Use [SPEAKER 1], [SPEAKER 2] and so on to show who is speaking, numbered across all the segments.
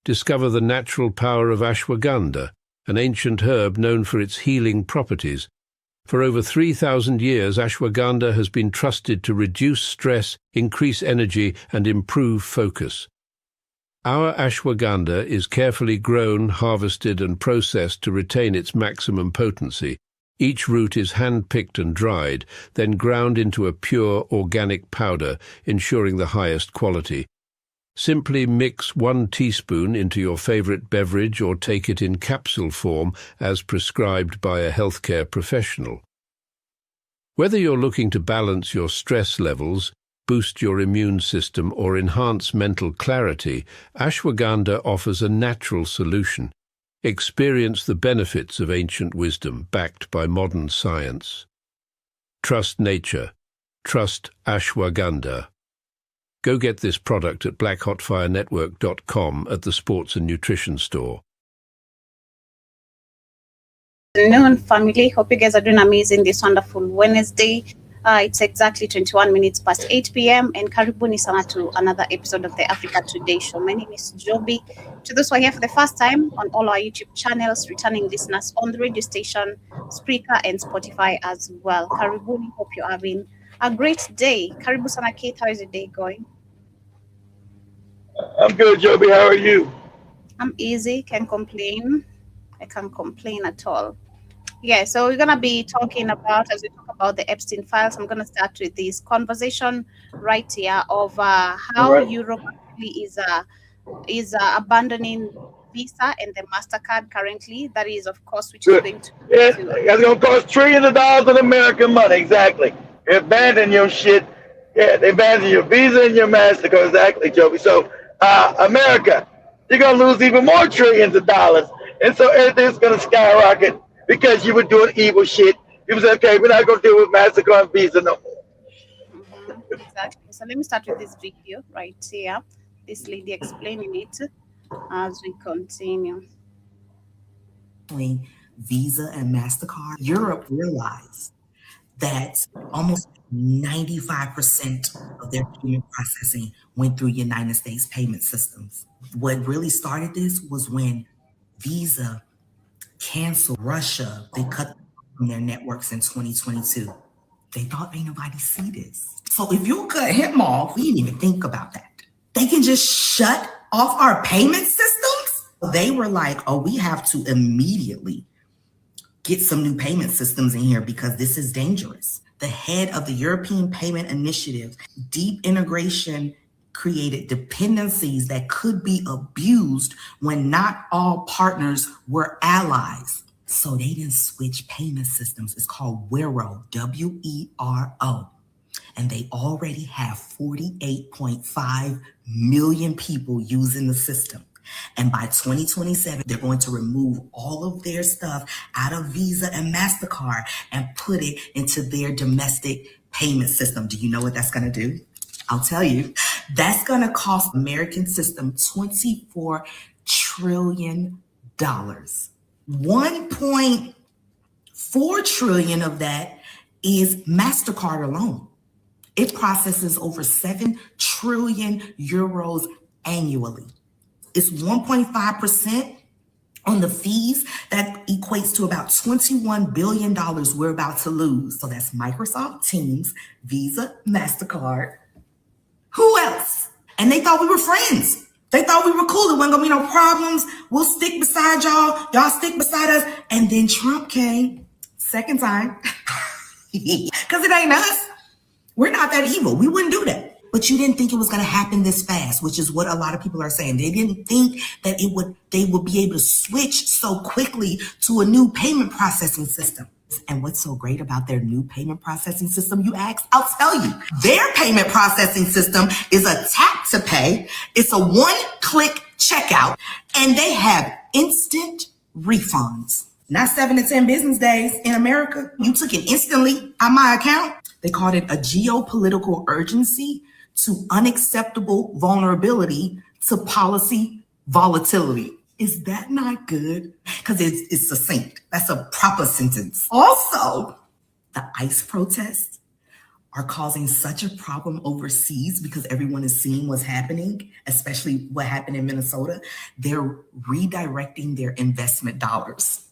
[SPEAKER 1] discover the natural power of ashwagandha, an ancient herb known for its healing properties. For over 3,000 years, ashwagandha has been trusted to reduce stress, increase energy, and improve focus. Our ashwagandha is carefully grown, harvested, and processed to retain its maximum potency. Each root is hand-picked and dried, then ground into a pure organic powder, ensuring the highest quality. Simply mix 1 teaspoon into your favorite beverage or take it in capsule form as prescribed by a healthcare professional. Whether you're looking to balance your stress levels, boost your immune system, or enhance mental clarity, ashwagandha offers a natural solution. Experience the benefits of ancient wisdom backed by modern science. Trust nature. Trust ashwagandha. Go get this product at blackhotfirenetwork.com at the Sports and Nutrition Store.
[SPEAKER 2] Good afternoon, family. Hope you guys are doing amazing this wonderful Wednesday. It's exactly 21 minutes past 8 p.m. and karibuni sana to another episode of the Africa Today Show. My name is Joby. To those who are here for the first time on all our YouTube channels, returning listeners on the radio station, Spreaker, and Spotify as well. Karibuni, hope you're having a great day. Karibu sana Kate, how is your day going?
[SPEAKER 3] I'm good, Joby. How are you?
[SPEAKER 2] I'm easy, can't complain. I can't complain at all. Yeah, so we're going to be talking about, as we talk about the Epstein files, I'm going to start with this conversation right here of how Europe actually is abandoning Visa and the MasterCard currently. That is, of course, which is going to...
[SPEAKER 3] Yeah, it's going to cost trillions of dollars of American money, exactly. They abandon your shit. Yeah, they abandon your Visa and your MasterCard, exactly, Joby. So, America, you're going to lose even more trillions of dollars. And so everything's going to skyrocket because you were doing evil shit. People say, okay, we're not going to deal with MasterCard and Visa no more.
[SPEAKER 2] Exactly. So let me start with this video right here. This lady explaining it as we continue.
[SPEAKER 4] Visa and MasterCard, Europe realized that almost 95% of their payment processing went through United States payment systems. What really started this was when Visa canceled Russia. They cut from their networks in 2022. They thought ain't nobody see this. So if you cut him off, we didn't even think about that. They can just shut off our payment systems. They were like, oh, we have to immediately get some new payment systems in here because this is dangerous. The head of the European Payment Initiative, deep integration created dependencies that could be abused when not all partners were allies. So they didn't switch payment systems. It's called Wero, W-E-R-O. And they already have 48.5 million people using the system. And by 2027, they're going to remove all of their stuff out of Visa and MasterCard and put it into their domestic payment system. Do you know what that's going to do? I'll tell you. That's going to cost American system $24 trillion. 1.4 trillion of that is MasterCard alone. It processes over 7 trillion euros annually. It's 1.5% on the fees. That equates to about $21 billion we're about to lose. So that's Microsoft, Teams, Visa, MasterCard. Who else? And they thought we were friends. They thought we were cool. There wasn't going to be no problems. We'll stick beside y'all. Y'all stick beside us. And then Trump came. Second time. Because it ain't us. We're not that evil. We wouldn't do that. But you didn't think it was going to happen this fast, which is what a lot of people are saying. They didn't think that they would be able to switch so quickly to a new payment processing system. And what's so great about their new payment processing system, you ask? I'll tell you. Their payment processing system is a tap to pay. It's a one-click checkout. And they have instant refunds. Not 7 to 10 business days in America. You took it instantly out my account. They called it a geopolitical urgency to unacceptable vulnerability to policy volatility. Is that not good? Because it's succinct. That's a proper sentence. Also, the ICE protests are causing such a problem overseas because everyone is seeing what's happening, especially what happened in Minnesota, they're redirecting their investment dollars.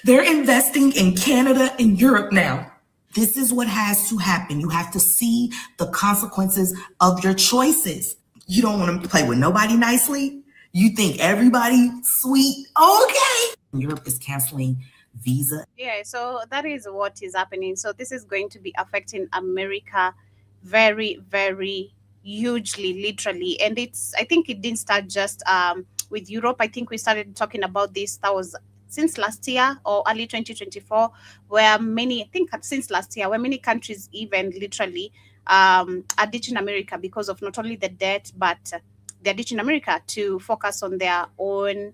[SPEAKER 4] They're investing in Canada and Europe now. This is what has to happen. You have to see the consequences of your choices. You don't want to play with nobody nicely. You think everybody sweet. Okay. Europe is canceling visa.
[SPEAKER 2] Yeah, so that is what is happening. So this is going to be affecting America very, very hugely, literally. And I think it didn't start just with Europe. I think we started talking about this. That was since last year or early 2024, where many countries even literally are ditching America because of not only the debt, but they're ditching America to focus on their own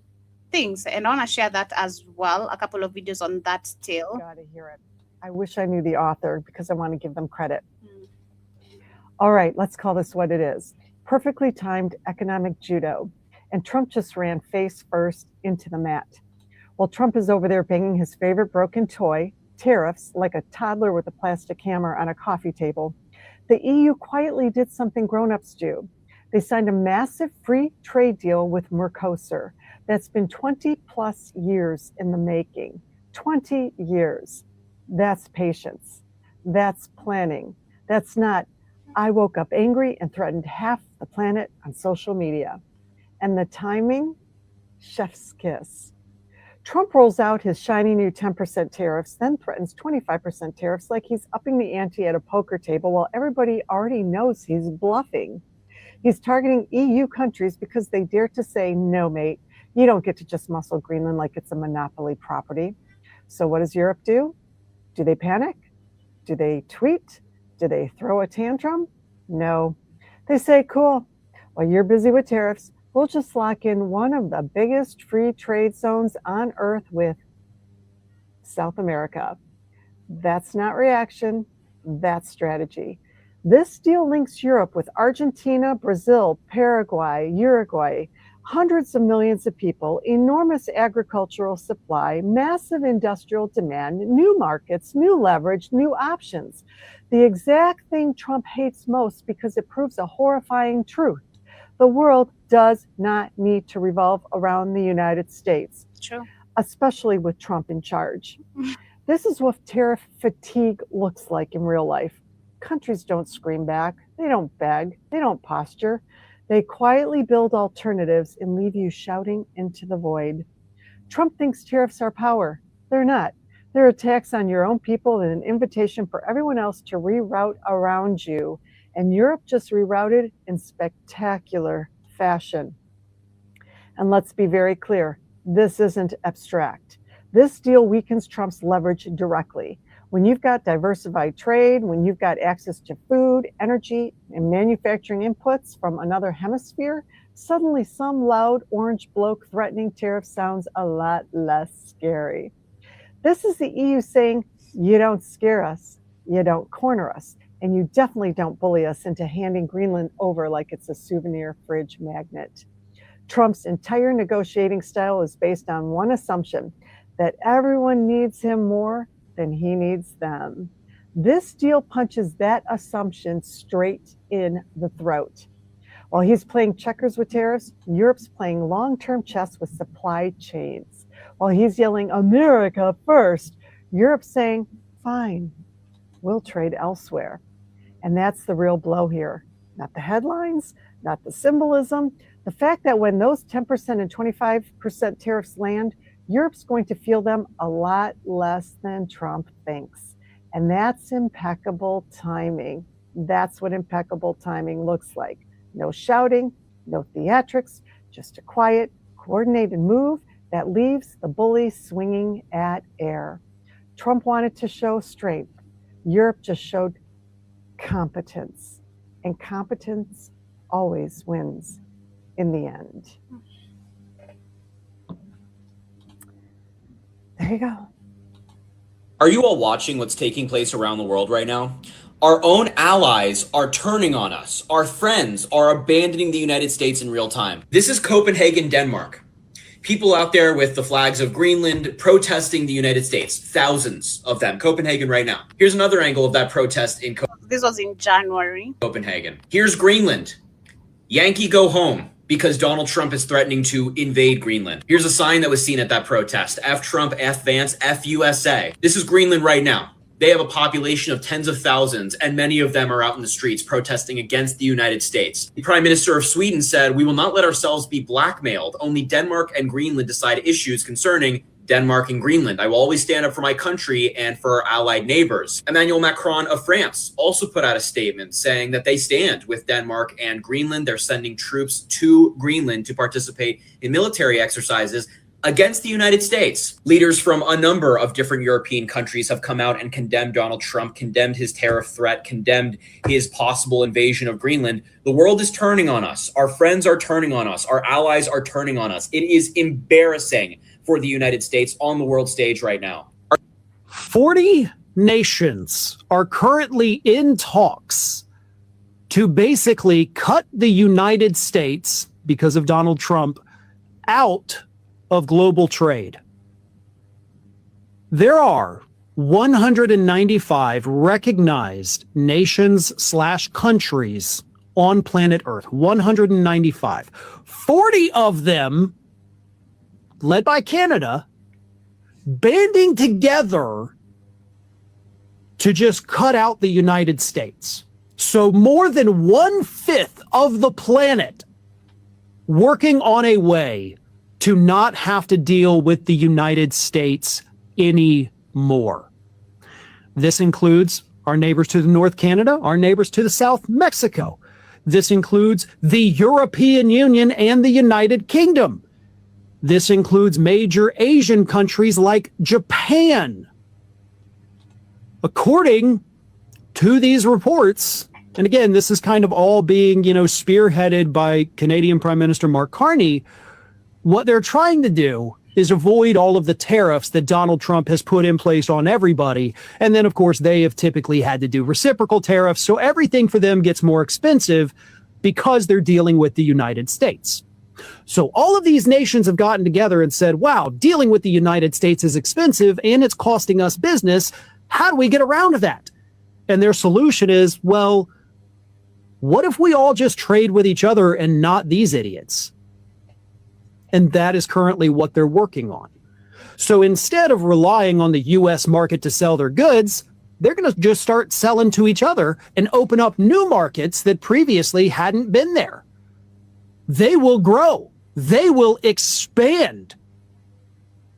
[SPEAKER 2] things. And I want to share that as well, a couple of videos on that still.
[SPEAKER 5] Gotta hear it. I wish I knew the author because I want to give them credit. All right, let's call this what it is. Perfectly timed economic judo. And Trump just ran face first into the mat. While Trump is over there banging his favorite broken toy, tariffs, like a toddler with a plastic hammer on a coffee table, the EU quietly did something grown-ups do. They signed a massive free trade deal with Mercosur that's been 20 plus years in the making. 20 years. That's patience. That's planning. That's not, I woke up angry and threatened half the planet on social media. And the timing? Chef's kiss. Trump rolls out his shiny new 10% tariffs, then threatens 25% tariffs like he's upping the ante at a poker table while everybody already knows he's bluffing. He's targeting EU countries because they dare to say, no, mate, you don't get to just muscle Greenland like it's a monopoly property. So what does Europe do? Do they panic? Do they tweet? Do they throw a tantrum? No. They say, cool, while you're busy with tariffs, we'll just lock in one of the biggest free trade zones on earth with South America. That's not reaction, that's strategy. This deal links Europe with Argentina, Brazil, Paraguay, Uruguay, hundreds of millions of people, enormous agricultural supply, massive industrial demand, new markets, new leverage, new options. The exact thing Trump hates most because it proves a horrifying truth. The world does not need to revolve around the United States,
[SPEAKER 2] True.
[SPEAKER 5] Especially with Trump in charge. This is what tariff fatigue looks like in real life. Countries don't scream back, they don't beg, they don't posture. They quietly build alternatives and leave you shouting into the void. Trump thinks tariffs are power. They're not. They're a tax on your own people and an invitation for everyone else to reroute around you. And Europe just rerouted in spectacular fashion. And let's be very clear, this isn't abstract. This deal weakens Trump's leverage directly. When you've got diversified trade, when you've got access to food, energy, and manufacturing inputs from another hemisphere, suddenly some loud orange bloke threatening tariffs sounds a lot less scary. This is the EU saying, you don't scare us, you don't corner us, and you definitely don't bully us into handing Greenland over like it's a souvenir fridge magnet. Trump's entire negotiating style is based on one assumption, that everyone needs him more than he needs them. This deal punches that assumption straight in the throat. While he's playing checkers with tariffs, Europe's playing long-term chess with supply chains. While he's yelling, America first, Europe's saying, fine, we'll trade elsewhere. And that's the real blow here. Not the headlines, not the symbolism, the fact that when those 10% and 25% tariffs land, Europe's going to feel them a lot less than Trump thinks. And that's impeccable timing. That's what impeccable timing looks like. No shouting, no theatrics, just a quiet, coordinated move that leaves the bully swinging at air. Trump wanted to show strength. Europe just showed competence. And competence always wins in the end. There you go.
[SPEAKER 6] Are you all watching what's taking place around the world right now? Our own allies are turning on us. Our friends are abandoning the United States in real time. This is Copenhagen, Denmark. People out there with the flags of Greenland protesting the United States. Thousands of them. Copenhagen right now. Here's another angle of that protest in Copenhagen.
[SPEAKER 2] This was in January.
[SPEAKER 6] Copenhagen. Here's Greenland. Yankee go home, because Donald Trump is threatening to invade Greenland. Here's a sign that was seen at that protest. F Trump, F Vance, F USA. This is Greenland right now. They have a population of tens of thousands, and many of them are out in the streets protesting against the United States. The Prime Minister of Sweden said, "We will not let ourselves be blackmailed. Only Denmark and Greenland decide issues concerning Denmark and Greenland. I will always stand up for my country and for our allied neighbors." Emmanuel Macron of France also put out a statement saying that they stand with Denmark and Greenland. They're sending troops to Greenland to participate in military exercises against the United States. Leaders from a number of different European countries have come out and condemned Donald Trump, condemned his tariff threat, condemned his possible invasion of Greenland. The world is turning on us. Our friends are turning on us. Our allies are turning on us. It is embarrassing for the United States on the world stage right now.
[SPEAKER 7] 40 nations are currently in talks to basically cut the United States, because of Donald Trump, out of global trade. There are 195 recognized nations/countries on planet Earth. 195. 40 of them, led by Canada, banding together to just cut out the United States. So more than 1/5 of the planet working on a way to not have to deal with the United States anymore. This includes our neighbors to the north, Canada, our neighbors to the south, Mexico. This includes the European Union and the United Kingdom. This includes major Asian countries like Japan. According to these reports, and again, this is kind of all being, spearheaded by Canadian Prime Minister Mark Carney, what they're trying to do is avoid all of the tariffs that Donald Trump has put in place on everybody. And then, of course, they have typically had to do reciprocal tariffs. So everything for them gets more expensive because they're dealing with the United States. So all of these nations have gotten together and said, wow, dealing with the United States is expensive and it's costing us business. How do we get around that? And their solution is, well, what if we all just trade with each other and not these idiots? And that is currently what they're working on. So instead of relying on the US market to sell their goods, they're going to just start selling to each other and open up new markets that previously hadn't been there. They will grow. They will expand.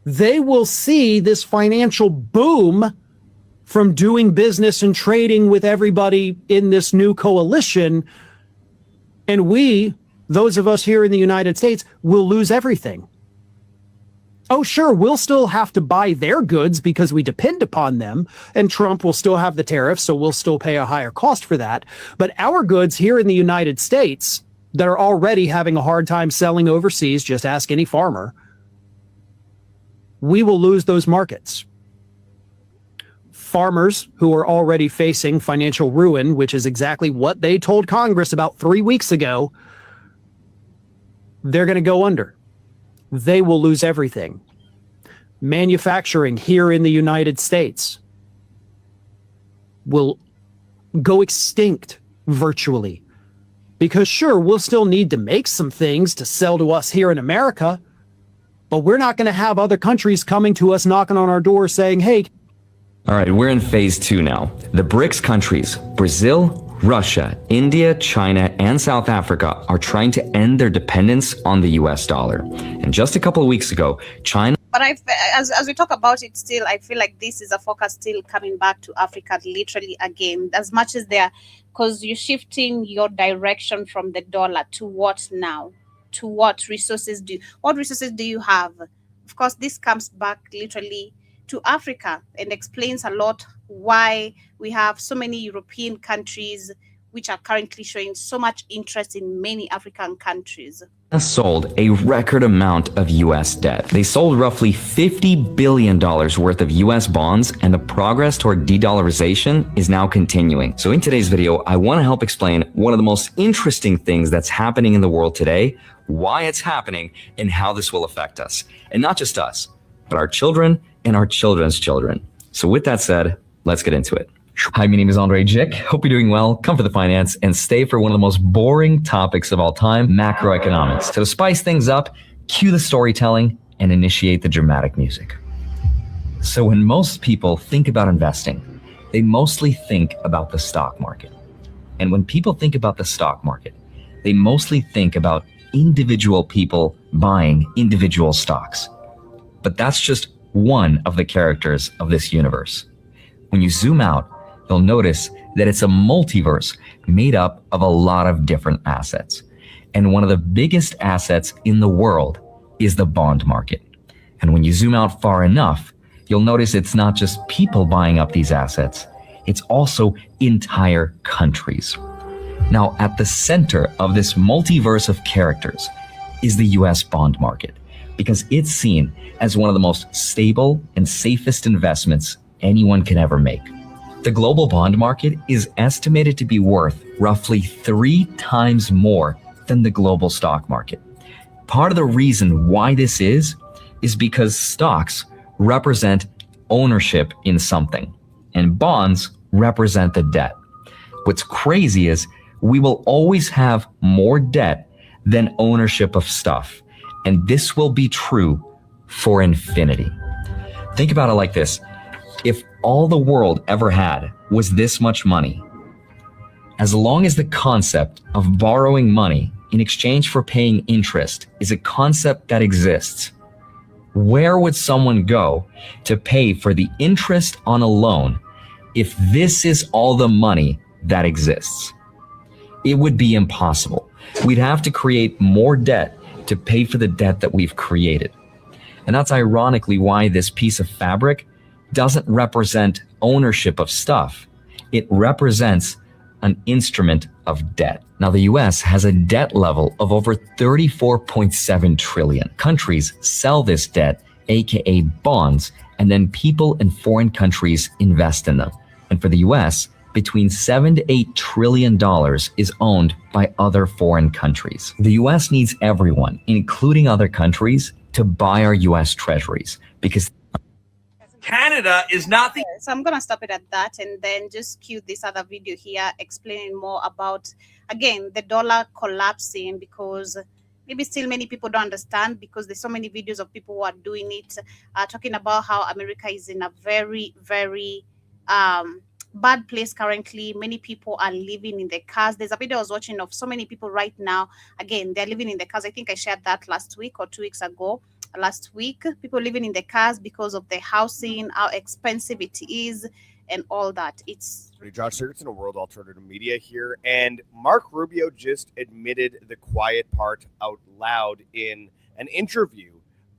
[SPEAKER 7] They will see this financial boom from doing business and trading with everybody in this new coalition. And we, those of us here in the United States, will lose everything. Oh, sure, we'll still have to buy their goods because we depend upon them, and Trump will still have the tariffs, so we'll still pay a higher cost for that. But our goods here in the United States that are already having a hard time selling overseas, just ask any farmer, we will lose those markets. Farmers who are already facing financial ruin, which is exactly what they told Congress about 3 weeks ago, they're going to go under. They will lose everything. Manufacturing here in the United States will go extinct virtually. Because sure, we'll still need to make some things to sell to us here in America, but we're not going to have other countries coming to us, knocking on our door saying, hey.
[SPEAKER 8] All right, we're in phase 2 now. The BRICS countries, Brazil, Russia, India, China, and South Africa are trying to end their dependence on the US dollar. And just a couple of weeks ago, China...
[SPEAKER 2] But as we talk about it still, I feel like this is a focus still coming back to Africa literally again, as much as they're, because you're shifting your direction from the dollar to what now? To what resources do you have? Of course, this comes back literally to Africa and explains a lot why we have so many European countries which are currently showing so much interest in many African countries.
[SPEAKER 8] Sold a record amount of US debt. They sold roughly $50 billion worth of US bonds, and the progress toward de-dollarization is now continuing. So in today's video, I want to help explain one of the most interesting things that's happening in the world today, why it's happening, and how this will affect us. And not just us, but our children and our children's children. So with that said, let's get into it. Hi, my name is Andre Jick. Hope you're doing well. Come for the finance and stay for one of the most boring topics of all time, macroeconomics. So to spice things up, cue the storytelling and initiate the dramatic music. So when most people think about investing, they mostly think about the stock market. And when people think about the stock market, they mostly think about individual people buying individual stocks. But that's just one of the characters of this universe. When you zoom out, you'll notice that it's a multiverse made up of a lot of different assets. And one of the biggest assets in the world is the bond market. And when you zoom out far enough, you'll notice it's not just people buying up these assets, it's also entire countries. Now, at the center of this multiverse of characters is the US bond market, because it's seen as one of the most stable and safest investments anyone can ever make. The global bond market is estimated to be worth roughly 3 times more than the global stock market. Part of the reason why this is because stocks represent ownership in something, and bonds represent the debt. What's crazy is we will always have more debt than ownership of stuff, and this will be true for infinity. Think about it like this. If all the world ever had was this much money, as long as the concept of borrowing money in exchange for paying interest is a concept that exists, where would someone go to pay for the interest on a loan if this is all the money that exists? It would be impossible. We'd have to create more debt to pay for the debt that we've created. And that's ironically why this piece of fabric doesn't represent ownership of stuff. It represents an instrument of debt. Now, the US has a debt level of over 34.7 trillion. Countries sell this debt, aka bonds, and then people in foreign countries invest in them. And for the US, between $7 to $8 trillion is owned by other foreign countries. The US needs everyone, including other countries, to buy our US treasuries, because
[SPEAKER 9] Canada is not the...
[SPEAKER 2] So I'm going to stop it at that and then just cue this other video here explaining more about, again, the dollar collapsing, because maybe still many people don't understand, because there's so many videos of people who are doing it, talking about how America is in a very, very bad place currently. Many people are living in their cars. There's a video I was watching of so many people right now. Again, they're living in their cars. I think I shared that last week or 2 weeks ago. Last week, people living in the cars because of the housing, how expensive it is, and all that. It's
[SPEAKER 9] Josh Sigurdson of World Alternative Media here, and Mark Rubio just admitted the quiet part out loud in an interview,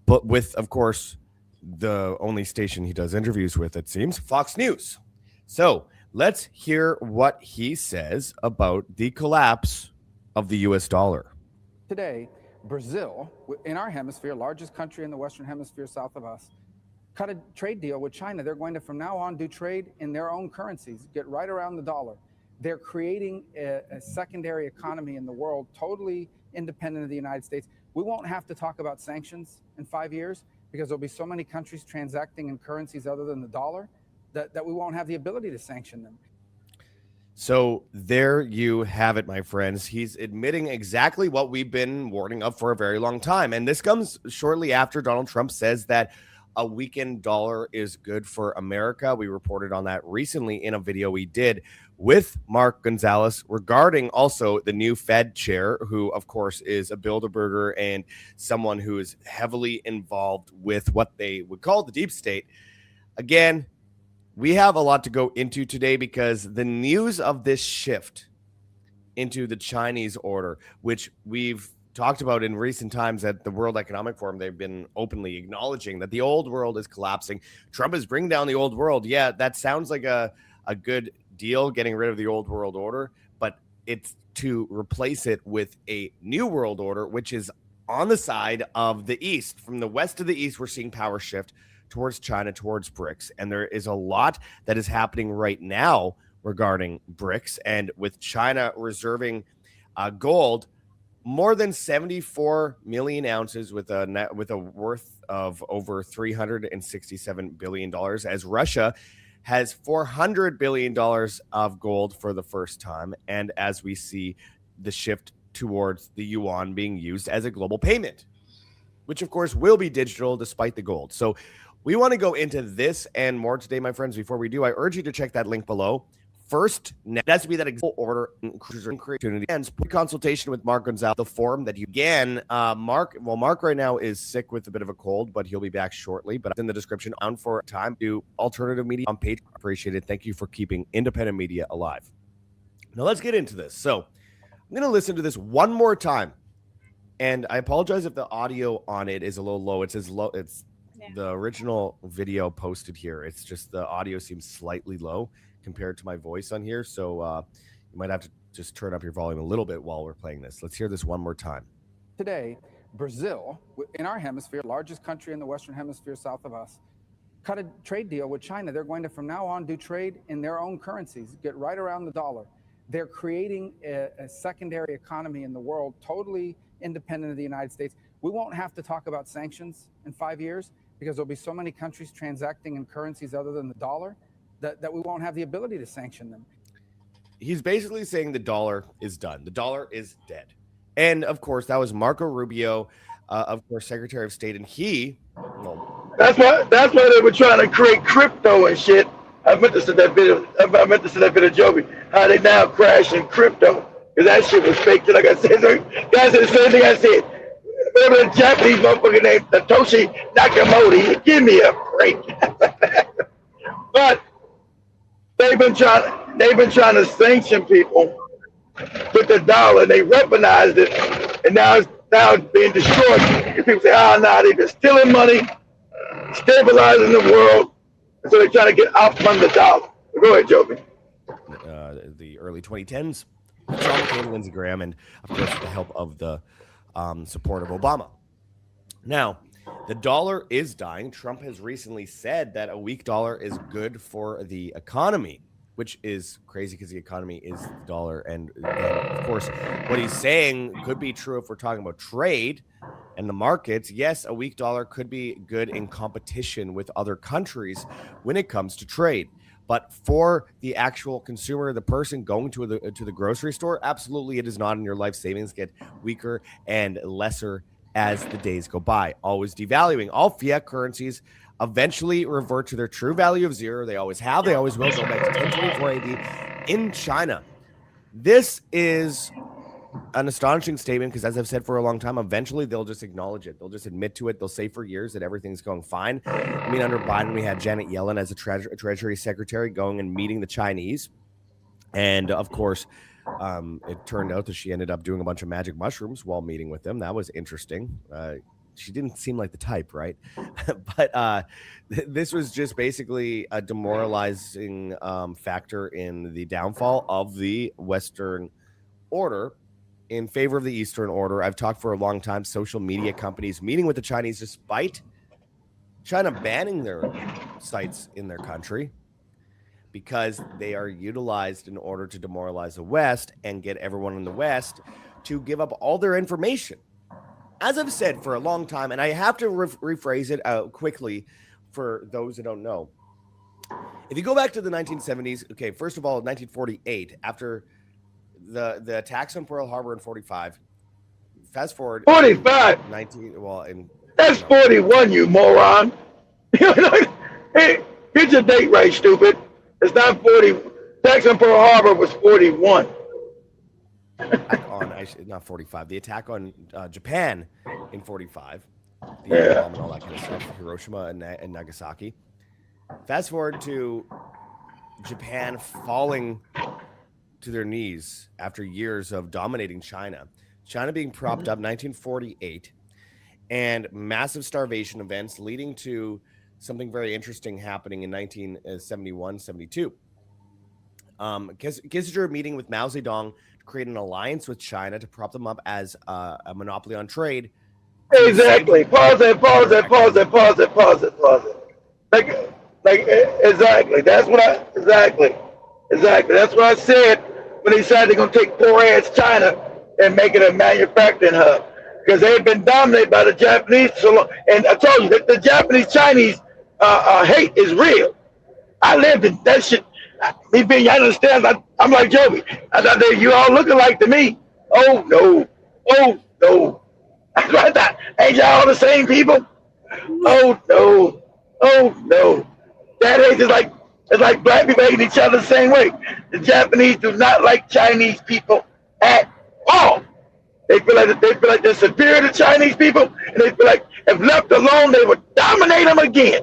[SPEAKER 9] but with, of course, the only station he does interviews with, it seems, Fox News. So let's hear what he says about the collapse of the US dollar.
[SPEAKER 10] Today, Brazil, in our hemisphere, largest country in the Western Hemisphere south of us, cut a trade deal with China. They're going to, from now on, do trade in their own currencies, get right around the dollar. They're creating a secondary economy in the world, totally independent of the United States. We won't have to talk about sanctions in 5 years because there'll be so many countries transacting in currencies other than the dollar that we won't have the ability to sanction them.
[SPEAKER 9] So there you have it, my friends. He's admitting exactly what we've been warning of for a very long time. And this comes shortly after Donald Trump says that a weakened dollar is good for America. We reported on that recently in a video we did with Mark Gonzalez regarding also the new Fed chair, who, of course, is a Bilderberger and someone who is heavily involved with what they would call the deep state. Again, we have a lot to go into today because the news of this shift into the Chinese order, which we've talked about in recent times at the World Economic Forum, they've been openly acknowledging that the old world is collapsing. Trump is bringing down the old world. Yeah, that sounds like a good deal, getting rid of the old world order, but it's to replace it with a new world order, which is on the side of the East. From the west to the East, we're seeing power shift towards China, towards BRICS. And there is a lot that is happening right now regarding BRICS. And with China reserving gold, more than 74 million ounces with a worth of over $367 billion, as Russia has $400 billion of gold for the first time. And as we see the shift towards the yuan being used as a global payment, which of course will be digital despite the gold. So we want to go into this and more today, my friends. Before we do, I urge you to check that link below. First, it has to be that example order opportunity and consultation with Mark Gonzalez, the form that you began. Mark right now is sick with a bit of a cold, but he'll be back shortly. But in the description on for time to alternative media on page. Appreciate it. Thank you for keeping independent media alive. Now let's get into this. So I'm going to listen to this one more time. And I apologize if the audio on it is a little low. It's as low. It's the original video posted here. It's just the audio seems slightly low compared to my voice on here. So you might have to just turn up your volume a little bit while we're playing this. Let's hear this one more time.
[SPEAKER 10] Today, Brazil, in our hemisphere, largest country in the Western Hemisphere south of us, cut a trade deal with China. They're going to, from now on, do trade in their own currencies, get right around the dollar. They're creating a secondary economy in the world, totally independent of the United States. We won't have to talk about sanctions in 5 years because there'll be so many countries transacting in currencies other than the dollar that we won't have the ability to sanction them.
[SPEAKER 9] He's basically saying the dollar is done. The dollar is dead. And of course, that was Marco Rubio, of course, Secretary of State. And he,
[SPEAKER 3] that's why they were trying to create crypto and shit. I meant to say that bit of Joby. How they now crashing crypto because that shit was fake. Like I said, guys said the same thing I said. Remember the Japanese motherfucker named Satoshi Nakamoto? Give me a break. But they've been trying to sanction people with the dollar. They weaponized it, and now it's being destroyed. And people say, "Oh, no, they've been stealing money, stabilizing the world." And so they're trying to get out from the dollar. Go ahead, Joby.
[SPEAKER 9] The early 2010s, John McCain, Lindsey Graham, and of course with the help of the support of Obama. Now, the dollar is dying. Trump has recently said that a weak dollar is good for the economy, which is crazy because the economy is the dollar. And of course, what he's saying could be true if we're talking about trade and the markets. Yes, a weak dollar could be good in competition with other countries when it comes to trade. But for the actual consumer, the person going to the grocery store, absolutely it is not. And your life savings get weaker and lesser as the days go by. Always devaluing. All fiat currencies eventually revert to their true value of zero. They always have. They always will. Go back to 1024 AD in China. This is an astonishing statement because, as I've said for a long time, eventually they'll just acknowledge it. They'll just admit to it. They'll say for years that everything's going fine. I mean, under Biden, we had Janet Yellen as a Treasury Secretary going and meeting the Chinese. And, of course, it turned out that she ended up doing a bunch of magic mushrooms while meeting with them. That was interesting. She didn't seem like the type, right? But this was just basically a demoralizing factor in the downfall of the Western order in favor of the Eastern order. I've talked for a long time, social media companies meeting with the Chinese despite China banning their sites in their country because they are utilized in order to demoralize the West and get everyone in the West to give up all their information. As I've said for a long time, and I have to rephrase it quickly for those who don't know. If you go back to the 1970s, okay, first of all, 1948, after the attacks on Pearl Harbor in 45, fast forward
[SPEAKER 3] 45.
[SPEAKER 9] 19. Well, in
[SPEAKER 3] that's 41, you moron. Hey, get your date right, stupid. It's not 40. Attacks on Pearl Harbor was 41.
[SPEAKER 9] Not 45. The attack on Japan in 45.
[SPEAKER 3] Yeah.
[SPEAKER 9] And all that kind of stuff. Hiroshima and Nagasaki. Fast forward to Japan falling to their knees after years of dominating China. China being propped up 1948 and massive starvation events leading to something very interesting happening in 1971-72. Kissinger meeting with Mao Zedong to create an alliance with China to prop them up as a monopoly on trade.
[SPEAKER 3] Exactly. Pause it. Like exactly. That's what exactly. That's what I said when they decided they're gonna take poor ass China and make it a manufacturing hub because they had been dominated by the Japanese so long. And I told you that the Japanese-Chinese hate is real. I lived in that shit. Me being, I understand. I'm like Joby. I thought that you all look alike to me. Oh no, oh no. I thought, ain't y'all all the same people? Oh no, oh no. That ain't just like it's like black people hating each other the same way. The Japanese do not like Chinese people at all. They feel like they're superior to Chinese people, and they feel like if left alone, they would dominate them again.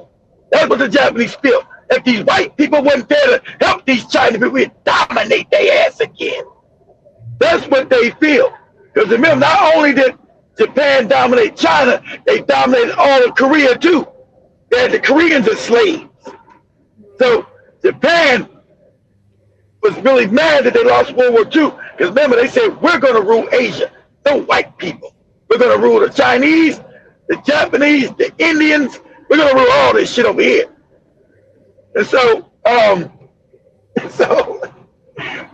[SPEAKER 3] That's what the Japanese feel. If these white people weren't there to help these Chinese people, we'd dominate their ass again. That's what they feel. Because remember, not only did Japan dominate China, they dominated all of Korea too. They had the Koreans as slaves. So Japan was really mad that they lost World War II. Because remember, they said, we're going to rule Asia. No white people. We're going to rule the Chinese, the Japanese, the Indians. We're going to rule all this shit over here. And so,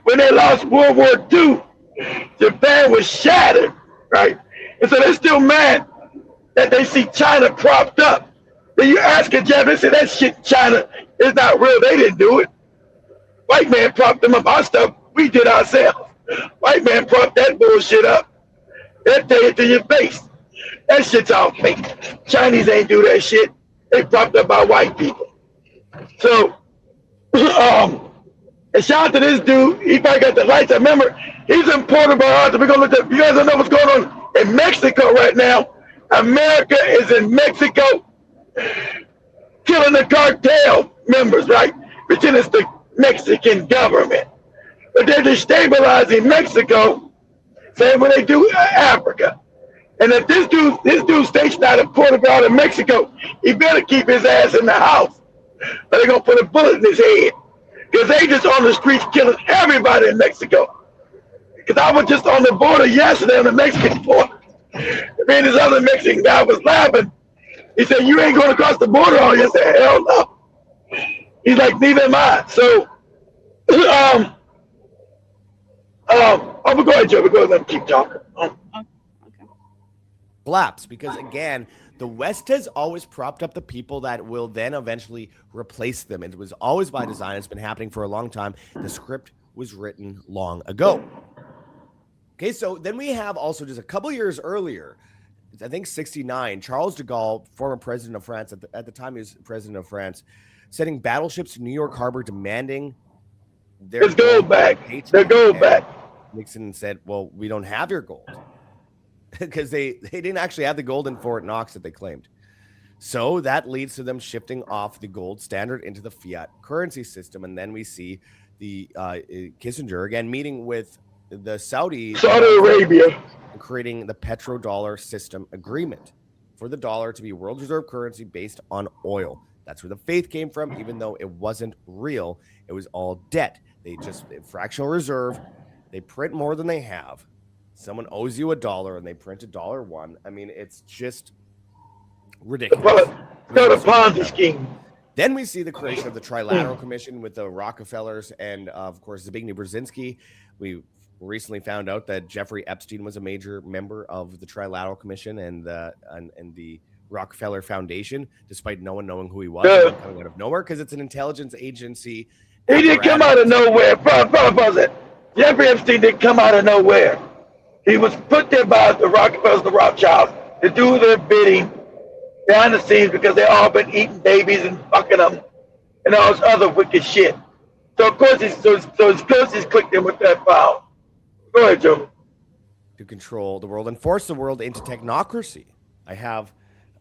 [SPEAKER 3] when they lost World War II, Japan was shattered, right? And so they're still mad that they see China propped up. Then you ask a Japanese, say that shit China is not real. They didn't do it. White man propped them up. Our stuff we did ourselves. White man propped that bullshit up. They'll tell you to your face. That shit's all fake. Chinese ain't do that shit. They propped up by white people. So, and shout out to this dude. He probably got the lights. I remember he's in Puerto Vallarta. We're gonna look at. You guys don't know what's going on in Mexico right now. America is in Mexico, killing the cartel members, right? Pretend it's the Mexican government, but they're destabilizing Mexico, same way they do Africa. And if this dude stationed out of Puerto Vallarta, Mexico, he better keep his ass in the house. But they're gonna put a bullet in his head. Because they just on the streets killing everybody in Mexico. Because I was just on the border yesterday on the Mexican border. Me and this other Mexican guy was laughing. He said, you ain't going across the border all year. I said, hell no. He's like, neither am I. So, but go ahead, Joe. Go ahead, let him keep talking.
[SPEAKER 9] Collapse, because again, the West has always propped up the people that will then eventually replace them. It was always by design. It's been happening for a long time. The script was written long ago. Okay, so then we have also just a couple years earlier, I think 1969, Charles de Gaulle, former president of France, at the time he was president of France, sending battleships to New York Harbor demanding their
[SPEAKER 3] gold back. Their gold back.
[SPEAKER 9] Nixon said, well, we don't have your gold. Because they didn't actually have the gold in Fort Knox that they claimed. So that leads to them shifting off the gold standard into the fiat currency system. And then we see the Kissinger again meeting with the Saudi
[SPEAKER 3] Arabia,
[SPEAKER 9] creating the petrodollar system agreement for the dollar to be world reserve currency based on oil. That's where the faith came from, even though it wasn't real. It was all debt. They just fractional reserve. They print more than they have. Someone owes you $1 and they print $1. I mean, it's just ridiculous.
[SPEAKER 3] Got a Ponzi scheme.
[SPEAKER 9] Then we see the creation of the Trilateral Commission with the Rockefellers and, of course, Zbigniew Brzezinski. We recently found out that Jeffrey Epstein was a major member of the Trilateral Commission and the Rockefeller Foundation, despite no one knowing who he was. Coming out of nowhere because it's an intelligence agency.
[SPEAKER 3] He didn't come out of nowhere. Jeffrey Epstein didn't come out of nowhere. He was put there by the Rockefellers, the Rothschilds, to do their bidding behind the scenes because they all been eating babies and fucking them and all this other wicked shit. So of course he's clicked in with that file. Go ahead, Joe.
[SPEAKER 9] To control the world and force the world into technocracy. I have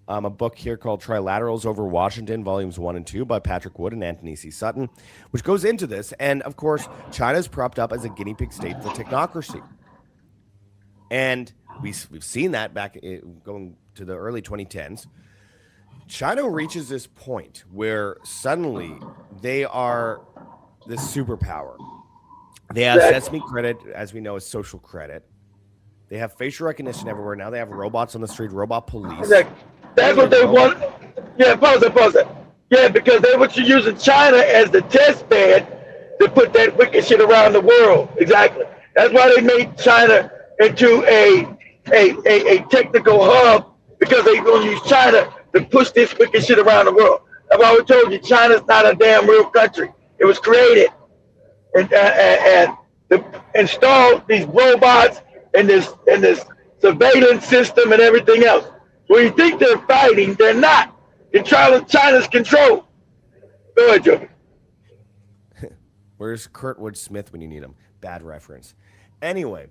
[SPEAKER 9] a book here called Trilaterals Over Washington, Volumes 1 and 2 by Patrick Wood and Anthony C. Sutton, which goes into this. And of course, China's propped up as a guinea pig state for technocracy. And we've seen that back going to the early 2010s. China reaches this point where suddenly they are the superpower. They have Sesame credit, as we know, as social credit. They have facial recognition everywhere. Now they have robots on the street, robot police.
[SPEAKER 3] That's what they want. Yeah, pause it. Yeah, because they were using China as the test bed to put that wicked shit around the world. Exactly. That's why they made China into a technical hub, because they're going to use China to push this wicked shit around the world. I've always told you, China's not a damn real country. It was created and installed these robots and this surveillance system and everything else. When you think they're fighting, they're not. They're trying to China's control. Go ahead, Joe.
[SPEAKER 9] Where's Kurtwood Smith when you need him? Bad reference. Anyway,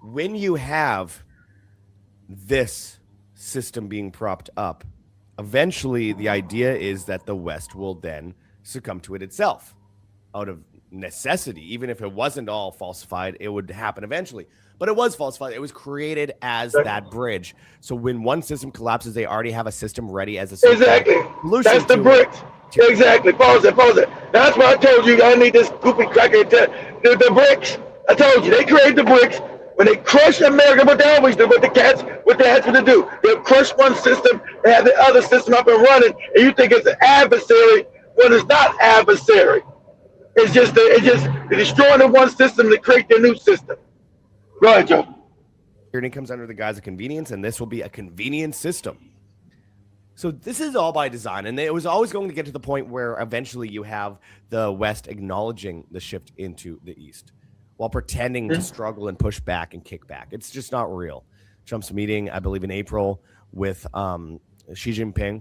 [SPEAKER 9] when you have this system being propped up, eventually the idea is that the West will then succumb to it itself out of necessity. Even if it wasn't all falsified, it would happen eventually. But it was falsified. It was created as that bridge. So when one system collapses, they already have a system ready as a solution.
[SPEAKER 3] Exactly. That's the bricks. Exactly. Pause it. That's why I told you I need this goofy cracker to the bricks. I told you they created the bricks. When they crush America, what they always do, what the hats to do, they'll crush one system and have the other system up and running, and you think it's an adversary when it's not adversary. It's just they're destroying the one system to create the new system. Go ahead, Joe.
[SPEAKER 9] Tyranny comes under the guise of convenience, and this will be a convenience system. So this is all by design, and it was always going to get to the point where eventually you have the West acknowledging the shift into the East while pretending to struggle and push back and kick back. It's just not real. Trump's meeting, I believe, in April with Xi Jinping.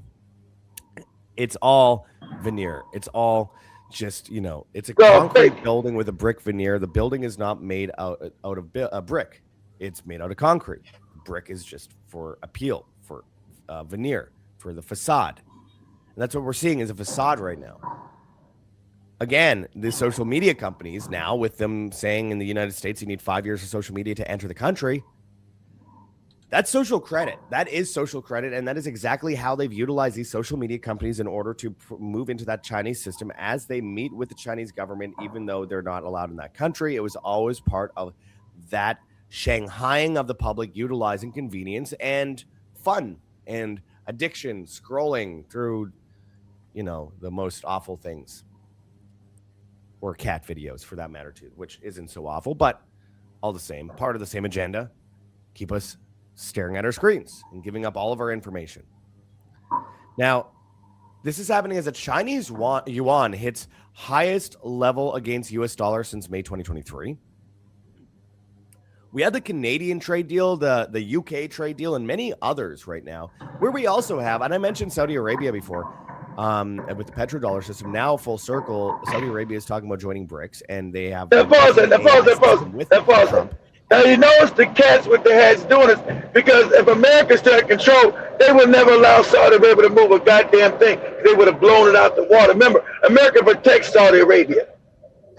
[SPEAKER 9] It's all veneer. It's all just, it's a concrete building with a brick veneer. The building is not made out of a brick. It's made out of concrete. Brick is just for appeal, for veneer, for the facade. And that's what we're seeing is a facade right now. Again, the social media companies now, with them saying in the United States you need 5 years of social media to enter the country, that's social credit. That is social credit, and that is exactly how they've utilized these social media companies in order to move into that Chinese system as they meet with the Chinese government, even though they're not allowed in that country. It was always part of that Shanghaiing of the public, utilizing convenience and fun and addiction, scrolling through, the most awful things. Or cat videos, for that matter, too, which isn't so awful, but all the same, part of the same agenda. Keep us staring at our screens and giving up all of our information. Now, this is happening as a Chinese yuan hits highest level against US dollar since May 2023. We had the Canadian trade deal, the UK trade deal, and many others right now, where we also have, and I mentioned Saudi Arabia before, with the petrodollar system, now full circle, Saudi Arabia is talking about joining BRICS, and they have...
[SPEAKER 3] Pause. Now, you notice the cats with their heads doing this, because if America's still in control, they would never allow Saudi Arabia to move a goddamn thing. They would have blown it out the water. Remember, America protects Saudi Arabia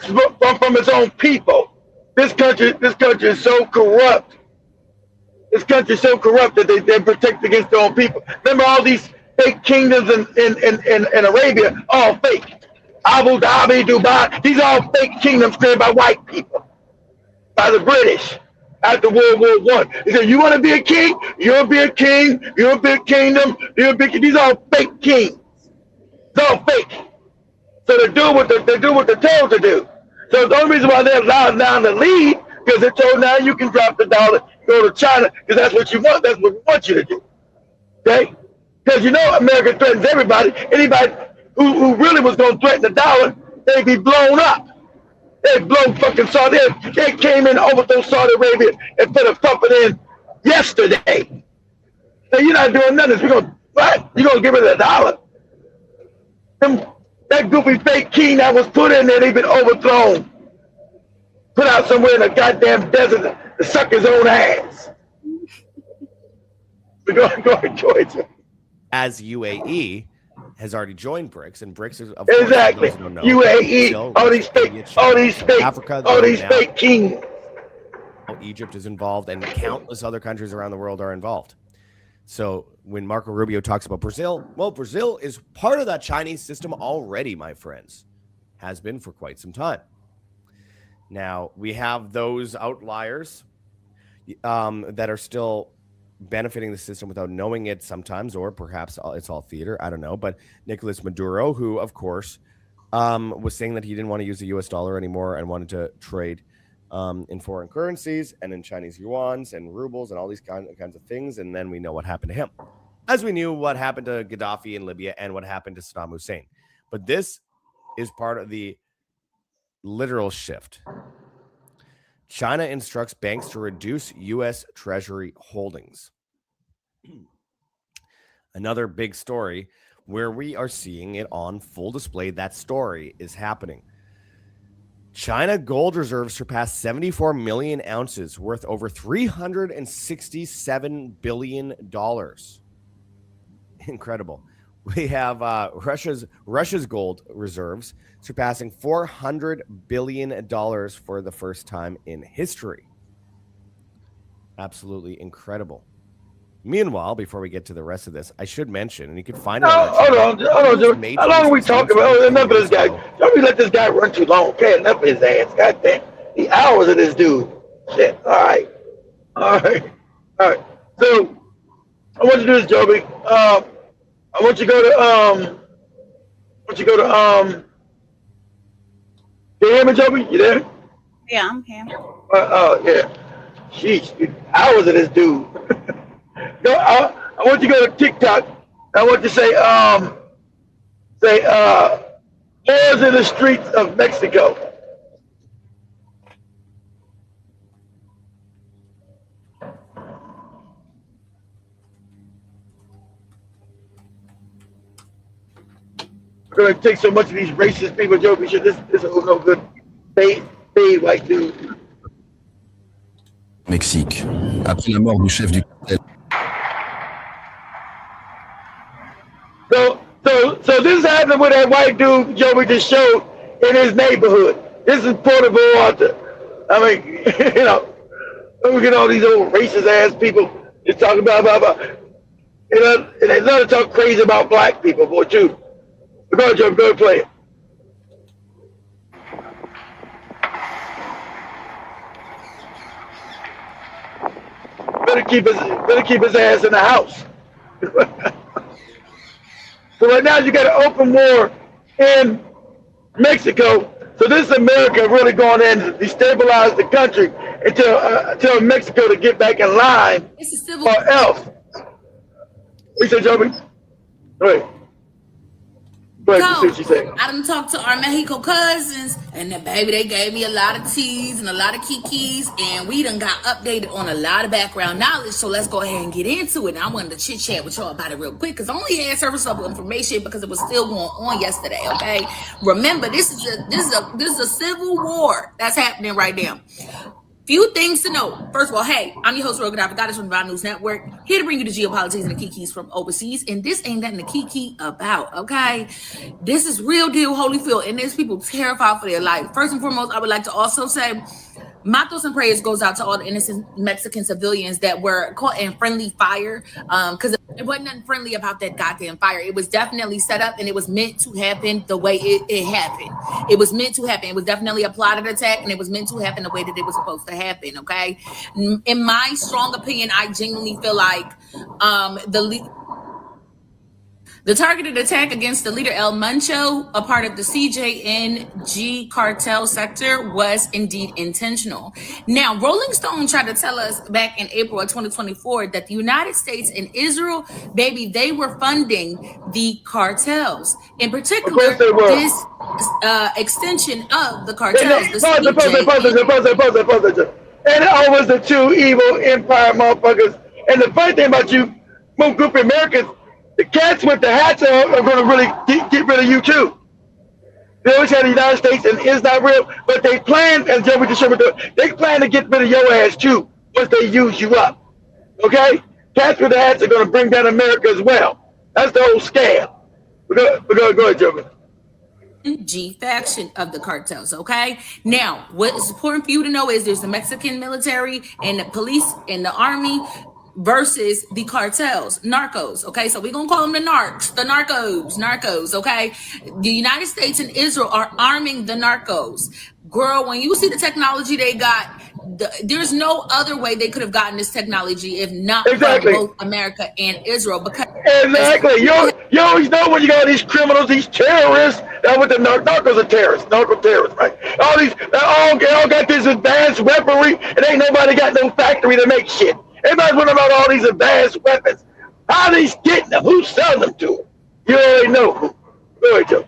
[SPEAKER 3] from its own people. This country is so corrupt. This country is so corrupt that they protect against their own people. Remember all these fake kingdoms in Arabia, all fake. Abu Dhabi, Dubai, these are all fake kingdoms created by white people, by the British after World War I. He said, you want to be a king? You'll be a king. You'll be a kingdom. You'll be. These are all fake kings. It's all fake. So they do what they're told to do. So the only reason why they're allowed now to leave, because they're told now you can drop the dollar, go to China, because that's what you want. That's what we want you to do. Okay? Because America threatens everybody. Anybody who really was going to threaten the dollar, they'd be blown up. They'd blow fucking Saudi Arabia. They came in and overthrew Saudi Arabia and put a puppet in yesterday. Now, you're not doing nothing. What? You're going to give it $1? That goofy fake king that was put in there, they've been overthrown. Put out somewhere in the goddamn desert to suck his own ass. Go enjoy it.
[SPEAKER 9] As UAE has already joined BRICS, and BRICS is
[SPEAKER 3] exactly UAE, all these fake, Africa, all these fake kings.
[SPEAKER 9] Egypt is involved, and countless other countries around the world are involved. So when Marco Rubio talks about Brazil, well, Brazil is part of that Chinese system already, my friends. Has been for quite some time. Now, we have those outliers that are still benefiting the system without knowing it sometimes, or perhaps it's all theater. I don't know. But Nicolas Maduro, who, of course, was saying that he didn't want to use the US dollar anymore and wanted to trade in foreign currencies and in Chinese yuans and rubles and all these kinds of things. And then we know what happened to him. as we knew what happened to Gaddafi in Libya and what happened to Saddam Hussein. But this is part of the literal shift. China instructs banks to reduce U.S. Treasury holdings. Another big story where we are seeing it on full display. That story is happening. China gold reserves surpassed 74 million ounces, worth over $367 billion. Incredible. We have Russia's gold reserves surpassing $400 billion for the first time in history. Absolutely incredible. Meanwhile, before we get to the rest of this, I should mention, and you can find it.
[SPEAKER 3] Hold on, Joe. How long are we talking about? Oh, enough of this guy. Don't we let this guy run too long? Okay, enough of his ass. God damn. The hours of this dude. Shit. All right. So, I want you to do this, Joby. I want you to go to, can you hear me, Joby? You there?
[SPEAKER 2] Yeah, I'm here.
[SPEAKER 3] Yeah. Sheesh, dude. Hours of this dude. No, I want you to go to TikTok. I want you to say, wars in the streets of Mexico. We're going to take so much of these racist people, Joe. We should, this is no good. Fade white dude.
[SPEAKER 11] Mexique, après la mort du chef du cartel.
[SPEAKER 3] So this is happening with that white dude Joey just showed in his neighborhood. This is Portable Walter. I mean, you know, look at all these old racist ass people just talking about. You know, and they love to talk crazy about black people, boy, too. Go ahead, Joey, go ahead, play it. Better keep his ass in the house. So right now you got an open war in Mexico. So this is America really going in to destabilize the country until Mexico to get back in line, or else. What you say, Joby? Right.
[SPEAKER 12] So, I done talked to our Mexico cousins, and baby, they gave me a lot of teas and a lot of kikis, and we done got updated on a lot of background knowledge. So let's go ahead and get into it. And I wanted to chit chat with y'all about it real quick because I only had surface level information because it was still going on yesterday. Okay, remember this is a civil war that's happening right now. Few things to know. First of all, hey, I'm your host, Rogan Goddess from the Vibe News Network, here to bring you the geopolitics and the kikis from overseas. And this ain't nothing to kiki about, okay? This is real deal Holyfield, and there's people terrified for their life. First and foremost, I would like to also say my thoughts and prayers goes out to all the innocent Mexican civilians that were caught in friendly fire, because it wasn't nothing friendly about that goddamn fire. It was definitely set up, and it was meant to happen the way it happened. It was meant to happen. It was definitely a plotted attack, and it was meant to happen the way that it was supposed to happen, okay? In my strong opinion, I genuinely feel like the targeted attack against the leader El Mencho, a part of the CJNG cartel sector, was indeed intentional. Now, Rolling Stone tried to tell us back in April of 2024 that the United States and Israel, baby, they were funding the cartels. In particular, this extension of the cartels.
[SPEAKER 3] And it always the two evil empire motherfuckers. And the funny thing about you, group of Americans, the cats with the hats are going to really get rid of you too. They always had the United States and it's not real, but they plan, as Joe just showed me, they plan to get rid of your ass too once they use you up. Okay? Cats with the hats are going to bring down America as well. That's the whole scam. Go ahead, Joe.
[SPEAKER 12] G faction of the cartels, okay? Now, what is important for you to know is there's the Mexican military and the police and the army versus the cartels, narcos, okay? So we're gonna call them the narcos, okay? The United States and Israel are arming the narcos. Girl, when you see the technology they got, there's no other way they could have gotten this technology if not from both America and Israel. Because
[SPEAKER 3] exactly, you always know when you got these criminals, these terrorists. That what the narcos are terrorists, narco terrorists, right? All these, they all got this advanced weaponry, and ain't nobody got no factory to make shit. Everybody's wondering about all these advanced weapons. How are they getting them? Who's selling them to them? You already know. Go ahead, Joe.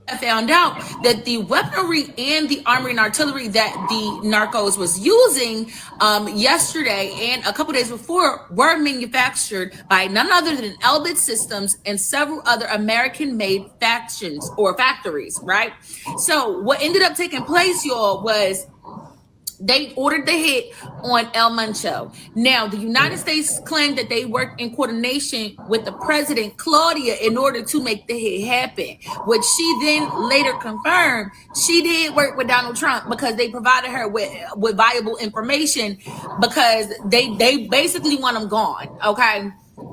[SPEAKER 12] I found out that the weaponry and the armory and artillery that the narcos was using yesterday and a couple days before were manufactured by none other than Elbit Systems and several other American-made factions or factories, right? So what ended up taking place, y'all, was they ordered the hit on El Mancho. Now, the United States claimed that they worked in coordination with the president, Claudia, in order to make the hit happen, which she then later confirmed she did work with Donald Trump because they provided her with valuable information because they basically want him gone, okay?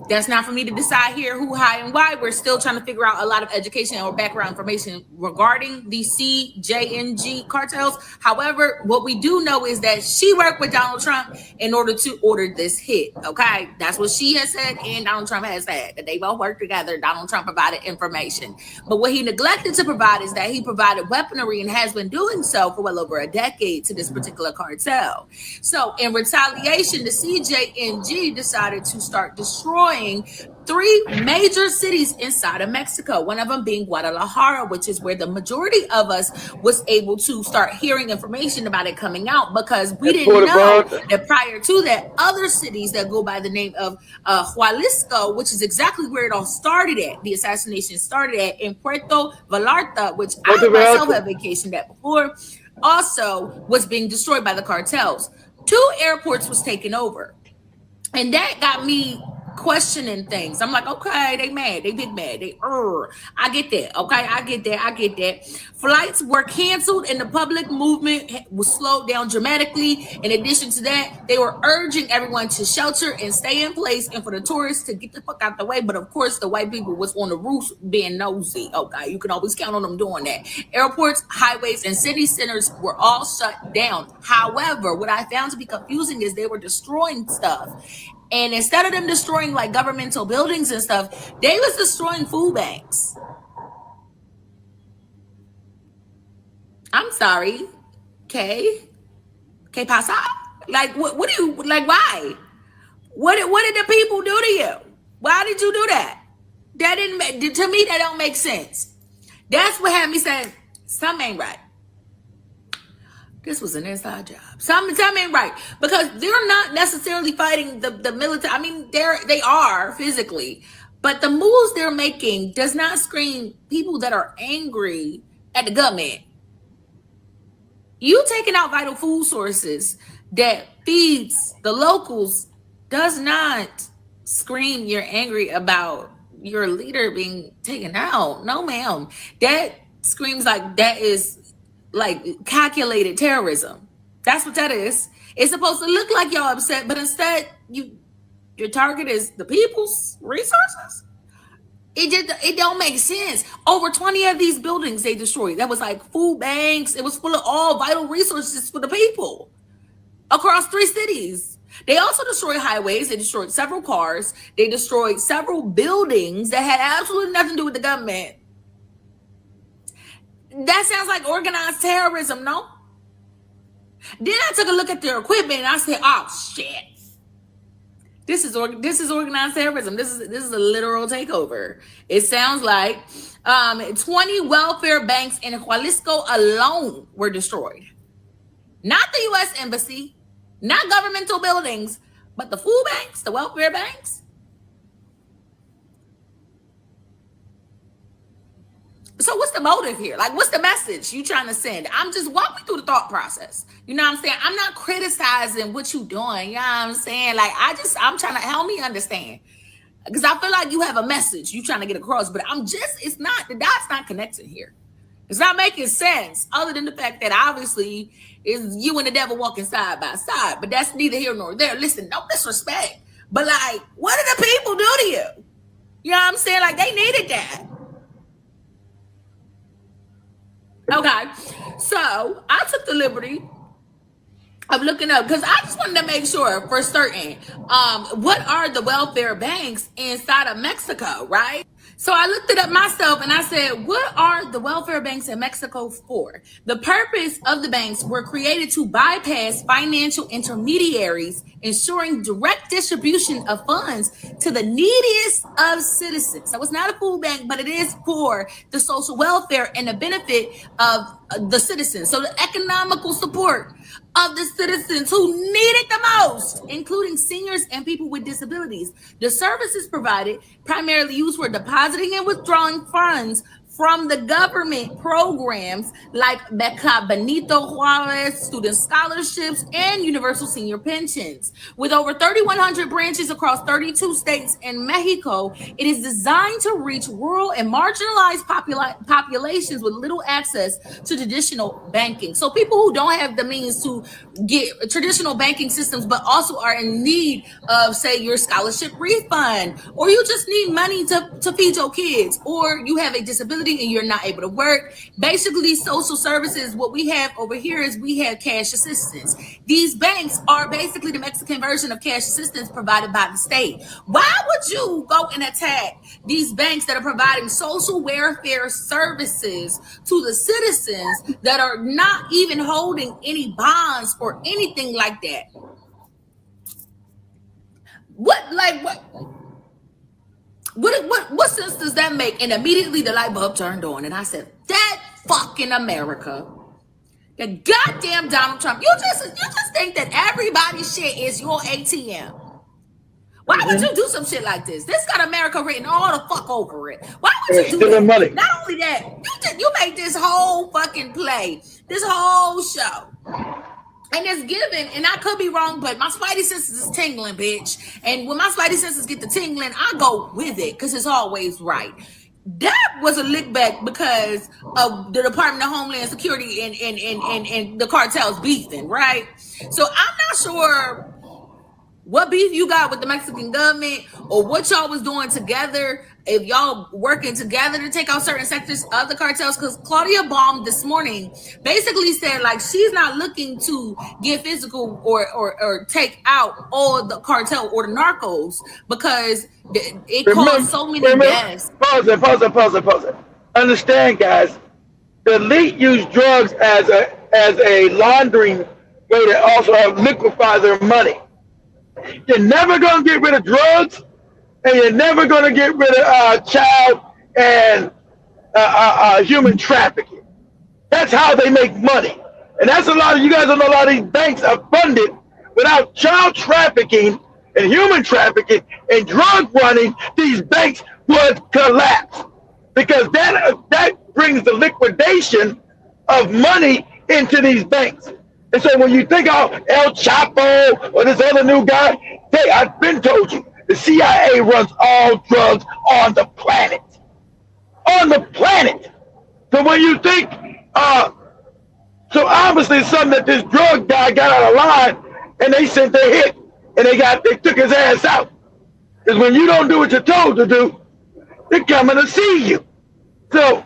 [SPEAKER 12] That's not for me to decide here who, how, and why. We're still trying to figure out a lot of education or background information regarding the CJNG cartels. However, what we do know is that she worked with Donald Trump in order to order this hit, okay? That's what she has said, and Donald Trump has said, that they both worked together. Donald Trump provided information. But what he neglected to provide is that he provided weaponry and has been doing so for well over a decade to this particular cartel. So in retaliation, the CJNG decided to start destroying 3 major cities inside of Mexico, one of them being Guadalajara, which is where the majority of us was able to start hearing information about it coming out, because we didn't know that prior to that, other cities that go by the name of Jalisco, which is exactly where it all started at, the assassination started at, in Puerto Vallarta, which I myself have vacationed at before, also was being destroyed by the cartels. 2 airports was taken over, and that got me questioning things. I'm like, okay, they mad, they big mad, I get that, okay, I get that. Flights were canceled and the public movement was slowed down dramatically. In addition to that, they were urging everyone to shelter and stay in place and for the tourists to get the fuck out the way. But of course, the white people was on the roof being nosy, okay? You can always count on them doing that. Airports, highways, and city centers were all shut down. However, what I found to be confusing is they were destroying stuff. And instead of them destroying like governmental buildings and stuff, they was destroying food banks. I'm sorry. ¿Qué pasa? Like, what do you, like, why? What did the people do to you? Why did you do that? That didn't make, to me, that don't make sense. That's what had me saying, something ain't right. This was an inside job. Something ain't right, because they're not necessarily fighting the military. I mean, they are physically, but the moves they're making does not scream people that are angry at the government. You taking out vital food sources that feeds the locals does not scream you're angry about your leader being taken out. No, ma'am. That screams like that is like calculated terrorism. That's what that is. It's supposed to look like y'all upset, but instead your target is the people's resources. It don't make sense. Over 20 of these buildings they destroyed. That was like food banks. It was full of all vital resources for the people across 3 cities. They also destroyed highways. They destroyed several cars. They destroyed several buildings that had absolutely nothing to do with the government. That sounds like organized terrorism, no? Then I took a look at their equipment and I said, oh shit. This is organized terrorism. This is a literal takeover. It sounds like 20 welfare banks in Jalisco alone were destroyed. Not the U.S. Embassy, not governmental buildings, but the food banks, the welfare banks. So what's the motive here? Like, what's the message you trying to send? I'm just walking through the thought process. You know what I'm saying? I'm not criticizing what you doing. You know what I'm saying? Like, I'm trying to help me understand. Because I feel like you have a message you trying to get across, but the dot's not connecting here. It's not making sense, other than the fact that obviously is you and the devil walking side by side. But that's neither here nor there. Listen, no disrespect. But like, what did the people do to you? You know what I'm saying? Like, they needed that. Okay, so I took the liberty of looking up, because I just wanted to make sure for certain, what are the welfare banks inside of Mexico, right? So I looked it up myself and I said, what are the welfare banks in Mexico for? The purpose of the banks were created to bypass financial intermediaries ensuring direct distribution of funds to the neediest of citizens. So it's not a food bank, but it is for the social welfare and the benefit of the citizens. So the economical support of the citizens who need it the most, including seniors and people with disabilities. The services provided primarily used for depositing and withdrawing funds from the government programs like Beca Benito Juarez, student scholarships, and universal senior pensions. With over 3,100 branches across 32 states and Mexico, it is designed to reach rural and marginalized populations with little access to traditional banking. So people who don't have the means to get traditional banking systems, but also are in need of, say, your scholarship refund, or you just need money to feed your kids, or you have a disability and you're not able to work. Basically, social services, what we have over here is we have cash assistance. These banks are basically the Mexican version of cash assistance provided by the state. Why would you go and attack these banks that are providing social welfare services to the citizens that are not even holding any bonds or anything like that? What sense does that make? And immediately the light bulb turned on, and I said, "That fucking America, the goddamn Donald Trump. You just think that everybody's shit is your ATM. Why would you do some shit like this? This got America written all the fuck over it. Why would you do that? Money. Not only that, you made this whole fucking play, this whole show." And it's given, and I could be wrong, but my spidey senses is tingling, bitch. And when my spidey senses get to tingling, I go with it because it's always right. That was a lick back because of the Department of Homeland Security and the cartels beefing, right? So I'm not sure what beef you got with the Mexican government or what y'all was doing together, if y'all working together to take out certain sectors of the cartels, because Claudia Baum this morning basically said like she's not looking to get physical or take out all the cartel or the narcos because it caused so many deaths.
[SPEAKER 3] Pause it. Understand, guys, the elite use drugs as a laundering way to also liquefy their money. You're never going to get rid of drugs, and you're never going to get rid of child and human trafficking. That's how they make money. And that's a lot of, you guys don't know, a lot of these banks are funded without child trafficking and human trafficking and drug running. These banks would collapse because that brings the liquidation of money into these banks. And so when you think of El Chapo or this other new guy, hey, I've been told you, the CIA runs all drugs on the planet. On the planet. So when you think, so obviously it's something that this drug guy got out of line and they sent their hit and they took his ass out. Because when you don't do what you're told to do, they're coming to see you. So,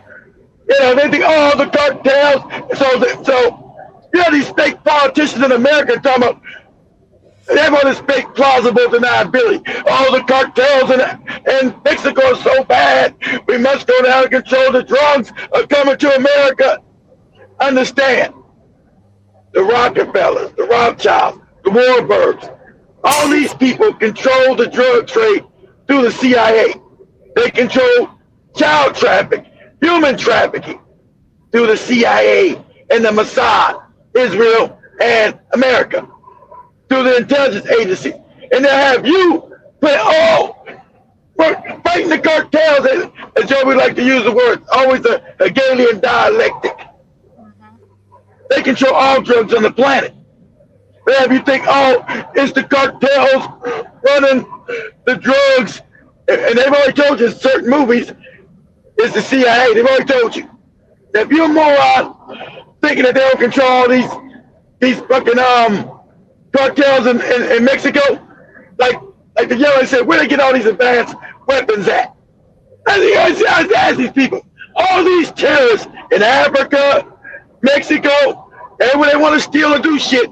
[SPEAKER 3] they think, oh, the cartels. So these fake politicians in America talking about, they have all this fake plausible deniability. Oh, the cartels in Mexico are so bad. We must go down and control the drugs are coming to America. Understand, the Rockefellers, the Rothschilds, the Warburgs, all these people control the drug trade through the CIA. They control child trafficking, human trafficking through the CIA and the Mossad, Israel and America, through the intelligence agency. And they'll have you we're fighting the cartels, as Joe would like to use the word, always a Hegelian dialectic. They control all drugs on the planet. They have you think, oh, it's the cartels running the drugs. And they've already told you in certain movies, it's the CIA. They've already told you. If you're a moron thinking that they don't control all these fucking cartels in Mexico, like the yellow said, where they get all these advanced weapons at? I ask these people, all these terrorists in Africa, Mexico, everywhere they want to steal or do shit,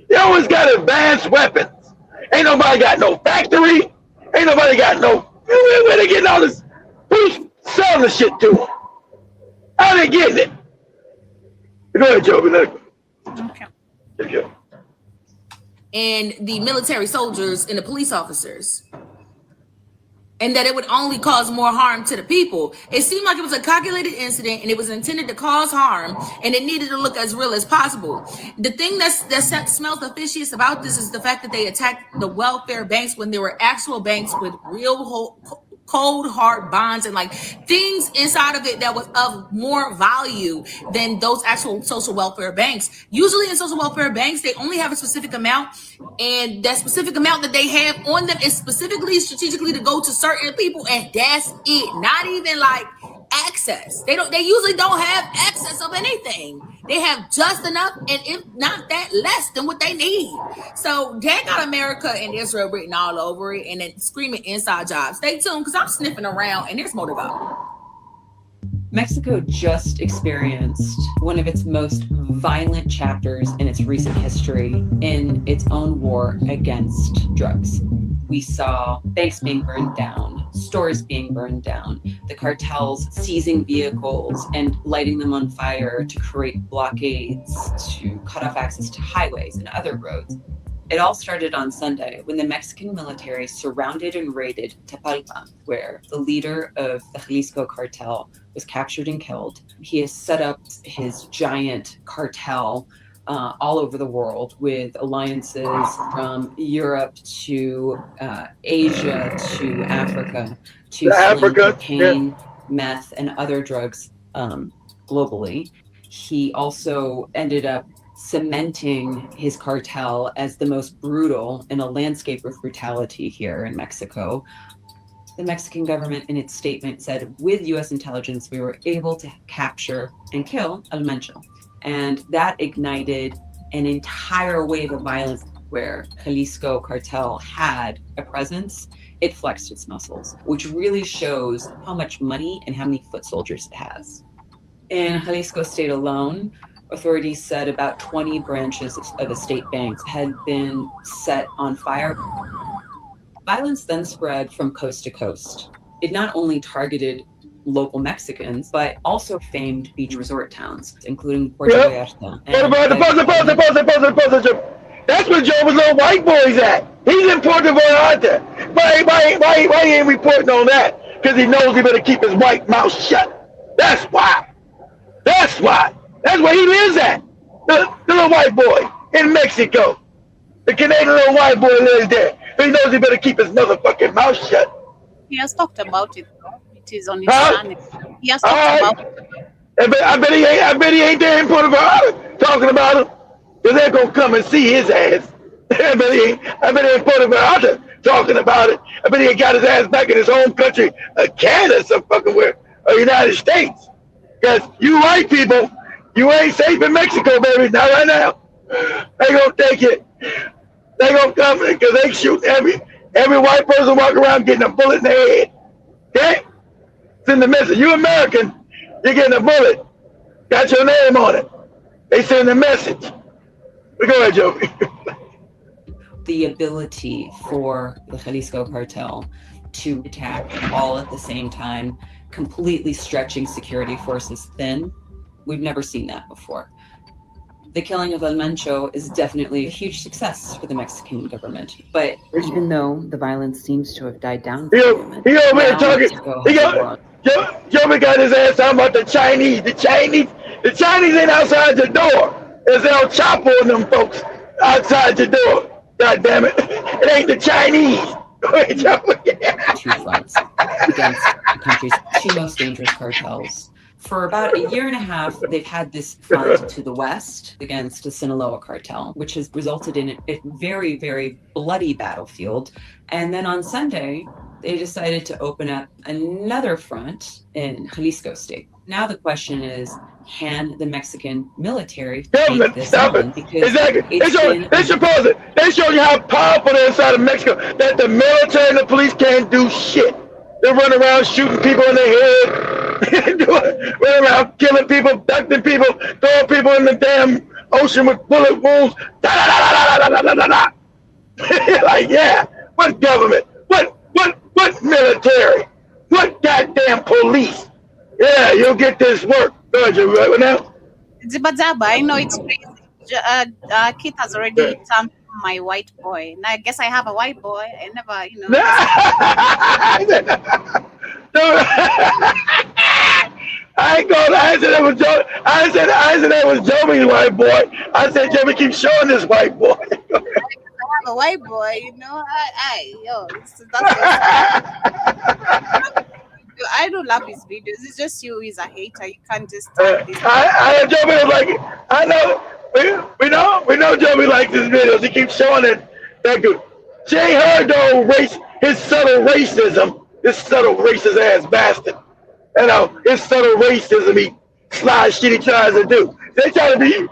[SPEAKER 3] they always got advanced weapons. Ain't nobody got no factory. Ain't nobody got no, where they getting all this? Who's selling the shit to them? How they getting it? Go ahead, Joe.
[SPEAKER 2] Okay.
[SPEAKER 12] and the military soldiers and the police officers, and that it would only cause more harm to the people. It seemed like it was a calculated incident, and it was intended to cause harm, and it needed to look as real as possible. The thing that smells the fishiest about this is the fact that they attacked the welfare banks when there were actual banks with real cold hard bonds and like things inside of it that was of more value than those actual social welfare banks. Usually in social welfare banks, they only have a specific amount, and that specific amount that they have on them is specifically strategically to go to certain people, and that's it. Not even like access. They usually don't have access of anything. They have just enough, and if not that, less than what they need. So that got America and Israel written all over it, and then screaming inside jobs. Stay tuned, because I'm sniffing around and there's more to go.
[SPEAKER 13] Mexico just experienced one of its most violent chapters in its recent history in its own war against drugs. We saw banks being burned down, stores being burned down, the cartels seizing vehicles and lighting them on fire to create blockades to cut off access to highways and other roads. It all started on Sunday when the Mexican military surrounded and raided Tepalpa, where the leader of the Jalisco cartel was captured and killed. He has set up his giant cartel all over the world with alliances from Europe to Asia to Africa to cocaine, meth, and other drugs globally. He also ended up cementing his cartel as the most brutal in a landscape of brutality here in Mexico. The Mexican government in its statement said, with U.S. intelligence, we were able to capture and kill El Mencho. And that ignited an entire wave of violence where Jalisco cartel had a presence. It flexed its muscles, which really shows how much money and how many foot soldiers it has. In Jalisco state alone, authorities said about 20 branches of the state banks had been set on fire. Violence then spread from coast to coast. It not only targeted local Mexicans, but also famed beach resort towns, including Puerto Vallarta.
[SPEAKER 3] That's where Joe's little white boy's at. He's in Puerto Vallarta. Why he ain't reporting on that? Because he knows he better keep his white mouth shut. That's why. That's why. That's where he lives at. The little white boy in Mexico. The Canadian little white boy lives there. He knows he better keep his motherfucking mouth shut.
[SPEAKER 2] He has talked about it. It is on his channel. He has talked about it.
[SPEAKER 3] I bet he ain't there in Puerto Vallarta talking about him. Because they're going to come and see his ass. I bet he ain't Puerto Vallarta talking about it. I bet he ain't got his ass back in his home country, Canada, some fucking where, or United States. Because you white people, you ain't safe in Mexico, baby. Not right now. They gonna take it. They gonna come because they shoot every white person walking around getting a bullet in their head. Okay? It's in the message. You American, you're getting a bullet. Got your name on it. They send a message. But go ahead, Joe.
[SPEAKER 13] The ability for the Jalisco cartel to attack all at the same time, completely stretching security forces thin. We've never seen that before. The killing of El Mencho is definitely a huge success for the Mexican government. But even though the violence seems to have died down,
[SPEAKER 3] he over here talking. Joe got his ass talking about the Chinese. The Chinese ain't outside the door. There's El Chapo and them folks outside the door. God damn it! It ain't the Chinese.
[SPEAKER 13] Two fronts against the country's two most dangerous cartels. For about a year and a half, they've had this front to the west against the Sinaloa cartel, which has resulted in a very, very bloody battlefield. And then on Sunday, they decided to open up another front in Jalisco state. Now the question is, can the Mexican military take this on?
[SPEAKER 3] Exactly. They show you how powerful they're inside of Mexico, that the military and the police can't do shit. They run around shooting people in the head, run around killing people, abducting people, throwing people in the damn ocean with bullet wounds. Like, yeah, what government? What military? What goddamn police? Yeah, you'll get this work. Go ahead, you right now?
[SPEAKER 2] Zibazaba, I know it's crazy. Kit has already my white boy. Now I guess I have a white boy. I never,
[SPEAKER 3] I ain't going. I said that was Joe. I said that was Joey's white boy. I said Joey keeps showing this white boy.
[SPEAKER 2] I have a white boy. I don't love his videos. It's just you. He's a hater. You can't just tag this.
[SPEAKER 3] I Joey is like. I know. We know Joey likes his videos. He keeps showing it. That good. She ain't heard though his subtle racism. This subtle racist ass bastard. His subtle racism, he slides shit he tries to do. They try to be,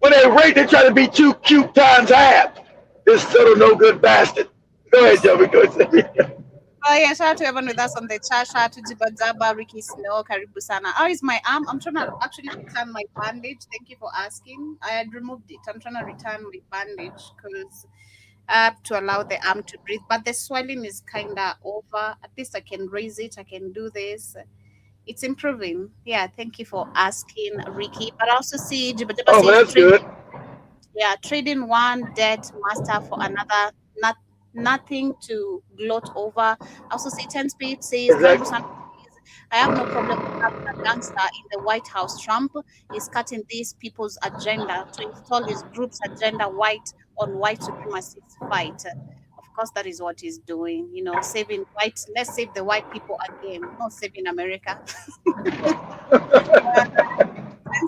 [SPEAKER 3] when they rate, they try to be too cute times half. This subtle no good bastard. Go ahead, Joey. Go ahead.
[SPEAKER 2] Oh yeah, shout out to everyone with us on the chat. Shout out to Jibadzaba, Ricky Snow, Karibu Sana. How is my arm? I'm trying to actually return my bandage. Thank you for asking. I had removed it. I'm trying to return my bandage because I have to allow the arm to breathe. But the swelling is kind of over. At least I can raise it. I can do this. It's improving. Yeah, thank you for asking, Ricky. But I also see Jibadzaba
[SPEAKER 3] says that's good.
[SPEAKER 2] Yeah, trading one dead master for another. Nothing to gloat over. I also see 10 Speed says, exactly. I have no problem with having a gangster in the White House. Trump is cutting these people's agenda to install his group's agenda white on white supremacy fight. Of course, that is what he's doing. Saving white. Let's save the white people again. Not saving America.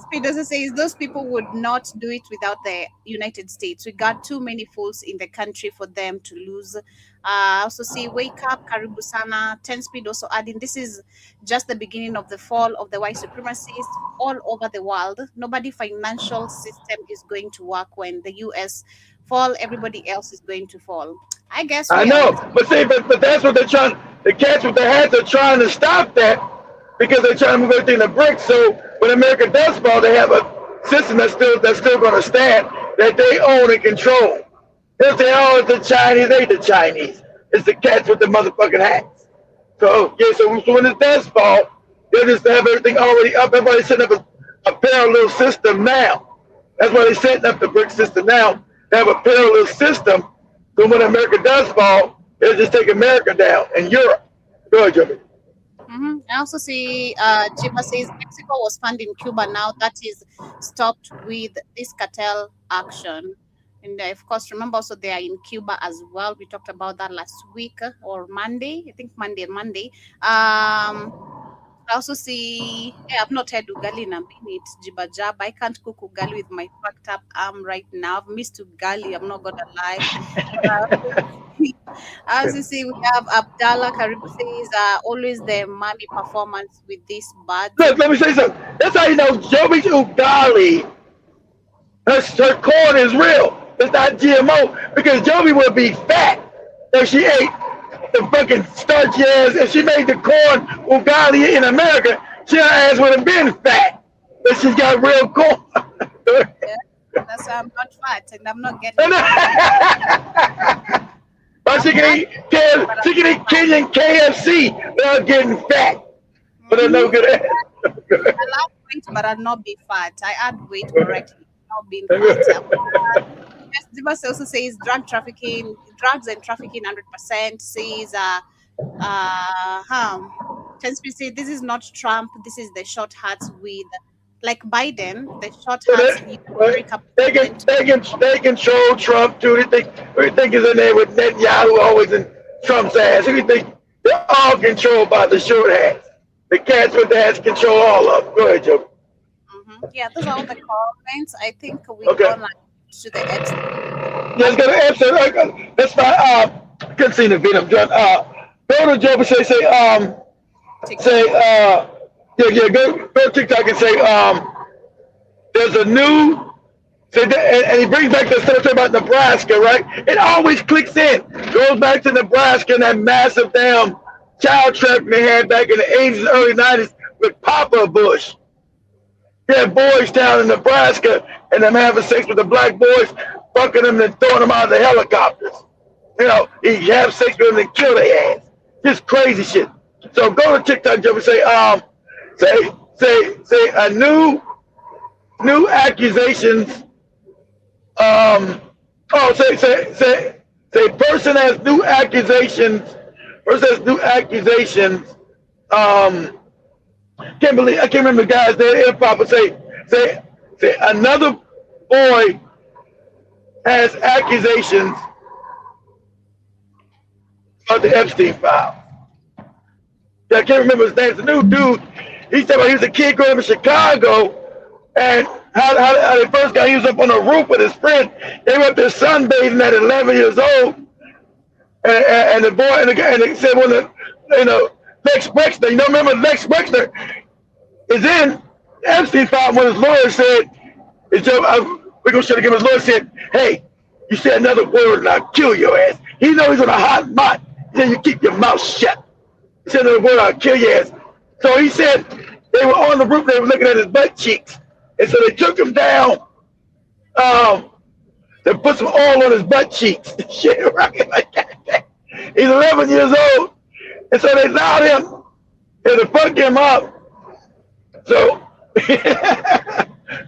[SPEAKER 2] Speed says those people would not do it without the United States. We got too many fools in the country for them to lose. Also see Wake Up, Karibu Sana, 10 Speed also adding this is just the beginning of the fall of the white supremacists all over the world. Nobody financial system is going to work when the US fall. Everybody else is going to fall. I guess.
[SPEAKER 3] I know, but that's what they're trying. The cats with their hats are trying to stop that. Because they're trying to move everything to bricks, so when America does fall, they have a system that's still going to stand that they own and control. They'll say, "Oh, it's the Chinese." They the Chinese. It's the cats with the motherfucking hats. So when it does fall, they'll just have everything already up. Everybody's setting up a parallel system now. That's why they're setting up the brick system now. They have a parallel system. So when America does fall, they'll just take America down and Europe. Go ahead, Jimmy.
[SPEAKER 2] Mm-hmm. I also see Jiba says Mexico was funding Cuba. Now that is stopped with this cartel action. And of course, remember also they are in Cuba as well. We talked about that last week or Monday. I think Monday. I also see, I've not had ugali in a minute, Jiba Jab. I can't cook ugali with my fucked up arm right now. I've missed ugali, I'm not going to lie. I also see we have Abdallah Karibu says always the mommy performance with this bad.
[SPEAKER 3] Look, let me say something. That's how you know Joey's ugali. Her corn is real. It's not GMO because Joey would be fat if she ate the fucking starchy ass. If she made the corn ugali in America, her ass would have been fat. But she's got real corn.
[SPEAKER 2] Yeah, that's why I'm not fat and I'm not getting
[SPEAKER 3] but she can eat Kenyan KFC without getting fat. But they're no good at it.
[SPEAKER 2] I love weight, but I'll not be fat. I add weight correctly, not being fat. Yes, also says drugs and trafficking 100%. Says say this is not Trump. This is the short hats with like Biden. The short hats.
[SPEAKER 3] They control Trump too. They think he's in there with Netanyahu always in Trump's ass. Who do you think they're all controlled by the short hats? The cats with the hats control all of them. Go ahead, Joe.
[SPEAKER 2] Mm-hmm. Yeah, those are all the comments. I think we go like to the Epstein.
[SPEAKER 3] Let's go to Epstein. That's fine. I couldn't see the video. I'm done. Go to Joe and go to TikTok and say there's a new. And he brings back the stuff about Nebraska, right? It always clicks in. Goes back to Nebraska and that massive damn child trafficking they had back in the 80s and early 90s with Papa Bush. He had boys down in Nebraska and them having sex with the black boys, fucking them and throwing them out of the helicopters. He have sex with them and kill their ass. Just crazy shit. So go to TikTok and say a new accusations Oh, say person has new accusations. Person has new accusations. I can't remember the guy's name. Improper. Say another boy has accusations about the Epstein file. Yeah, I can't remember his name. It's a new dude. He said he was a kid growing up in Chicago, and how they first got, he was up on the roof with his friend. They were up there sunbathing at 11 years old, and the boy and they said when Lex Wexner, remember Lex Wexner is in Epstein file when his lawyer said, we're gonna show him, his lawyer said, hey, you say another word and I'll kill your ass. He knows he's on a hot mott. He said, you keep your mouth shut. He said another word, I'll kill your ass. So he said they were on the roof, they were looking at his butt cheeks. And so they took him down. They put some oil on his butt cheeks. Shit, right? Like that. He's 11 years old. And so they allowed him to fuck him up. So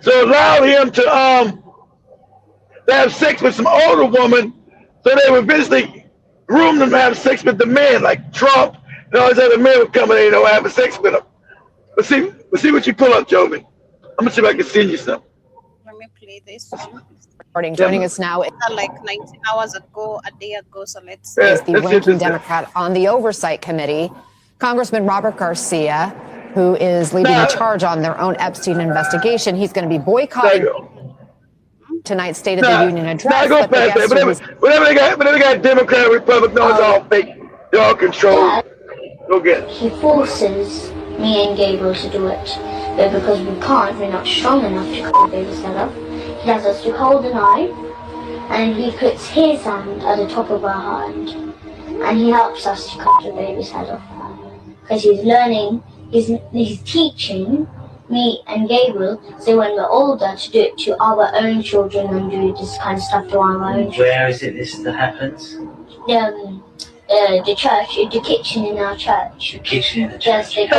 [SPEAKER 3] so allowed him to have sex with some older woman. So they would eventually groom them to have sex with the men, like Trump and all these other men would come in, having sex with them. Let's see what you pull up, Jovi. I'm gonna see if I can send you something.
[SPEAKER 2] Let me play this.
[SPEAKER 14] Joining us now
[SPEAKER 2] like 19 hours ago, a day ago. So let's
[SPEAKER 14] is the ranking Democrat on the Oversight Committee, Congressman Robert Garcia, who is leading the charge on their own Epstein investigation. He's going to be boycotting tonight's State of the Union address.
[SPEAKER 3] Go past that. Whatever they got Democrat, Republican, it's all fake. They're all controlled. Go get it.
[SPEAKER 15] He forces me and Gabriel to do it. But because we can't, we're not strong enough to cut the baby's head off. He has us to hold a knife, and he puts his hand at the top of our hand, and he helps us to cut the baby's head off. Because he's learning, he's teaching me and Gabriel, so when we're older, to do it to our own children and do this kind of stuff to our own children.
[SPEAKER 16] Where is it this that happens?
[SPEAKER 15] The church, the kitchen in our church.
[SPEAKER 16] The kitchen in the church.
[SPEAKER 3] Yes,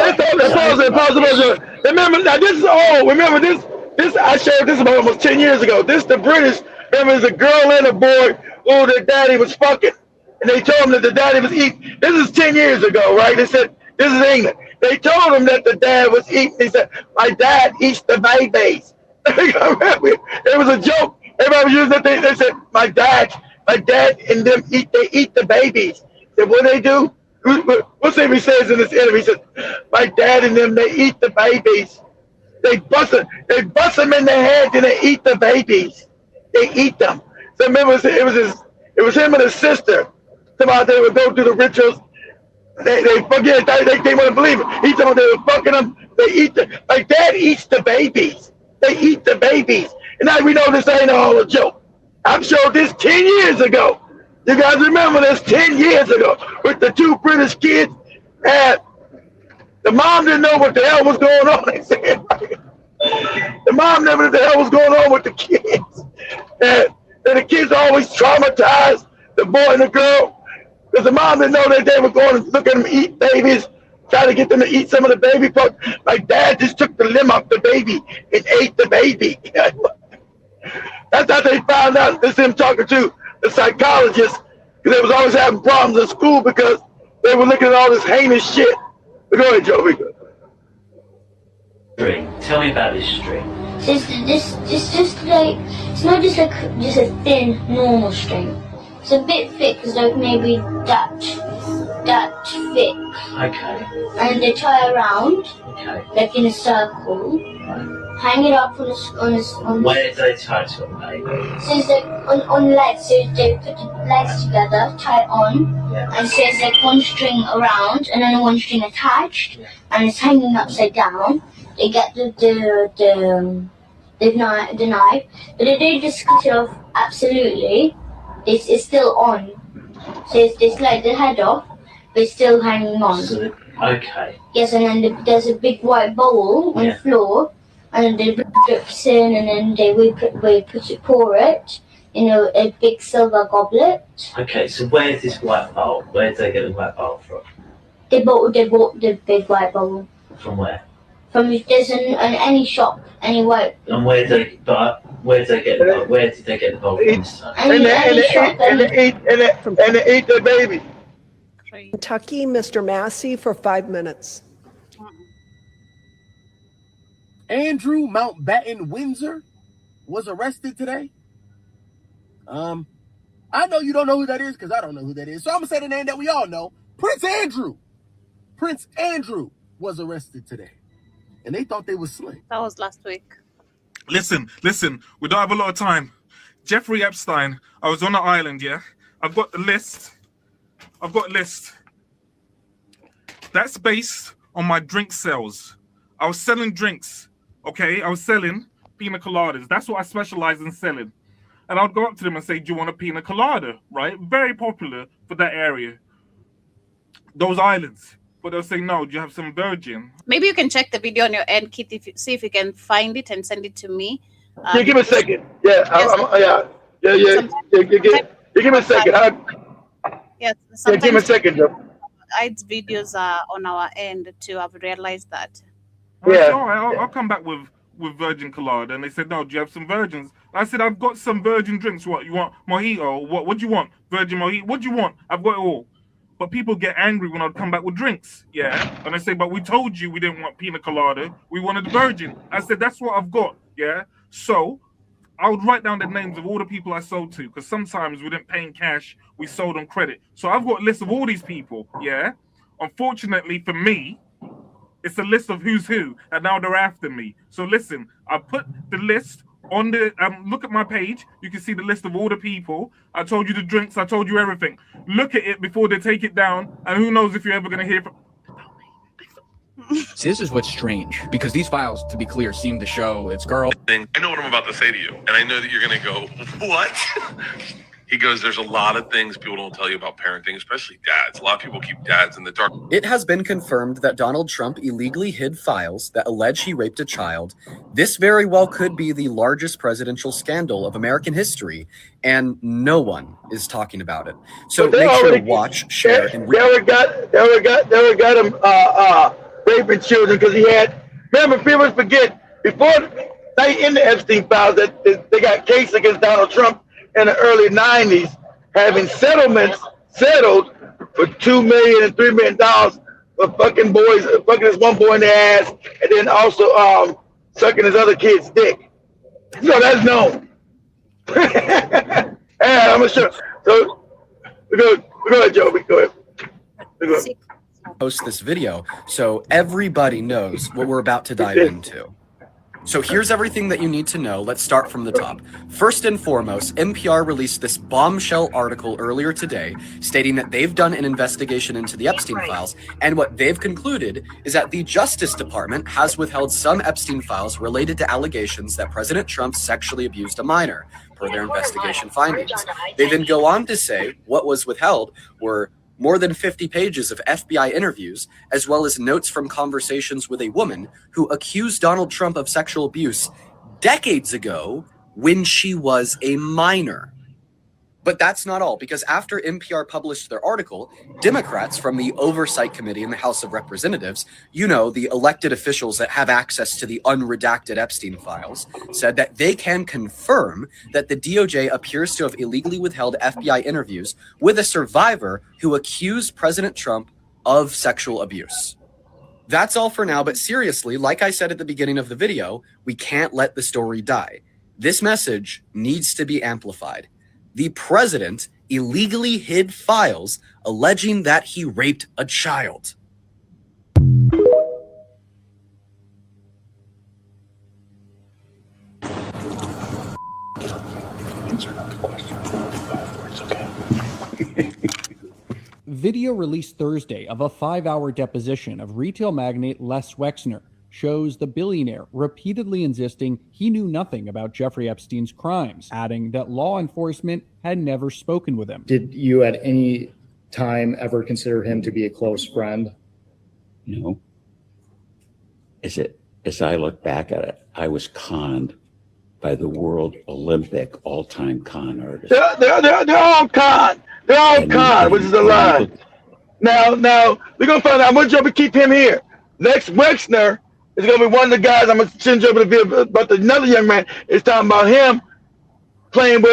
[SPEAKER 3] remember, now this is old. Remember this I shared this about almost 10 years ago. This the British. Remember, there's a girl and a boy who their daddy was fucking, and they told him that the daddy was eating. This is 10 years ago, right? They said this is England. They told him that the dad was eating. They said, my dad eats the babies. It was a joke. Everybody was using that. They said, my dad and them eat the babies. Said, what they do? What's it he says in this interview? He said, my dad and them, they eat the babies. They bust them in their heads and they eat the babies. They eat them. So remember, it was him and his sister. Somehow they would go through the rituals. They forget. They wouldn't believe it. He told them they were fucking them. They eat my dad eats the babies. They eat the babies. And now we know this ain't all a joke. I've showed this 10 years ago. You guys remember this 10 years ago with the two British kids, and the mom didn't know what the hell was going on. They said, the mom never knew what the hell was going on with the kids. And the kids always traumatized, the boy and the girl, because the mom didn't know that they were going to look at them eat babies, try to get them to eat some of the baby parts. My dad just took the limb off the baby and ate the baby. That's how they found out. This is him talking to the psychologist, because they was always having problems in school because they were looking at all this heinous shit. But go ahead, Joey.
[SPEAKER 16] String. Tell me about this string.
[SPEAKER 15] It's just like, it's not just like just a thin normal string. It's a bit thick, it's like maybe that thick.
[SPEAKER 16] Okay.
[SPEAKER 15] And they tie around,
[SPEAKER 16] okay,
[SPEAKER 15] like in a circle. Right. Hang it up on
[SPEAKER 16] where do they tie to a baby?
[SPEAKER 15] So it's like on legs, so they put the legs together, tie it on, yeah, and so it's like one string around and then one string attached, yeah, and it's hanging upside down. They get the knife, but they don't just cut it off absolutely. It's still on. So it's like the head off, but it's still hanging on.
[SPEAKER 16] So okay.
[SPEAKER 15] Yes, and then there's a big white bowl on, yeah, the floor. And then the blood drips in, and then we pour it in a big silver goblet.
[SPEAKER 16] Okay, so where's this white bowl? Where did they get the white bowl from?
[SPEAKER 15] They bought the big white bowl.
[SPEAKER 16] From where?
[SPEAKER 15] from any shop anywhere.
[SPEAKER 16] And where did they get the gold from this time?
[SPEAKER 3] And they ate the baby.
[SPEAKER 17] Kentucky, Mr. Massey, for 5 minutes.
[SPEAKER 18] Andrew Mountbatten Windsor was arrested today. I know you don't know who that is because I don't know who that is. So I'm going to say the name that we all know. Prince Andrew. Prince Andrew was arrested today. And they thought they was slick.
[SPEAKER 2] That was last week.
[SPEAKER 19] Listen, we don't have a lot of time. Jeffrey Epstein, I was on an island, yeah? I've got the list. That's based on my drink sales. I was selling drinks, okay? I was selling pina coladas. That's what I specialize in selling. And I'd go up to them and say, do you want a pina colada, right? Very popular for that area. Those islands. But they'll say, no, do you have some virgin?
[SPEAKER 2] Maybe you can check the video on your end, Kit, see if you can find it and send it to me.
[SPEAKER 3] Yeah, give me a second. Yeah, give me a second.
[SPEAKER 2] Yes,
[SPEAKER 3] give me a second, Joe.
[SPEAKER 2] ID's videos are on our end too. I've realized that.
[SPEAKER 19] Yeah. All right, I'll come back with virgin colada. And they said, no, do you have some virgins? I said, I've got some virgin drinks. What, you want mojito? What do you want? Virgin mojito? What do you want? I've got it all. But people get angry when I'd come back with drinks, yeah? And I say, but we told you we didn't want pina colada. We wanted virgin. I said, that's what I've got, yeah? So I would write down the names of all the people I sold to, because sometimes we didn't pay in cash, we sold on credit. So I've got a list of all these people, yeah? Unfortunately for me, it's a list of who's who, and now they're after me. So listen, I put the list on the, look at my page, you can see the list of all the people. I told you the drinks, I told you everything. Look at it before they take it down, and who knows if you're ever going to hear from...
[SPEAKER 20] See, this is what's strange, because these files, to be clear, seem to show it's girl.
[SPEAKER 21] I know what I'm about to say to you, and I know that you're going to go, what? He goes, there's a lot of things people don't tell you about parenting, especially dads. A lot of people keep dads in the dark.
[SPEAKER 22] It has been confirmed that Donald Trump illegally hid files that allege he raped a child. This very well could be the largest presidential scandal of American history, and no one is talking about it. So make sure to watch, share, and
[SPEAKER 3] read. They got him raping children because he had. Remember, people forget before they in the Epstein files that they got case against Donald Trump in the early 90s, having settlements settled for $2 million and $3 million for fucking boys, fucking this one boy in the ass, and then also sucking his other kid's dick. So that's known. And I'm sure. So go ahead, Joe. Go ahead.
[SPEAKER 22] Post this video so everybody knows what we're about to dive into. So here's everything that you need to know. Let's start from the top. First and foremost, NPR released this bombshell article earlier today stating that they've done an investigation into the Epstein files, and what they've concluded is that the Justice Department has withheld some Epstein files related to allegations that President Trump sexually abused a minor, per their investigation findings. They then go on to say what was withheld were more than 50 pages of FBI interviews, as well as notes from conversations with a woman who accused Donald Trump of sexual abuse decades ago when she was a minor. But that's not all, because after NPR published their article, Democrats from the Oversight Committee in the House of Representatives, you know, the elected officials that have access to the unredacted Epstein files, said that they can confirm that the DOJ appears to have illegally withheld FBI interviews with a survivor who accused President Trump of sexual abuse. That's all for now, but seriously, like I said at the beginning of the video, we can't let the story die. This message needs to be amplified. The president illegally hid files alleging that he raped a child.
[SPEAKER 7] Video released Thursday of a 5-hour deposition of retail magnate Les Wexner shows the billionaire repeatedly insisting he knew nothing about Jeffrey Epstein's crimes, adding that law enforcement had never spoken with him.
[SPEAKER 23] Did you at any time ever consider him to be a close friend?
[SPEAKER 24] No. As I look back at it, I was conned by the world Olympic all-time con artists.
[SPEAKER 3] They're all con. They're all con, which is a lie. Now we're gonna find out. I'm gonna jump and keep him here. Lex Wexner It's gonna be one of the guys. I'm gonna send you over the video, but another young man is talking about him playing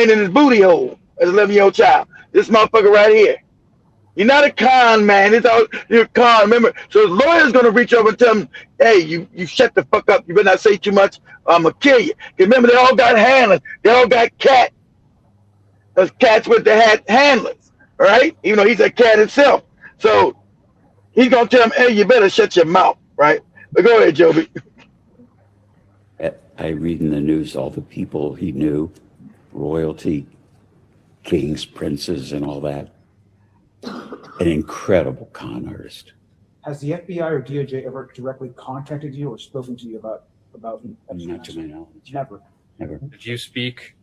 [SPEAKER 3] in his booty hole as an 11-year-old child. This motherfucker right here. You're not a con man. It's all you're a con. Remember, so the lawyer's gonna reach over and tell him, "Hey, you shut the fuck up. You better not say too much. Or I'm gonna kill you." Because remember, they all got handlers. They all got cats. Those cats with the handlers, right? Even though he's a cat himself. So he's gonna tell him, "Hey, you better shut your mouth," right? But go ahead, Joby.
[SPEAKER 24] I read in the news all the people he knew, royalty, kings, princes, and all that. An incredible con artist.
[SPEAKER 1] Has the FBI or DOJ ever directly contacted you or spoken to you about?
[SPEAKER 24] Not to my knowledge.
[SPEAKER 1] Never.
[SPEAKER 24] Never.
[SPEAKER 4] Did you speak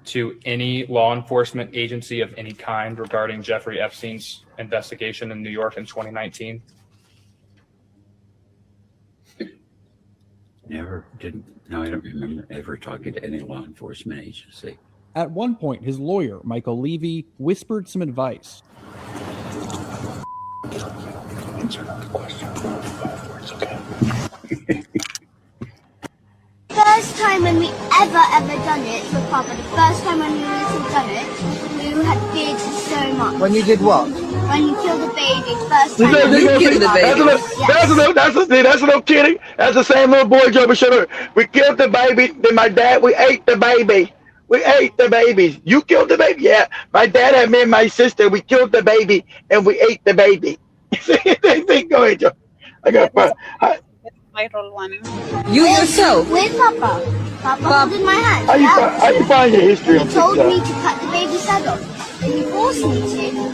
[SPEAKER 4] to any law enforcement agency of any kind regarding Jeffrey Epstein's investigation in New York in 2019?
[SPEAKER 24] Never. Didn't. No, I don't remember ever talking to any law enforcement agency.
[SPEAKER 5] At one point, his lawyer, Michael Levy, whispered some advice.
[SPEAKER 15] First time when we ever done it for Papa, the first time when we done it, we had feared so much.
[SPEAKER 18] When you did what?
[SPEAKER 15] When you killed the baby, first time.
[SPEAKER 3] You killed the baby. That's a little kidding. That's the same little boy, Joby. Shut up. We killed the baby. Then my dad, we ate the baby. We ate the babies. You killed the baby? Yeah. My dad had me and my sister. We killed the baby and we ate the baby. Go ahead, Joe. I got
[SPEAKER 2] viral one.
[SPEAKER 15] You yourself? With Papa. Papa holding my hand.
[SPEAKER 3] How you find your history on
[SPEAKER 15] He told
[SPEAKER 3] TikTok?
[SPEAKER 15] me to cut the baby's head off. And he forced me to.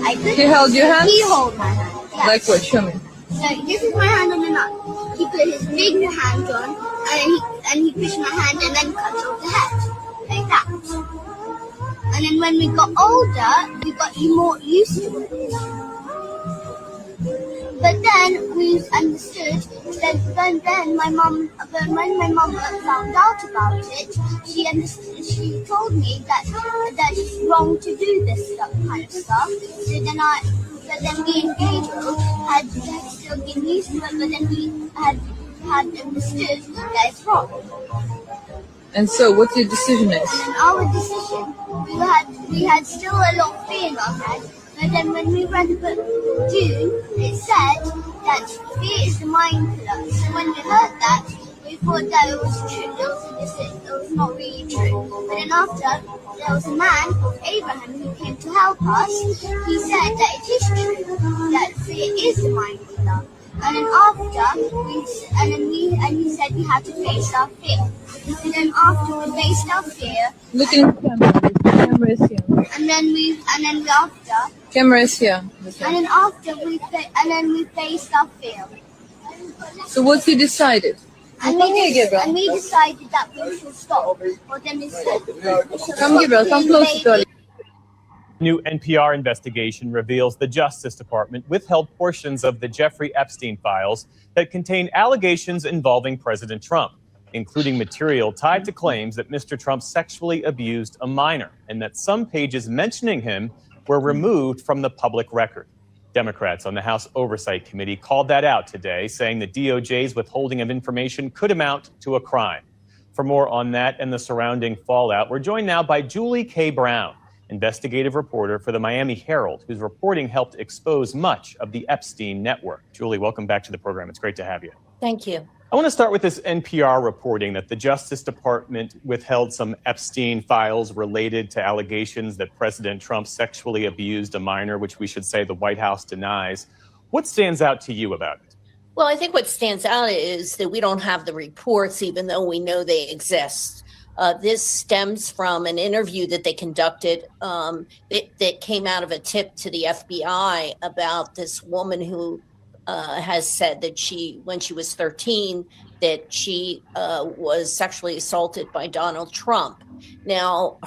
[SPEAKER 15] I couldn't.
[SPEAKER 6] He held your hand?
[SPEAKER 15] He held my hand. Yes.
[SPEAKER 6] Like what? Show me.
[SPEAKER 15] So this is my hand on the nut. He put his big hand on and he pushed my hand and then cut off the head. Like that. And then when we got older, we got more used to it. But then we understood that when my mom found out about it, she told me that it's wrong to do this kind of stuff. But then me and Gabriel had still been used to it, but then we had understood that it's wrong.
[SPEAKER 6] And so, what your decision is?
[SPEAKER 15] And our decision, we had still a lot of fear in our head. But then when we read the book June, it said that fear is the mind killer. So when we heard that, we thought that it was true. It was not really true. But then after, there was a man called Abraham who came to help us. He said that it is true, that fear is the mind killer. And then he said we had to face our fear. And then after we faced our fear,
[SPEAKER 6] Look in the camera is here.
[SPEAKER 15] and then after.
[SPEAKER 6] Camera is here.
[SPEAKER 15] And then after we faced our fear.
[SPEAKER 6] So what you decided?
[SPEAKER 15] And we decided that we should stop. But then we said,
[SPEAKER 6] Come, Gabriel, come closer to
[SPEAKER 25] New NPR investigation reveals the Justice Department withheld portions of the Jeffrey Epstein files that contain allegations involving President Trump, including material tied to claims that Mr. Trump sexually abused a minor and that some pages mentioning him were removed from the public record. Democrats on the House Oversight Committee called that out today, saying the DOJ's withholding of information could amount to a crime. For more on that and the surrounding fallout, we're joined now by Julie K. Brown, investigative reporter for the Miami Herald, whose reporting helped expose much of the Epstein network. Julie, welcome back to the program. It's great to have you.
[SPEAKER 26] Thank you.
[SPEAKER 25] I want to start with this NPR reporting that the Justice Department withheld some Epstein files related to allegations that President Trump sexually abused a minor, which we should say the White House denies. What stands out to you about it?
[SPEAKER 26] Well, I think what stands out is that we don't have the reports, even though we know they exist. This stems from an interview that they conducted that came out of a tip to the FBI about this woman who has said that when she was 13, that she was sexually assaulted by Donald Trump. Now,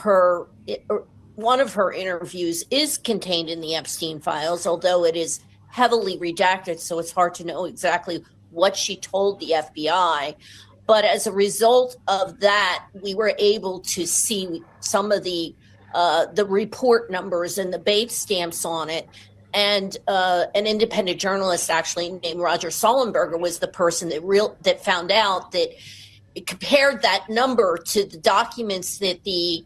[SPEAKER 26] one of her interviews is contained in the Epstein files, although it is heavily redacted, so it's hard to know exactly what she told the FBI. But as a result of that, we were able to see some of the report numbers and the bait stamps on it. And an independent journalist, actually named Roger Sollenberger, was the person that found out that it compared that number to the documents that the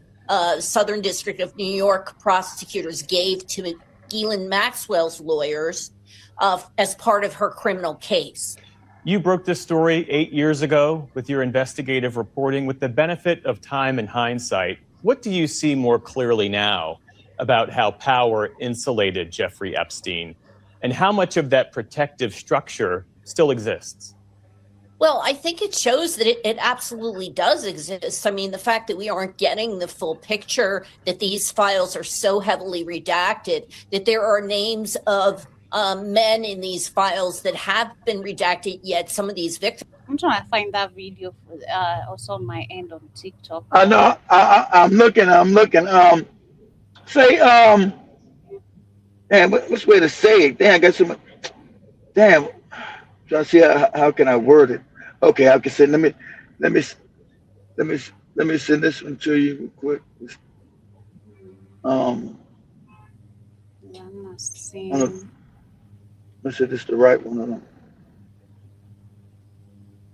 [SPEAKER 26] Southern District of New York prosecutors gave to Ghislaine Maxwell's lawyers as part of her criminal case.
[SPEAKER 25] You broke this story 8 years ago with your investigative reporting. With the benefit of time and hindsight, what do you see more clearly now about how power insulated Jeffrey Epstein, and how much of that protective structure still exists?
[SPEAKER 26] Well, I think it shows that it absolutely does exist. I mean, the fact that we aren't getting the full picture, that these files are so heavily redacted, that there are names of men in these files that have been redacted, yet some of these victims.
[SPEAKER 2] I'm trying to find that video for, also on my end on TikTok.
[SPEAKER 3] I know. I'm looking. Damn, what's the way to say it? Damn, I got so much. Damn, trying to see how can I word it. Okay, I can say. Let me send this one to you real quick.
[SPEAKER 2] Yeah, I'm not seeing.
[SPEAKER 3] Let's see, this is the right one. Hold on.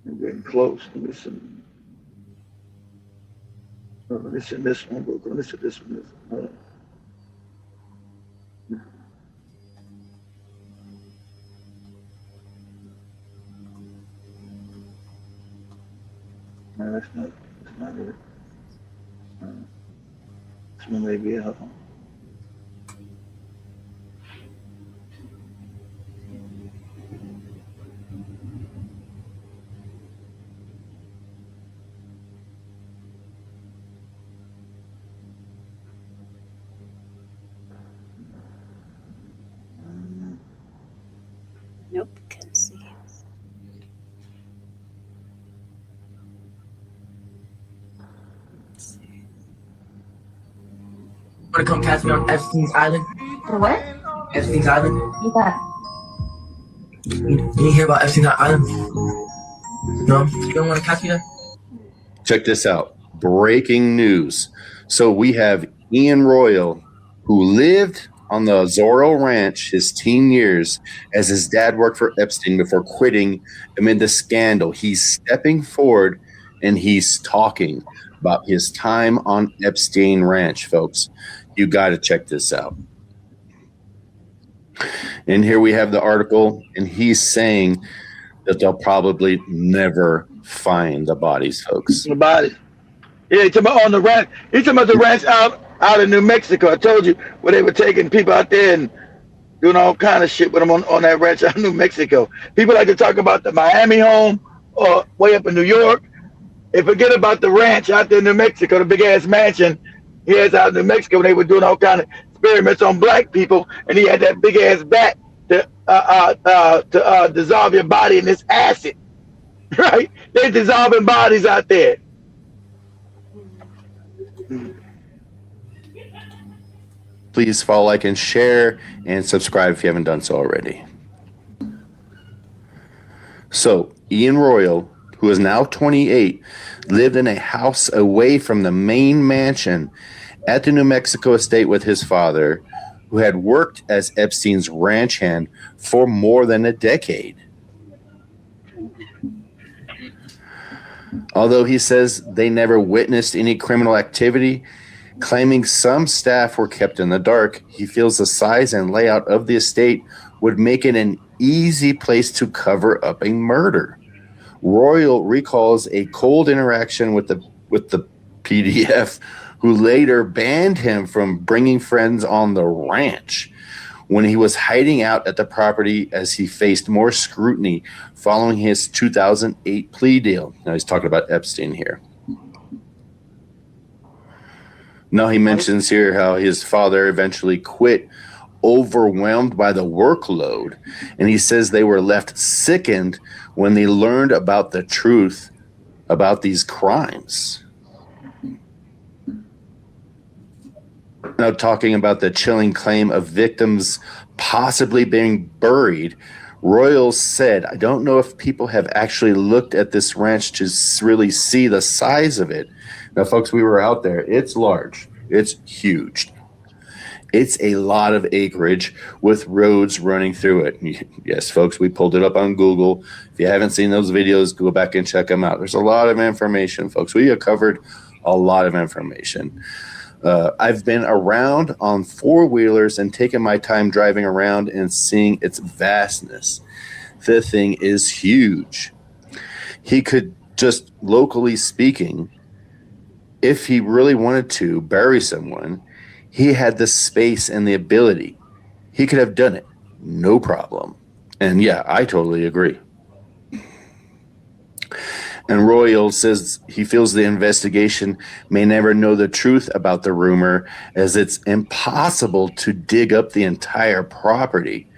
[SPEAKER 3] I'm getting close. Let me send this one. Let me send this one. Hold on. No, that's not it. This one may be out.
[SPEAKER 2] Nope, can't see it.
[SPEAKER 8] Want to come catch me on Epstein's Island?
[SPEAKER 15] What?
[SPEAKER 8] Epstein's Island?
[SPEAKER 15] What's that?
[SPEAKER 8] You hear about Epstein's Island? No? You don't want to catch me there?
[SPEAKER 9] Check this out. Breaking news. So we have Ian Royal, who lived on the Zorro Ranch his teen years as his dad worked for Epstein before quitting amid the scandal. He's stepping forward and he's talking about his time on Epstein Ranch, folks. You got to check this out. And here we have the article, and he's saying that they'll probably never find the bodies, folks.
[SPEAKER 3] The bodies. Yeah, he's talking about on the ranch. He's talking about the ranch out in New Mexico. I told you where they were taking people out there and doing all kind of shit with them on that ranch out in New Mexico. People like to talk about the Miami home or way up in New York. And forget about the ranch out there in New Mexico, the big ass mansion he has out in New Mexico when they were doing all kind of experiments on black people, and he had that big ass bat to dissolve your body in this acid. Right? They're dissolving bodies out there.
[SPEAKER 9] Please follow, like, and share, and subscribe if you haven't done so already. So, Ian Royal, who is now 28, lived in a house away from the main mansion at the New Mexico estate with his father, who had worked as Epstein's ranch hand for more than a decade. Although he says they never witnessed any criminal activity, claiming some staff were kept in the dark, he feels the size and layout of the estate would make it an easy place to cover up a murder. Royal recalls a cold interaction with the PDF, who later banned him from bringing friends on the ranch when he was hiding out at the property as he faced more scrutiny following his 2008 plea deal. Now he's talking about Epstein here. Now he mentions here how his father eventually quit, overwhelmed by the workload, and he says they were left sickened when they learned about the truth about these crimes. Now, talking about the chilling claim of victims possibly being buried, Royal said, I don't know if people have actually looked at this ranch to really see the size of it. Now, folks, we were out there. It's large. It's huge. It's a lot of acreage with roads running through it. Yes, folks, we pulled it up on Google. If you haven't seen those videos, go back and check them out. There's a lot of information, folks. We have covered a lot of information. I've been around on four-wheelers and taken my time driving around and seeing its vastness. The thing is huge. He could just, locally speaking, if he really wanted to bury someone, he had the space and the ability. He could have done it. No problem. And yeah, I totally agree. And Royal says he feels the investigation may never know the truth about the rumor, as it's impossible to dig up the entire property.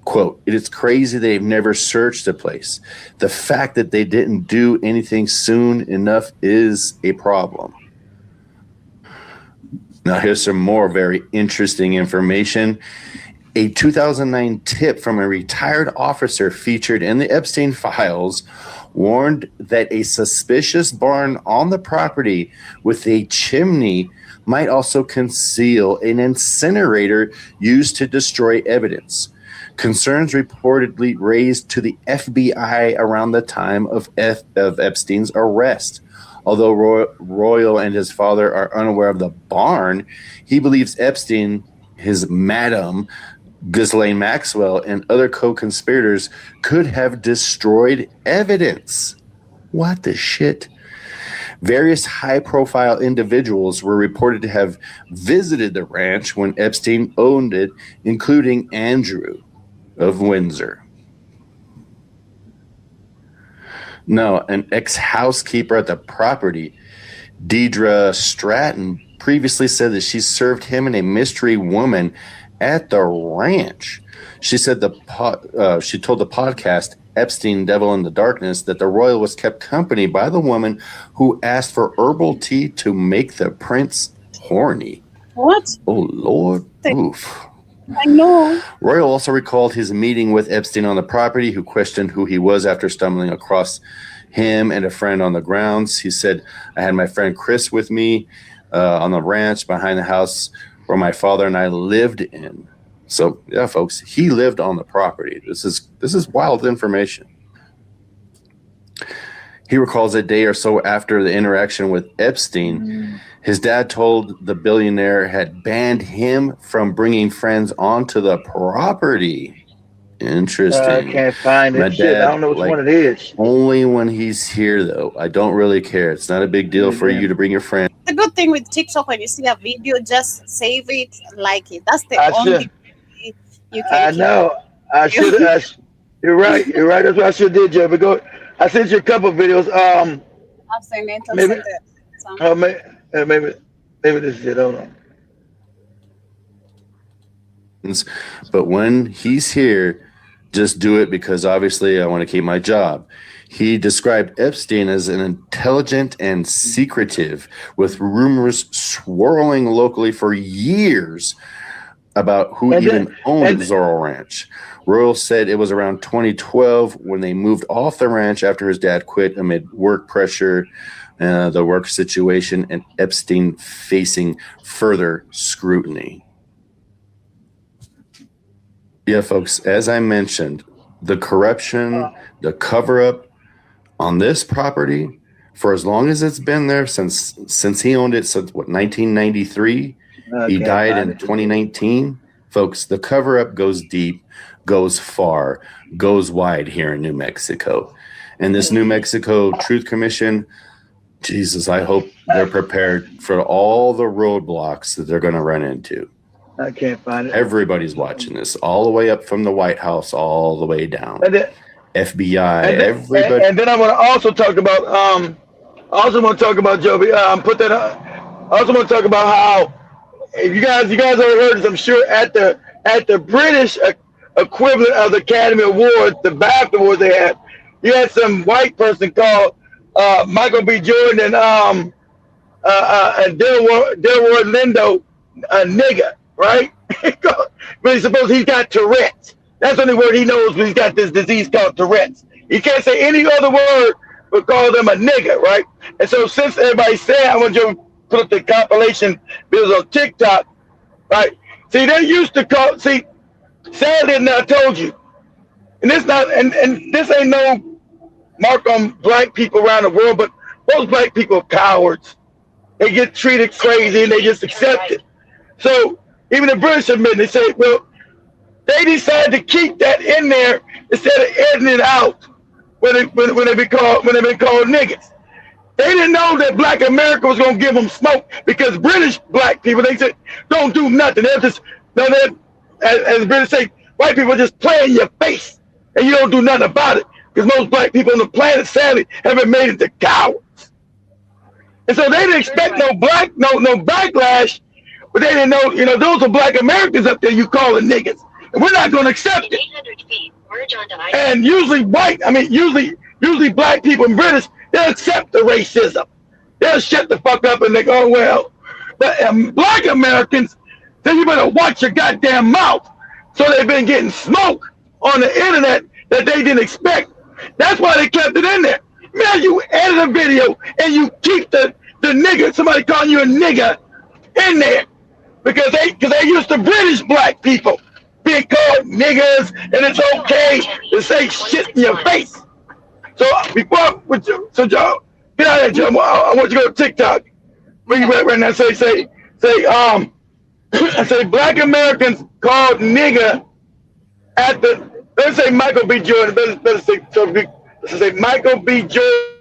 [SPEAKER 9] Quote, it is crazy they've never searched the place. The fact that they didn't do anything soon enough is a problem. Now, here's some more very interesting information. A 2009 tip from a retired officer featured in the Epstein files warned that a suspicious barn on the property with a chimney might also conceal an incinerator used to destroy evidence. Concerns reportedly raised to the FBI around the time of Epstein's arrest. Although Royal and his father are unaware of the barn, he believes Epstein, his madam, Ghislaine Maxwell, and other co-conspirators could have destroyed evidence. What the shit? Various high-profile individuals were reported to have visited the ranch when Epstein owned it, including Andrew of Windsor. No, an ex-housekeeper at the property, Deidre Stratton, previously said that she served him and a mystery woman at the ranch. She said she told the podcast Epstein Devil in the Darkness that the royal was kept company by the woman who asked for herbal tea to make the prince horny.
[SPEAKER 2] What?
[SPEAKER 9] Oh, Lord. Oof.
[SPEAKER 2] I know.
[SPEAKER 9] Royal also recalled his meeting with Epstein on the property, who questioned who he was after stumbling across him and a friend on the grounds. He said, I had my friend Chris with me on the ranch behind the house where my father and I lived in. So, yeah, folks, he lived on the property. This is wild information. He recalls a day or so after the interaction with Epstein, his dad told the billionaire had banned him from bringing friends onto the property. Interesting.
[SPEAKER 3] I can't find
[SPEAKER 9] My
[SPEAKER 3] it. Shit, I don't know which one it is.
[SPEAKER 9] Only when he's here, though. I don't really care. It's not a big deal for you to bring your friend.
[SPEAKER 2] The good thing with TikTok, when you see a video, just save it, like it. That's the
[SPEAKER 3] I
[SPEAKER 2] only
[SPEAKER 3] should.
[SPEAKER 2] way you can.
[SPEAKER 3] I know. I should. You're right. You're right. That's what I should have did, Joe. But go. I sent you a couple of videos.
[SPEAKER 2] I'll send it. I'll
[SPEAKER 3] Maybe.
[SPEAKER 2] send it.
[SPEAKER 3] Maybe this is it. Hold on.
[SPEAKER 9] But when he's here, just do it because obviously I want to keep my job. He described Epstein as an intelligent and secretive, with rumors swirling locally for years about who even owned Zorro Ranch. Royal said it was around 2012 when they moved off the ranch after his dad quit amid work pressure, the work situation, and Epstein facing further scrutiny. Yeah, folks, as I mentioned, the corruption, the cover-up on this property, for as long as it's been there, since he owned it, since what, 1993? He died in 2019. Folks, the cover-up goes deep, goes far, goes wide here in New Mexico. And this New Mexico Truth Commission, Jesus, I hope they're prepared for all the roadblocks that they're going to run into.
[SPEAKER 3] I can't find it.
[SPEAKER 9] Everybody's watching this, all the way up from the White House, all the way down.
[SPEAKER 3] And then,
[SPEAKER 9] FBI,
[SPEAKER 3] and then,
[SPEAKER 9] everybody.
[SPEAKER 3] And then I want to also talk about Joby. Put that. I also want to talk about how you guys already heard this, I'm sure, at the British equivalent of the Academy Awards, the BAFTA Awards they had. You had some white person called Michael B. Jordan and Delroy Lindo, a nigga, right? But suppose he's got Tourette's. That's the only word he knows when he's got this disease called Tourette's. He can't say any other word but call them a nigga, right? And so since everybody's saying, I want you to put up the compilation videos on TikTok, right? See, they used to call. See, sadly, and I told you, and this not, and this ain't no mark on black people around the world, but most black people are cowards. They get treated crazy and they just accept it. So even the British admit, they say, well, they decided to keep that in there instead of editing it out when they've been called niggas. They didn't know that black America was gonna give them smoke because British black people, they said, don't do nothing. They're just, as the British say, white people just play in your face and you don't do nothing about it. Because most black people on the planet, sadly, haven't made it to cowards. And so they didn't expect no backlash, but they didn't know, those are black Americans up there you calling niggas. And we're not gonna accept it. And usually black people and British, they'll accept the racism. They'll shut the fuck up and they go, well, but black Americans, then you better watch your goddamn mouth. So they've been getting smoke on the internet that they didn't expect. That's why they kept it in there. Man, you edit a video and you keep the nigga, somebody calling you a nigga in there. Because they used to British black people being called niggas and it's okay to say shit in your face. So Joe, get out of here, Joe. I want you to go to TikTok. Where you at right now? Say black Americans called nigga at the, let's say Michael B. Jordan, let's say Michael B. Jordan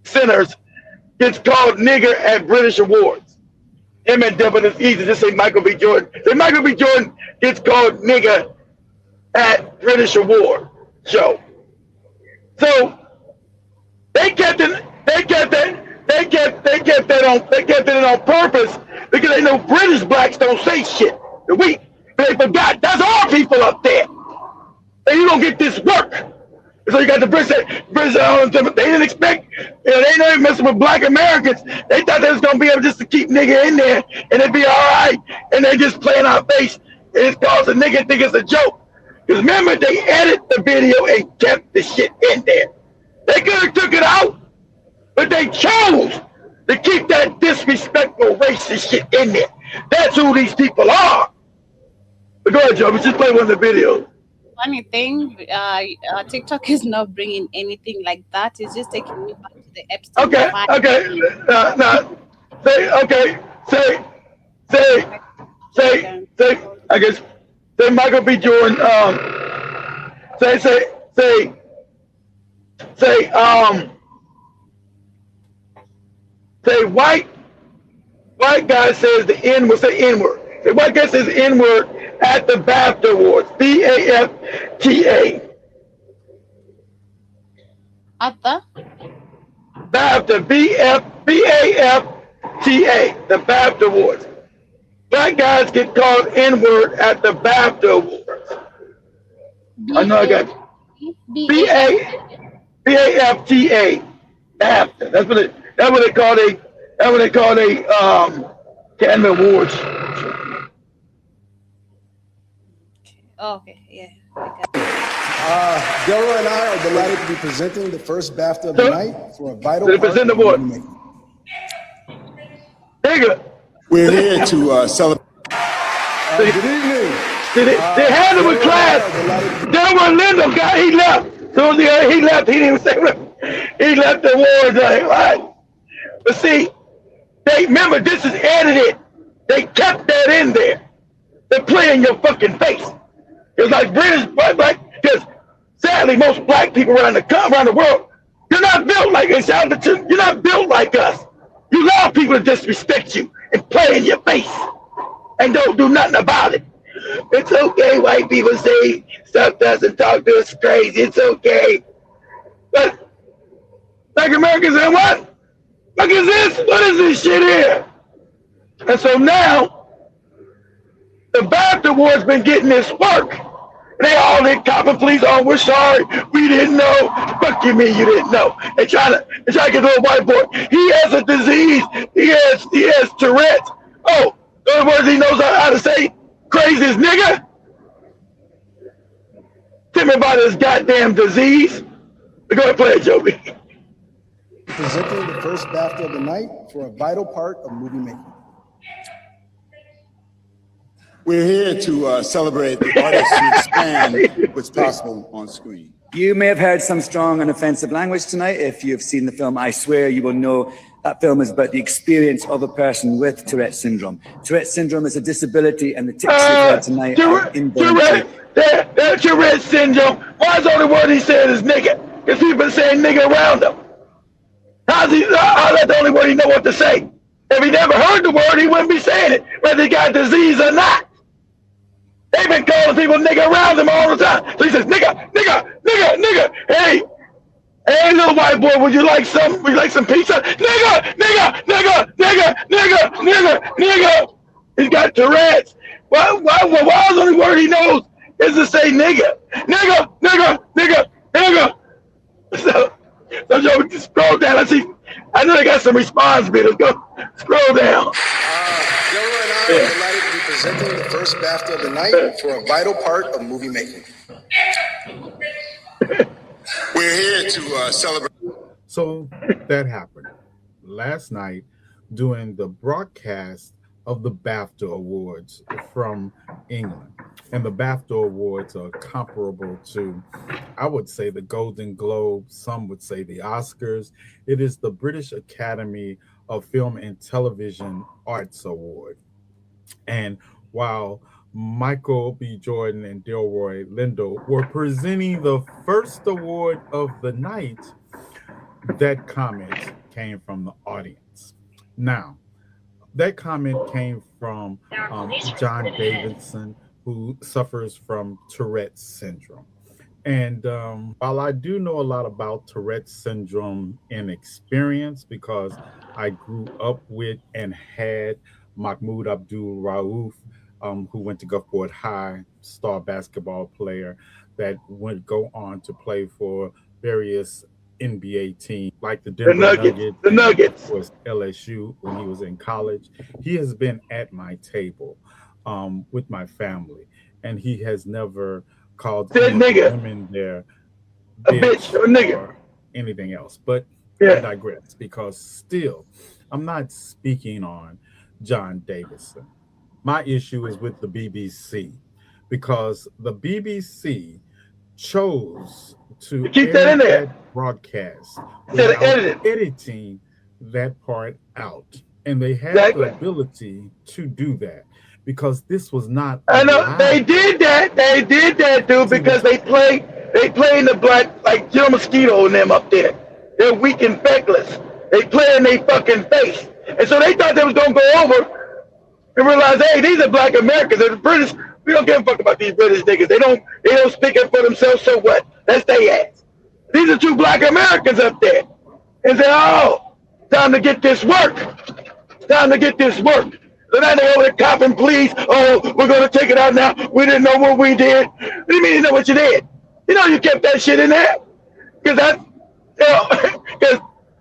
[SPEAKER 3] Centers gets called nigger at British awards. Him and Devin, it's easy, just say Michael B. Jordan. Say Michael B. Jordan gets called nigger at British award show. So they kept it on purpose because they know British blacks don't say shit. They forgot that's our people up there. And you don't get this work. So you got the British, they didn't expect, they ain't even messing with black Americans. They thought they was gonna be able just to keep nigga in there and it'd be all right. And they just play in our face. And it's caused a nigga think it's a joke. Because remember, they edited the video and kept the shit in there. They could have took it out, but they chose to keep that disrespectful racist shit in there. That's who these people are. But go ahead, Joe. Just play one of the videos.
[SPEAKER 2] Funny thing, TikTok is not bringing anything like that. It's just taking me back to the Epstein.
[SPEAKER 3] I guess, say Michael B. Jordan, say white guy says the N-word, say N-word. The white guy says N-word at the BAFTA Awards, BAFTA.
[SPEAKER 2] At the?
[SPEAKER 3] BAFTA, BAFTA, the BAFTA Awards. Black guys get called N-word at the BAFTA Awards. I know I got BAFTA, BAFTA. That's what they call Academy Awards.
[SPEAKER 2] Oh, okay, yeah.
[SPEAKER 18] Delroy and I are delighted to be presenting the first BAFTA of the night for a vital part
[SPEAKER 3] present the award.
[SPEAKER 18] We're here to celebrate. Good evening.
[SPEAKER 3] They had him in class. Delroy Lindo guy, he left. So he left. He didn't even say what. He left the awards. Right? But see, remember this is edited. They kept that in there. They play in your fucking face. It's like British, because sadly most black people around the world, you're not built like us. You're not built like us. You allow people to disrespect you and play in your face and don't do nothing about it. It's okay, white people say stuff doesn't talk to us crazy. It's okay. But black Americans say, what? Look at this. What is this shit here? And so now, the BAFTA Award's been getting this work. They all did cop and please, oh, we're sorry, we didn't know. Fuck you mean you didn't know? They try to get to a white boy. He has a disease. He has Tourette's. Oh, those words he knows how to say, crazy as nigga. Tell me about his goddamn disease. Go ahead and play it, Joby.
[SPEAKER 18] Presenting the first BAFTA of the night for a vital part of movie making.
[SPEAKER 10] We're here to celebrate the artists who expand what's possible on screen.
[SPEAKER 11] You may have heard some strong and offensive language tonight. If you've seen the film, I swear you will know that film is about the experience of a person with Tourette syndrome. Tourette syndrome is a disability, and the tics you've heard tonight are involuntary.
[SPEAKER 3] Tourette syndrome. Why is the only word he said is nigga? Because people been saying nigga around him. How's that the only word he know what to say? If he never heard the word, he wouldn't be saying it, whether he got disease or not. They've been calling people nigga around him all the time. So he says, nigga, nigga, nigga, nigga. Hey, little white boy, would you like some pizza? Nigga, nigga, nigga, nigga, nigga, nigga, nigga. He's got Tourette's. Why is the only word he knows is to say nigga? Nigga, nigga, nigga, nigga. So Joe, just scroll down. Let's see. I know they got some response videos. Go scroll down.
[SPEAKER 10] Joe and I are delighted to be presenting the first BAFTA of the night for a vital part of movie making. We're here to celebrate.
[SPEAKER 12] So that happened last night during the broadcast of the BAFTA Awards from England. And the BAFTA Awards are comparable to, I would say, the Golden Globe. Some would say the Oscars. It is the British Academy of Film and Television Arts Award. And while Michael B. Jordan and Delroy Lindo were presenting the first award of the night, that comment came from the audience. Now, that comment came from John Davidson, who suffers from Tourette's syndrome. And while I do know a lot about Tourette's syndrome in experience, because I grew up with and had Mahmoud Abdul Rauf, who went to Gulfport High, star basketball player that would go on to play for various NBA teams like the Denver Nuggets, of course LSU when he was in college. He has been at my table with my family, and he has never called women there bitch or nigga or anything else. But I digress, because still I'm not speaking on John Davidson. My issue is with the BBC, because the BBC chose to
[SPEAKER 3] keep that in there.
[SPEAKER 12] That broadcast without editing that part out, and they had the ability to do that, because this was not.
[SPEAKER 3] I know they did that. They did that, dude, because they play in the black, like Joe Mosquito and them up there. They're weak and feckless. They play in their fucking face, and so they thought they was gonna go over and realize, hey, these are black Americans. They're the British. We don't give a fuck about these British niggas. They don't speak up for themselves. So what? That's their ass. These are two black Americans up there, and say, oh, time to get this work. Time to get this work. So now they over there copping pleas. Oh, we're gonna take it out now. We didn't know what we did. What do you mean you know what you did? You know you kept that shit in there, because because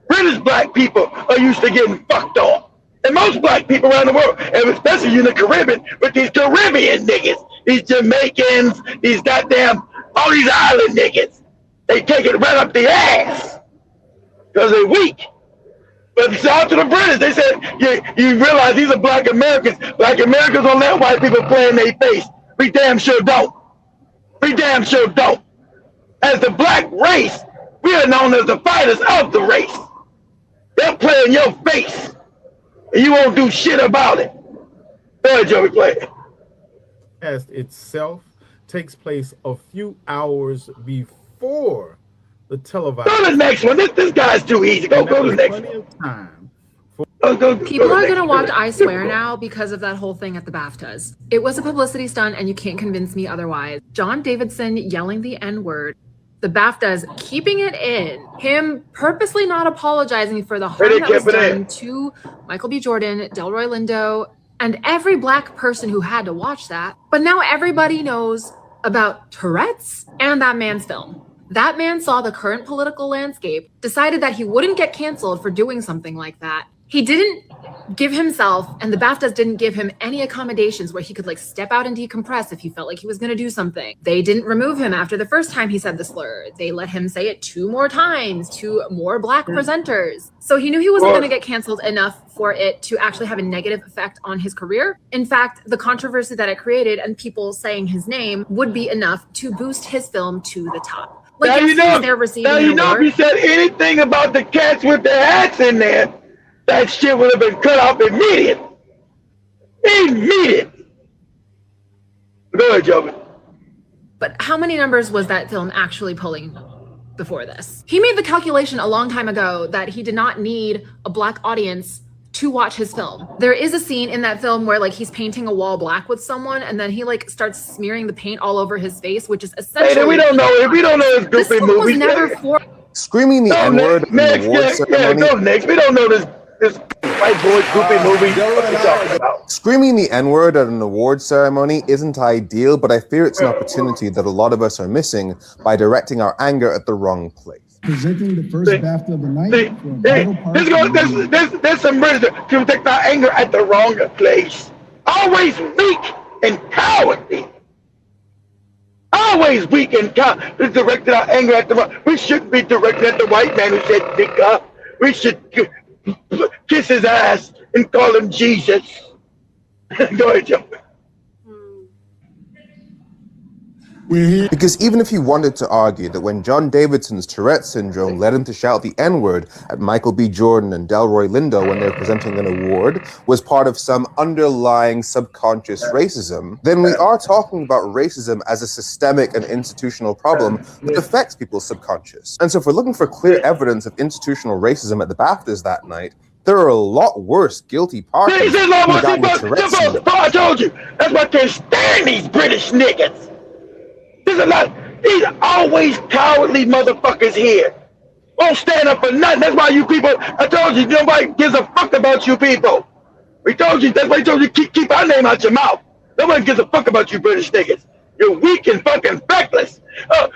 [SPEAKER 3] British black people are used to getting fucked off. And most black people around the world, and especially in the Caribbean, with these Caribbean niggas, these Jamaicans, these goddamn, all these island niggas, they take it right up the ass because they're weak. But shout out to the British. They said, you realize these are black Americans. Black Americans don't let white people play in their face. We damn sure don't. We damn sure don't. As the black race, we are known as the fighters of the race. They'll play in your face, and you won't do shit about it. Go ahead, Joey, play it.
[SPEAKER 12] As itself takes place a few hours before the televised.
[SPEAKER 3] Go to the next one. This guy's too easy. Go to the next one.
[SPEAKER 12] Time
[SPEAKER 13] People are going to watch I Swear now because of that whole thing at the BAFTAs. It was a publicity stunt, and you can't convince me otherwise. John Davidson yelling the N-word, the BAFTAs keeping it in, him purposely not apologizing for the harm that was done to Michael B. Jordan, Delroy Lindo, and every black person who had to watch that. But now everybody knows about Tourette's and that man's film. That man saw the current political landscape, decided that he wouldn't get canceled for doing something like that, He didn't give himself, and the BAFTAs didn't give him any accommodations where he could like step out and decompress if he felt like he was going to do something. They didn't remove him after the first time he said the slur. They let him say it 2 more times to more Black presenters. So he knew he wasn't going to get canceled enough for it to actually have a negative effect on his career. In fact, the controversy that it created and people saying his name would be enough to boost his film to the top. Like,
[SPEAKER 3] Now
[SPEAKER 13] yes,
[SPEAKER 3] you know,
[SPEAKER 13] he's there receiving
[SPEAKER 3] now you
[SPEAKER 13] an
[SPEAKER 3] know if
[SPEAKER 13] award.
[SPEAKER 3] you said anything about the cats with their hats in there, that shit would have been cut off immediate. Immediate. Go ahead, Joby.
[SPEAKER 13] But how many numbers was that film actually pulling before this? He made the calculation a long time ago that he did not need a Black audience to watch his film. There is a scene in that film where like he's painting a wall black with someone and then he like starts smearing the paint all over his face, which is essentially—
[SPEAKER 3] Hey, we don't know if we don't know this
[SPEAKER 13] this
[SPEAKER 3] goofy
[SPEAKER 13] film was
[SPEAKER 3] movie.
[SPEAKER 13] never for—
[SPEAKER 14] Screaming the N-word in the
[SPEAKER 3] Next,
[SPEAKER 14] awards
[SPEAKER 3] yeah,
[SPEAKER 14] ceremony.
[SPEAKER 3] go next. We don't know this white boy goofy movie. What are you talking about?
[SPEAKER 14] Screaming the N-word at an awards ceremony isn't ideal, but I fear it's an opportunity that a lot of us are missing by directing our anger at the wrong place.
[SPEAKER 16] Presenting the first BAFTA of the night.
[SPEAKER 3] There's some British to take our anger at the wrong place. Always weak and cowardly. Always weak and cowardly. We directed our anger at the wrong. We shouldn't be directed at the white man who said nigga. We should kiss his ass and call him Jesus. Go ahead, Joe.
[SPEAKER 14] Because even if he wanted to argue that when John Davidson's Tourette syndrome led him to shout the N-word at Michael B. Jordan and Delroy Lindo when they were presenting an award was part of some underlying subconscious racism, then we are talking about racism as a systemic and institutional problem that affects people's subconscious. And so if we're looking for clear evidence of institutional racism at the BAFTAs that night, there are a lot worse guilty parties who got with Tourette syndrome.
[SPEAKER 3] I told you. That's why I can't stand these British niggas. There's a lot. These always cowardly motherfuckers here. Won't stand up for nothing. That's why you people, I told you, nobody gives a fuck about you people. We told you, that's why I told you, keep our name out your mouth. Nobody gives a fuck about you British niggas. You're weak and fucking feckless.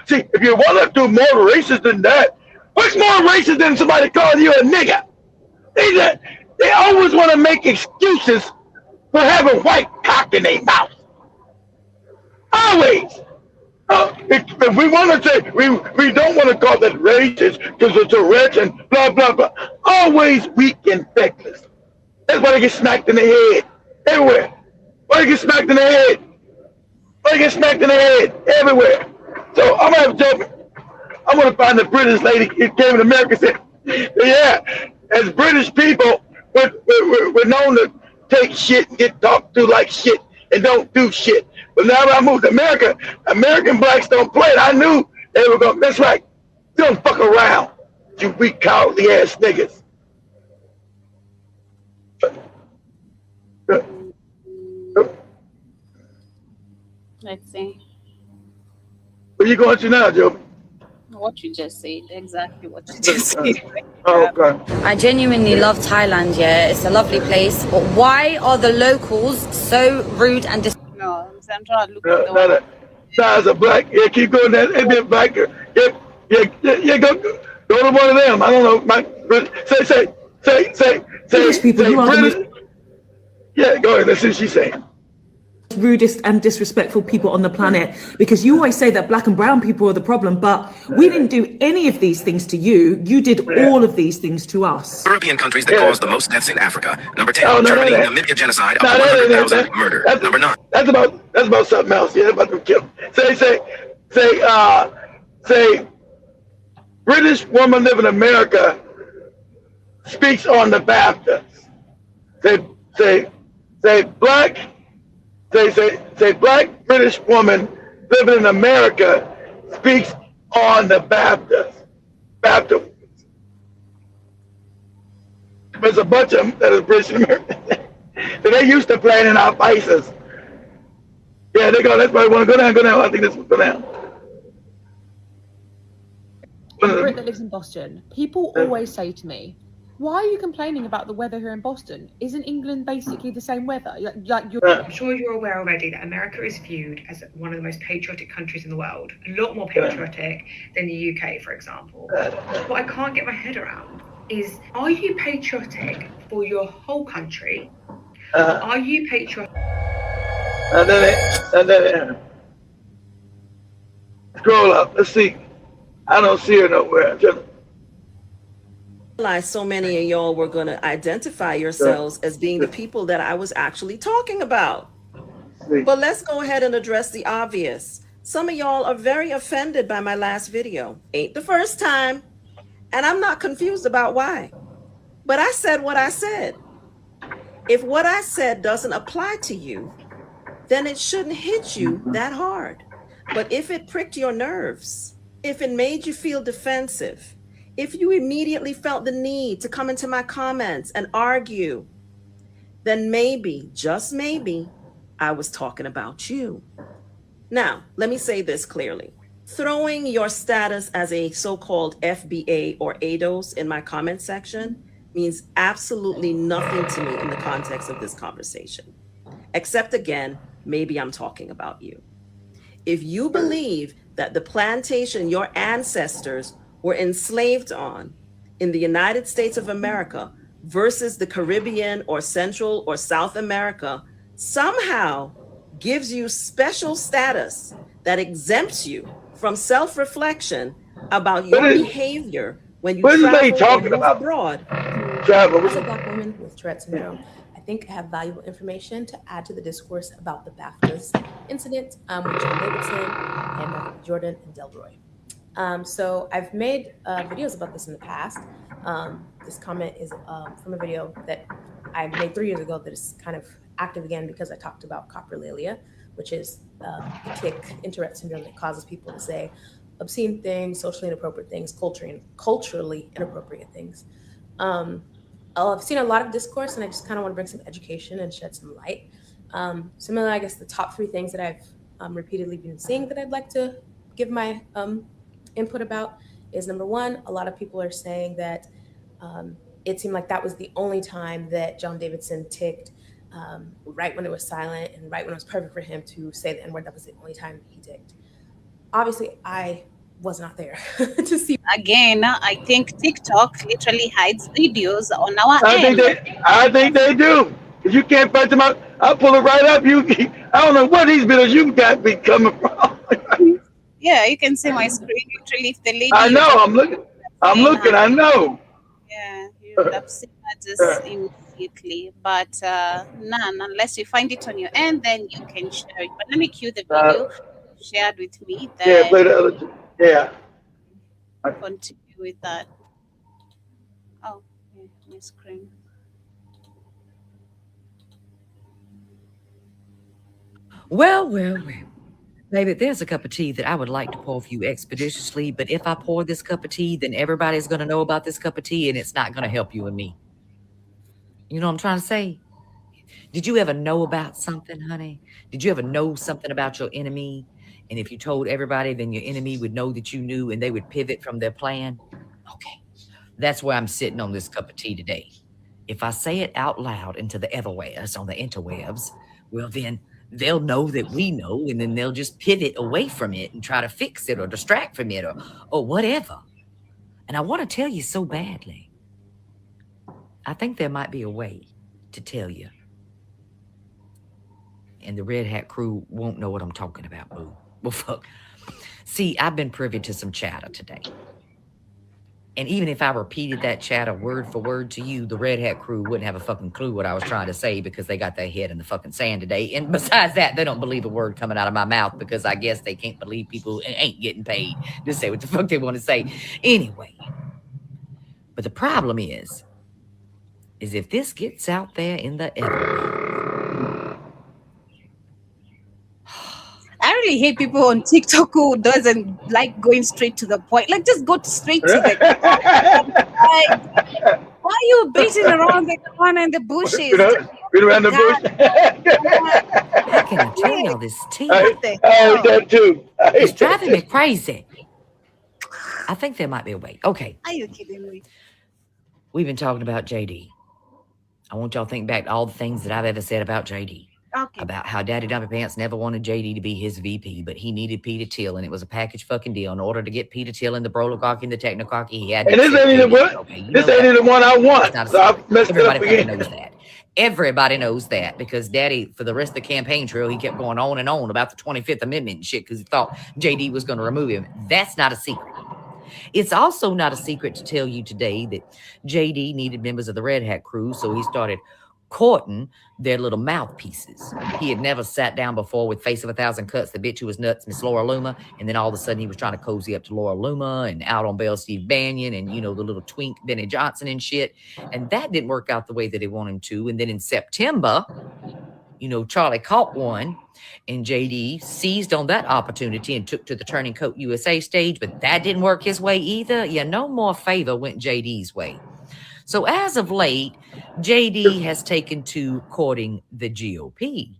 [SPEAKER 3] See, if you want to do more racist than that, what's more racist than somebody calling you a nigger? They always want to make excuses for having white cock in their mouth. Always. If we want to say, we don't want to call that racist because it's a rich and blah, blah, blah. Always weak and feckless. That's why they get smacked in the head. Everywhere. Why they get smacked in the head? Why they get smacked in the head? Everywhere. So I'm going to have to I'm going to find the British lady who came to America and said, yeah, as British people, we're known to take shit and get talked to like shit and don't do shit. But now that I moved to America, American blacks don't play it. I knew they were going, that's right. Don't fuck around, you weak, cowardly ass niggas.
[SPEAKER 2] Let's see.
[SPEAKER 3] Where you going to now, Joe?
[SPEAKER 2] What you just said, exactly what you just said.
[SPEAKER 3] Oh, okay.
[SPEAKER 17] I genuinely love Thailand, yeah. It's a lovely place. But why are the locals so rude and
[SPEAKER 2] No, I'm trying to look at the one.
[SPEAKER 3] As a black, yeah, keep going there. It'd be a black girl. Yeah, go to one of them. I don't know. Say,
[SPEAKER 19] people, you are the most
[SPEAKER 3] yeah, go ahead. Let's see what she's saying.
[SPEAKER 19] Rudest and disrespectful people on the planet, because you always say that black and brown people are the problem, but we didn't do any of these things to you. You did all of these things to us.
[SPEAKER 20] European countries that caused the most deaths in Africa. Number 10, Germany, Namibia genocide of 100,000 murder. Number 9.
[SPEAKER 3] That's about something else. Yeah, about to kill. Say, British woman living in America speaks on the BAFTAs. Say black. Say black British woman living in America speaks on the BAFTAs. BAFTA. There's a bunch of them that are British American. They used to playing in our faces. Yeah, they go. That's why I want to go down. Go down. I think this will go down.
[SPEAKER 21] I'm a Brit that lives in Boston. People always say to me, why are you complaining about the weather here in Boston? Isn't England basically the same weather?
[SPEAKER 27] I'm sure you're aware already that America is viewed as one of the most patriotic countries in the world. A lot more patriotic than the UK, for example. What I can't get my head around is, are you patriotic for your whole country? Or are you patriotic?
[SPEAKER 3] Scroll up. Let's see. I don't see her nowhere.
[SPEAKER 1] Realized so many of y'all were going to identify yourselves as being the people that I was actually talking about. But let's go ahead and address the obvious. Some of y'all are very offended by my last video. Ain't the first time. And I'm not confused about why. But I said what I said. If what I said doesn't apply to you, then it shouldn't hit you that hard. But if it pricked your nerves, if it made you feel defensive, if you immediately felt the need to come into my comments and argue, then maybe, just maybe, I was talking about you. Now, let me say this clearly. Throwing your status as a so-called FBA or ADOS in my comment section means absolutely nothing to me in the context of this conversation. Except again, maybe I'm talking about you. If you believe that the plantation your ancestors were enslaved on in the United States of America versus the Caribbean or Central or South America somehow gives you special status that exempts you from self-reflection about your behavior when you travel or move abroad.
[SPEAKER 4] As a Black woman with Tourette syndrome, I think I have valuable information to add to the discourse about the BAFTAs incident with John Davidson and Michael B. Jordan and Delroy. So I've made videos about this in the past. This comment is from a video that I made 3 years ago that is kind of active again because I talked about coprolalia, which is the tic in Tourette syndrome that causes people to say obscene things, socially inappropriate things, culturally inappropriate things. I've seen a lot of discourse, and I just kind of want to bring some education and shed some light. Similarly, I guess the top 3 things that I've repeatedly been seeing that I'd like to give my input about is, number 1, a lot of people are saying that it seemed like that was the only time that John Davidson ticked, right when it was silent and right when it was perfect for him to say the N-word. That was the only time he ticked. Obviously, I was not there to see.
[SPEAKER 2] Again, I think TikTok literally hides videos on our end.
[SPEAKER 3] I think they do. If you can't find them out, I'll pull it right up. I don't know what these videos you got me coming from.
[SPEAKER 2] Yeah, you can see my screen. Literally, if the lady.
[SPEAKER 3] I know. I'm looking. I know.
[SPEAKER 2] Yeah, you would have seen that just immediately. But none, unless you find it on your end, then you can share it. But let me cue the video shared with me.
[SPEAKER 3] Yeah, play the other. Yeah.
[SPEAKER 2] Continue with that. Oh, yeah, my screen.
[SPEAKER 5] Well. Baby, there's a cup of tea that I would like to pour for you expeditiously, but if I pour this cup of tea, then everybody's going to know about this cup of tea, and it's not going to help you and me. You know what I'm trying to say? Did you ever know about something, honey? Did you ever know something about your enemy? And if you told everybody, then your enemy would know that you knew, and they would pivot from their plan? Okay, that's where I'm sitting on this cup of tea today. If I say it out loud into the everywheres on the interwebs, well, then they'll know that we know, and then they'll just pivot away from it and try to fix it or distract from it or whatever. And I want to tell you so badly. I think there might be a way to tell you. And the Red Hat crew won't know what I'm talking about, boo. Well, fuck. See, I've been privy to some chatter today. And even if I repeated that chatter word for word to you, the Red Hat crew wouldn't have a fucking clue what I was trying to say because they got their head in the fucking sand today. And besides that, they don't believe a word coming out of my mouth because I guess they can't believe people ain't getting paid to say what the fuck they want to say. Anyway, but the problem is if this gets out there in the everywhere.
[SPEAKER 2] I really hate people on TikTok who doesn't like going straight to the point. Like, just go straight to the point. Like, why are you beating around the corner and the bushes?
[SPEAKER 3] Beat around the bush.
[SPEAKER 5] How can I tell y'all this tea?
[SPEAKER 3] That too.
[SPEAKER 5] It's driving me crazy. I think there might be a way. Okay.
[SPEAKER 2] Are you kidding me?
[SPEAKER 5] We've been talking about JD. I want y'all to think back to all the things that I've ever said about JD. about how Daddy Dumpy Pants never wanted JD to be his VP, but he needed Peter Thiel, and it was a package fucking deal. In order to get Peter Thiel in the Brolococky and the Technococky, he had to
[SPEAKER 3] And this
[SPEAKER 5] accept
[SPEAKER 3] ain't even
[SPEAKER 5] JD.
[SPEAKER 3] what.
[SPEAKER 5] Okay,
[SPEAKER 3] This ain't even the one I want.
[SPEAKER 5] not a
[SPEAKER 3] So I messed it
[SPEAKER 5] Everybody
[SPEAKER 3] up
[SPEAKER 5] fucking
[SPEAKER 3] again.
[SPEAKER 5] knows that. Everybody knows that because Daddy, for the rest of the campaign trail, he kept going on and on about the 25th Amendment and shit because he thought JD was going to remove him. That's not a secret. It's also not a secret to tell you today that JD needed members of the Red Hat crew, so he started courting their little mouthpieces. He had never sat down before with Face of a Thousand Cuts, the bitch who was nuts, Miss Laura Loomer, and then all of a sudden he was trying to cozy up to Laura Loomer and out on bail Steve Bannon and, you know, the little twink Benny Johnson and shit. And that didn't work out the way that they wanted him to. And then in September, you know, Charlie caught one, and JD seized on that opportunity and took to the Turning Coat USA stage, but that didn't work his way either. Yeah, no more favor went JD's way. So as of late, JD has taken to courting the GOP,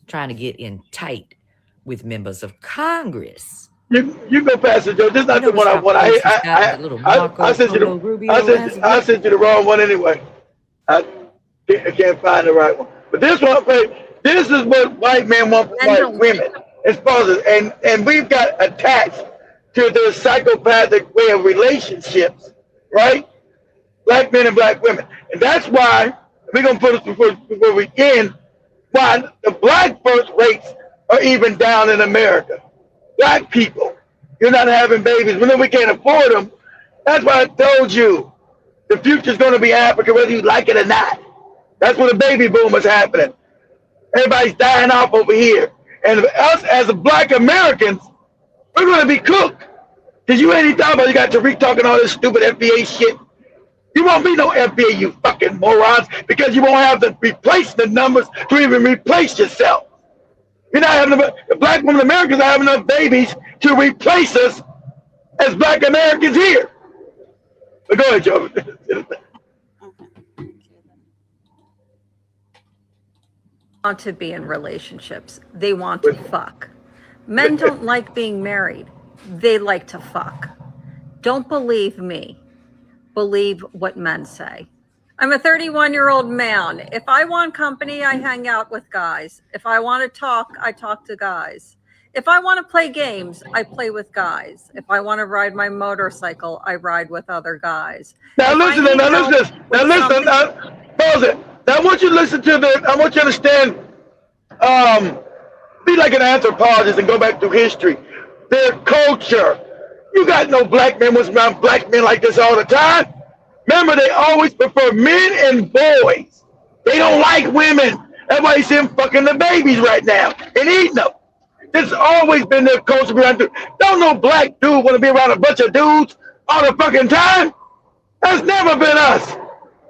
[SPEAKER 5] trying to get in tight with members of Congress.
[SPEAKER 3] You go past it, Joe. This is not the one I want. I sent you the wrong one anyway. I can't find the right one. But this one, this is what white men want from white women and spouses, and we've got attached to their psychopathic way of relationships, right? Black men and black women, and that's why we're gonna put it before we end. Why the black birth rates are even down in America. Black people, you're not having babies. We know we can't afford them. That's why I told you the future's going to be Africa, whether you like it or not. That's where the baby boom is happening. Everybody's dying off over here. And us as black Americans, we're going to be cooked. Because you ain't even thought about it. You got Tariq talking all this stupid FBA shit. You won't be no FBA, you fucking morons, because you won't have the replacement numbers to even replace yourself. You're not having the black women Americans are having enough babies to replace us as black Americans here. But go ahead, Joe.
[SPEAKER 6] Want to be in relationships. They want to fuck. Men don't like being married. They like to fuck. Don't believe me. Believe what men say. I'm a 31-year-old man. If I want company, I hang out with guys. If I want to talk, I talk to guys. If I want to play games, I play with guys. If I want to ride my motorcycle, I ride with other guys.
[SPEAKER 3] Now listen, pause it. Now I want you to listen to I want you to understand, be like an anthropologist and go back through history. Their culture. You got no black men was around black men like this all the time. Remember, they always prefer men and boys. They don't like women. That's why you see them fucking the babies right now and eating them. This has always been their culture. Don't no black dude want to be around a bunch of dudes all the fucking time. That's never been us.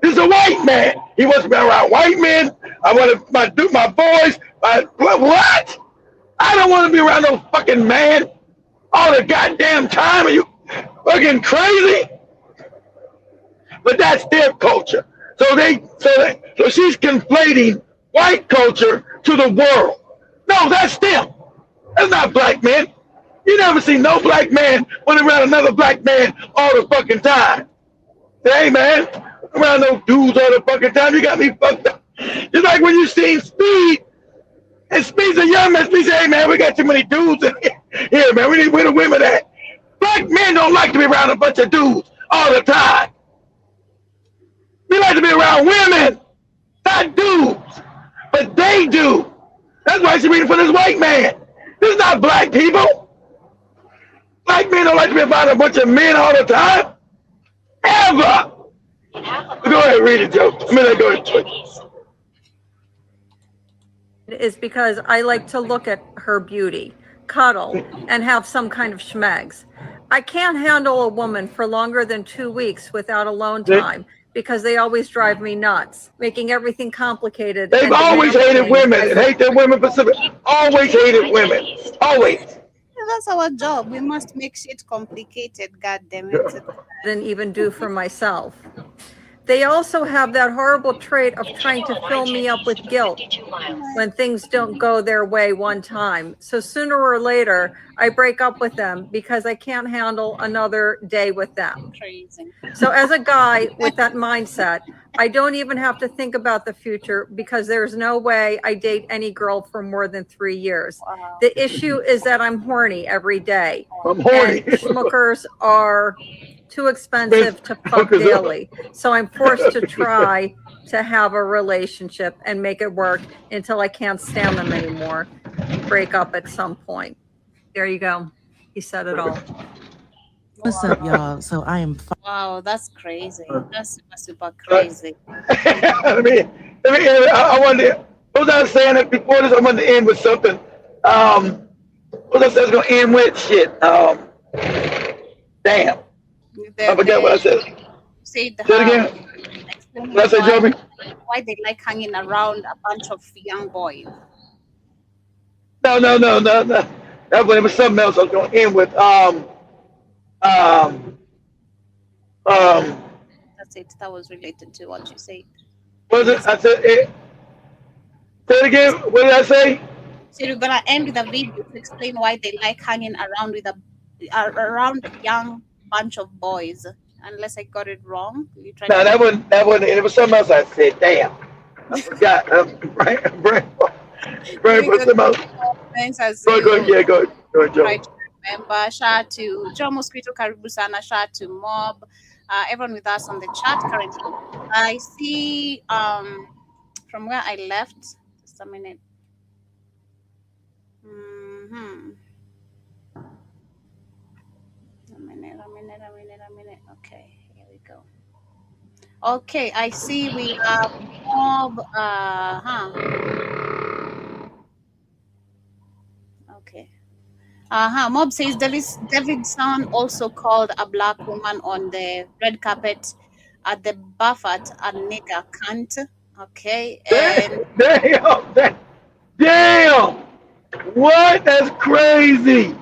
[SPEAKER 3] This is a white man. He wants to be around white men. I want my boys. What? I don't want to be around no fucking man all the goddamn time. Are you fucking crazy? But that's their culture. So she's conflating white culture to the world. No, that's them. That's not black men. You never see no black man running around another black man all the fucking time. Say, hey man, around no dudes all the fucking time. You got me fucked up. It's like when you see Speed, and Speed's a young man. Speed say, hey man, we got too many dudes in here, man. We need where the women at. Black men don't like to be around a bunch of dudes all the time. We like to be around women, not dudes. But they do. That's why she's reading for this white man. This is not black people. Black men don't like to be around a bunch of men all the time. Ever. Go ahead, read it, Joe. Go ahead.
[SPEAKER 6] Is because I like to look at her beauty, cuddle, and have some kind of schmegs. I can't handle a woman for longer than 2 weeks without alone time because they always drive me nuts, making everything complicated.
[SPEAKER 3] They've always hated women and hate their women specifically. Always hated women. Always.
[SPEAKER 2] That's our job. We must make shit complicated, God damn it.
[SPEAKER 6] Than even do for myself. They also have that horrible trait of trying to fill me up with guilt when things don't go their way one time. So sooner or later, I break up with them because I can't handle another day with them. So as a guy with that mindset, I don't even have to think about the future because there's no way I date any girl for more than 3 years.
[SPEAKER 2] Wow.
[SPEAKER 6] The issue is that I'm horny every day.
[SPEAKER 3] I'm horny.
[SPEAKER 6] And schmuckers are too expensive to fuck daily. So I'm forced to try to have a relationship and make it work until I can't stand them anymore and break up at some point. There you go. He said it all.
[SPEAKER 7] What's up, y'all? So I am.
[SPEAKER 2] Wow, that's crazy. That's super crazy.
[SPEAKER 3] I wanted. What was I saying it before this? I wanted to end with something. What was I was gonna end with? Shit. Damn. I forgot what I said.
[SPEAKER 2] Say it
[SPEAKER 3] again. What I say, Joby?
[SPEAKER 2] Why they like hanging around a bunch of young boys?
[SPEAKER 3] No. That was something else I was gonna end with.
[SPEAKER 2] That's it. That was related to what you said.
[SPEAKER 3] Was it? I said it. Say it again. What did I say?
[SPEAKER 2] So you're gonna end with a video to explain why they like hanging around with around a young bunch of boys. Unless I got it wrong. You tried
[SPEAKER 3] No, that wasn't. It was something else I said. Damn. I forgot. Brain for some else. Go ahead, Joe.
[SPEAKER 2] Right to remember. Shout out to Joe Mosquito, Karibu Sana. Shout out to Mob. Everyone with us on the chat currently. I see from where I left. Just a minute. A minute. Okay, here we go. Okay, I see we have Mob. Okay. Mob says Davidson also called a black woman on the red carpet at the Buffett a nigger cunt. Okay. And
[SPEAKER 3] Damn! What? That's crazy.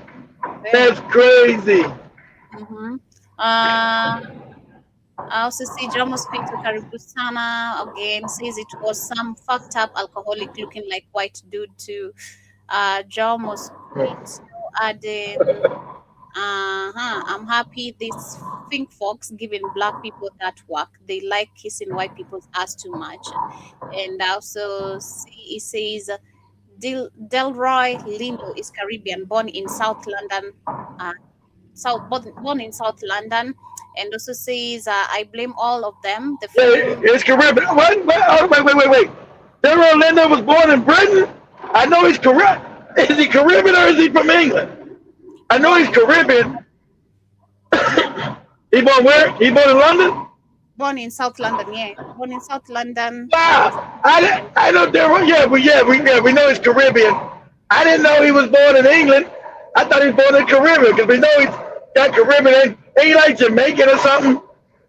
[SPEAKER 3] That's crazy.
[SPEAKER 2] I also see Jomo speak to Karibusana again, says it was some fucked up alcoholic looking like white dude too. Jomo speaks adding, I'm happy these think folks giving black people that work. They like kissing white people's ass too much. And also he says Delroy Lindo is Caribbean, born in South London, born in South London, and also says I blame all of them. The
[SPEAKER 3] It's Caribbean. Wait. Delroy Lindo was born in Britain. I know he's correct. Is he Caribbean or is he from England? I know he's Caribbean. He born where? He born in London?
[SPEAKER 2] Born in South London, yeah. Born in South London.
[SPEAKER 3] Wow. I know Delroy. We know he's Caribbean. I didn't know he was born in England. I thought he was born in Caribbean because we know he's got Caribbean. Ain't he like Jamaican or something?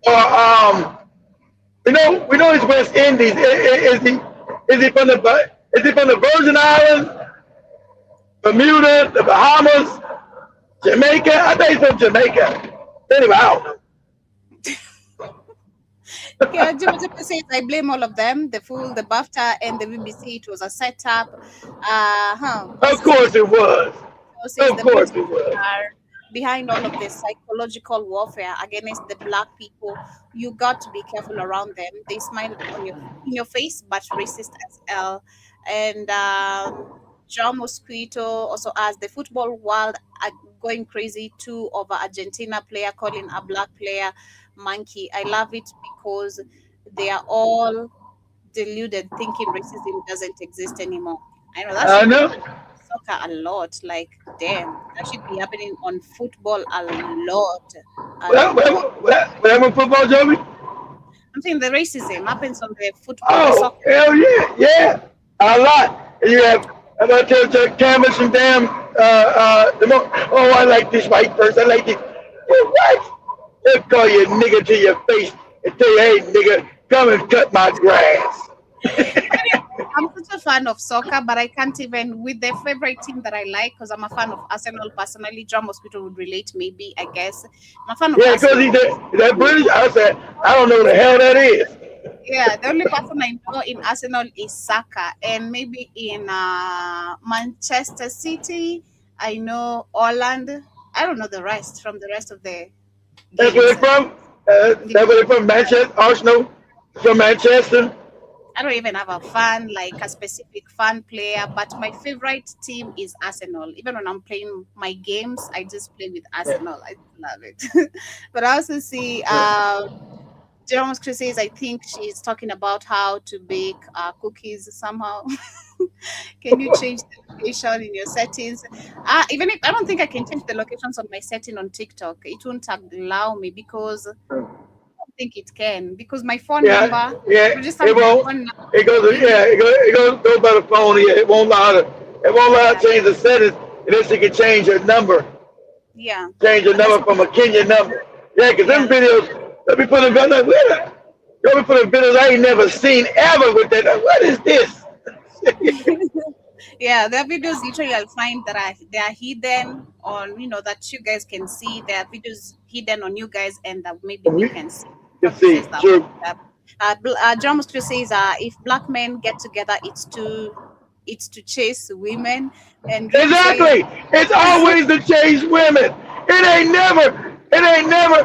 [SPEAKER 3] Or we know he's West Indies. Is he from the Virgin Islands, Bermuda, the Bahamas, Jamaica? I think he's from Jamaica. Anyway, I don't know.
[SPEAKER 2] Yeah, Joseph says I blame all of them, the Fool, the BAFTA, and the BBC. It was a setup.
[SPEAKER 3] Of course it was. Of course it was.
[SPEAKER 2] Behind all of this psychological warfare against the black people, you got to be careful around them. They smile in your face, but racist as hell. And John Mosquito also asks, the football world are going crazy too over Argentina player calling a black player monkey. I love it because they are all deluded, thinking racism doesn't exist anymore. I know that.
[SPEAKER 3] I know.
[SPEAKER 2] Soccer a lot. Like, damn, that should be happening on football a lot.
[SPEAKER 3] What happened football, Joey?
[SPEAKER 2] I'm saying the racism happens on the football.
[SPEAKER 3] Oh,
[SPEAKER 2] soccer.
[SPEAKER 3] hell yeah, a lot. And you have, I'm gonna tell Cameron some damn. I like this white person. I like this. What? They'll call you a nigga to your face and tell you, hey, nigga, come and cut my grass.
[SPEAKER 2] I'm such a fan of soccer, but I can't even with the favorite team that I like because I'm a fan of Arsenal personally. John Mosquito would relate, maybe, I guess. I'm a fan of
[SPEAKER 3] Arsenal. Yeah, because he's that British. I said, I don't know what the hell that is.
[SPEAKER 2] Yeah, the only person I know in Arsenal is Saka, and maybe in Manchester City, I know Holland. I don't know the rest from the rest of the.
[SPEAKER 3] That's where they're from. That's where they're from. Manchester, Arsenal. From Manchester.
[SPEAKER 2] I don't even have a fan, like a specific fan player, but my favorite team is Arsenal. Even when I'm playing my games, I just play with Arsenal. I love it. But I also see Jerome's Crusades, I think she's talking about how to bake cookies somehow. Can you change the location in your settings? Even if I don't think I can change the locations on my setting on TikTok, it won't allow me because I don't think it can. Because my phone number, registered
[SPEAKER 3] It
[SPEAKER 2] my
[SPEAKER 3] won't.
[SPEAKER 2] phone
[SPEAKER 3] It goes.
[SPEAKER 2] number,
[SPEAKER 3] It goes by the phone. Yeah, it won't allow to. It won't allow to change the settings unless you can change your number.
[SPEAKER 2] yeah.
[SPEAKER 3] Change your number from a Kenya number. Yeah, because them videos. Let me put a video. Let me put a videos I ain't never seen ever with that. What is this?
[SPEAKER 2] Yeah, there are videos literally I'll find that they are hidden on, that you guys can see. There are videos hidden on you guys and that maybe we can see.
[SPEAKER 3] You see, true.
[SPEAKER 2] John Musker says, if black men get together, it's to chase women. And Ricky
[SPEAKER 3] Exactly.
[SPEAKER 2] says,
[SPEAKER 3] It's always to chase women. It ain't never. It ain't never.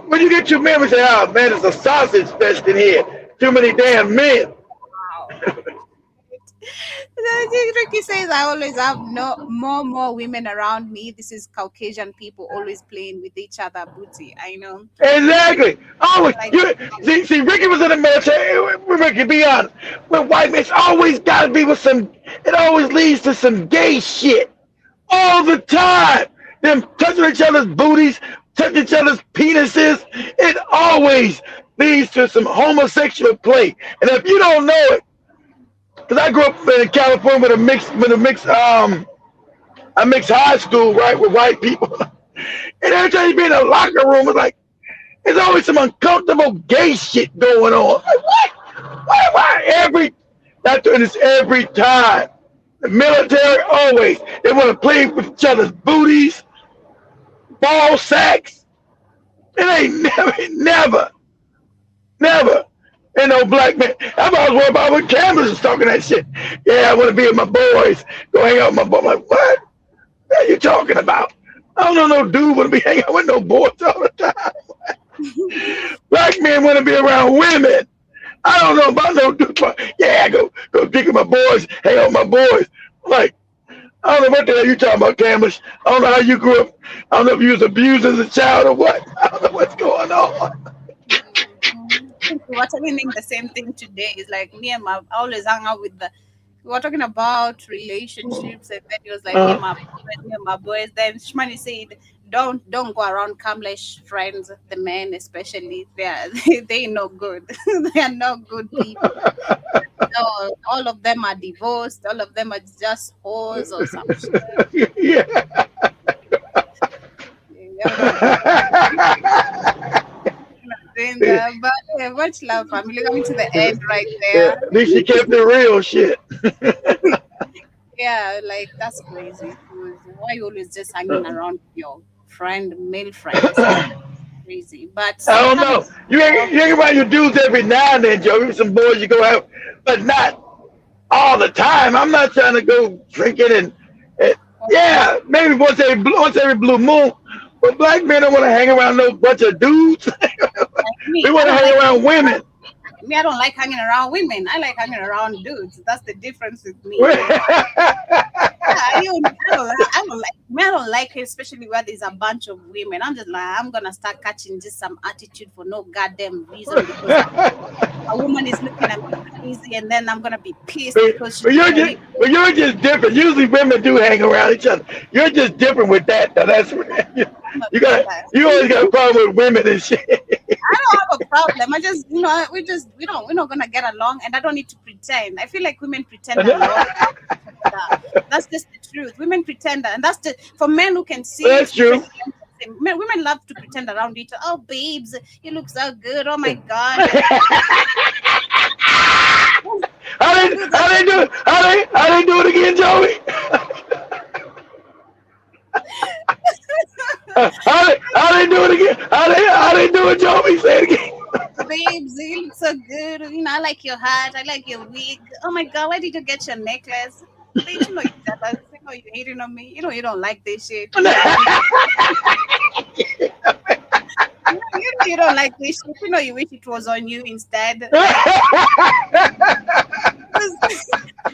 [SPEAKER 3] When you get your men, we say, "Oh man, it's a sausage fest in here. Too many damn men."
[SPEAKER 2] Ricky says, I always have more women around me. This is Caucasian people always playing with each other booty. I know.
[SPEAKER 3] Exactly. Always. See, Ricky was in the military. Ricky, be honest. With white men, it's always got to be with some. It always leads to some gay shit all the time. Them touching each other's booties, touching each other's penises. It always leads to some homosexual play. And if you don't know it, because I grew up in California with a mixed high school, right, with white people. And every time you be in a locker room, it's like, there's always some uncomfortable gay shit going on. Like, what? Why? Not doing this every time. The military, always. They want to play with each other's booties, ball sacks. It ain't never. Ain't no black man. I'm always worried about when cameras is talking that shit. Yeah, I want to be with my boys. Go hang out with my boys. I'm like, what? What are you talking about? I don't know no dude want to be hanging out with no boys all the time. Black men want to be around women. I don't know about no dude. Yeah, go pick up my boys, hang out with my boys. I'm like, I don't know what the hell you talking about, Camus. I don't know how you grew up. I don't know if you was abused as a child or what. I don't know what's going on.
[SPEAKER 2] We were talking the same thing today. It's like me and I always hang out with we were talking about relationships, and then he was like, me and my boys. Then Shmani said, don't go around Kamlesh friends, the men especially. They no good. They are no good people. No, all of them are divorced. All of them are just whores or some shit.
[SPEAKER 3] Yeah.
[SPEAKER 2] But yeah, much love, family. Coming to the end right there.
[SPEAKER 3] Yeah, at least she kept the real shit.
[SPEAKER 2] Yeah, like that's crazy. Why you always just hanging around your male friends? Crazy. But
[SPEAKER 3] I don't know. You hang around your dudes every now and then, Joe. Some boys you go have, but not all the time. I'm not trying to go drinking and yeah, maybe once every blue moon. But black men don't want to hang around no bunch of dudes. They want to hang around women.
[SPEAKER 2] Me, I don't like hanging around women. I like hanging around dudes. That's the difference with me. I don't like it, especially where there's a bunch of women. I'm just like, I'm gonna start catching just some attitude for no goddamn reason because a woman is looking at me crazy, and then I'm gonna be pissed because.
[SPEAKER 3] But you're just different. Usually women do hang around each other. You're just different with that. Though. That's you always got a problem with women and shit.
[SPEAKER 2] I don't have a problem. I just we're not gonna get along, and I don't need to pretend. I feel like women pretend a lot. That's just the truth. Women pretend, and that's for men who can see.
[SPEAKER 3] That's true.
[SPEAKER 2] Women love to pretend around each other. Oh, babes, you look so good. Oh my god.
[SPEAKER 3] How they do it again, Joey? How they do it again? How they do it, Joey? Say it again.
[SPEAKER 2] Babes, you look so good. I like your hat. I like your wig. Oh my god, where did you get your necklace? Bitch, you're hating on me. You don't like this shit. You don't like this shit. You know, you wish it was on you instead.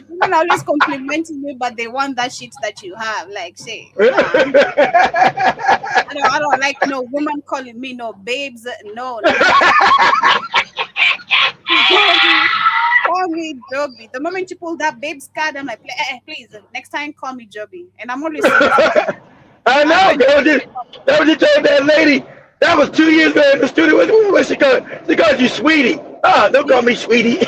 [SPEAKER 2] Women are always complimenting me, but they want that shit that you have. Like, say, I don't like no woman calling me no babes. No. Call me Joby. The moment you pull that babes card, I'm like, please, next time call me Joby. And I'm always
[SPEAKER 3] I know. That was you told that lady. That was 2 years ago in the studio. What she called? She called you sweetie. Don't call me sweetie.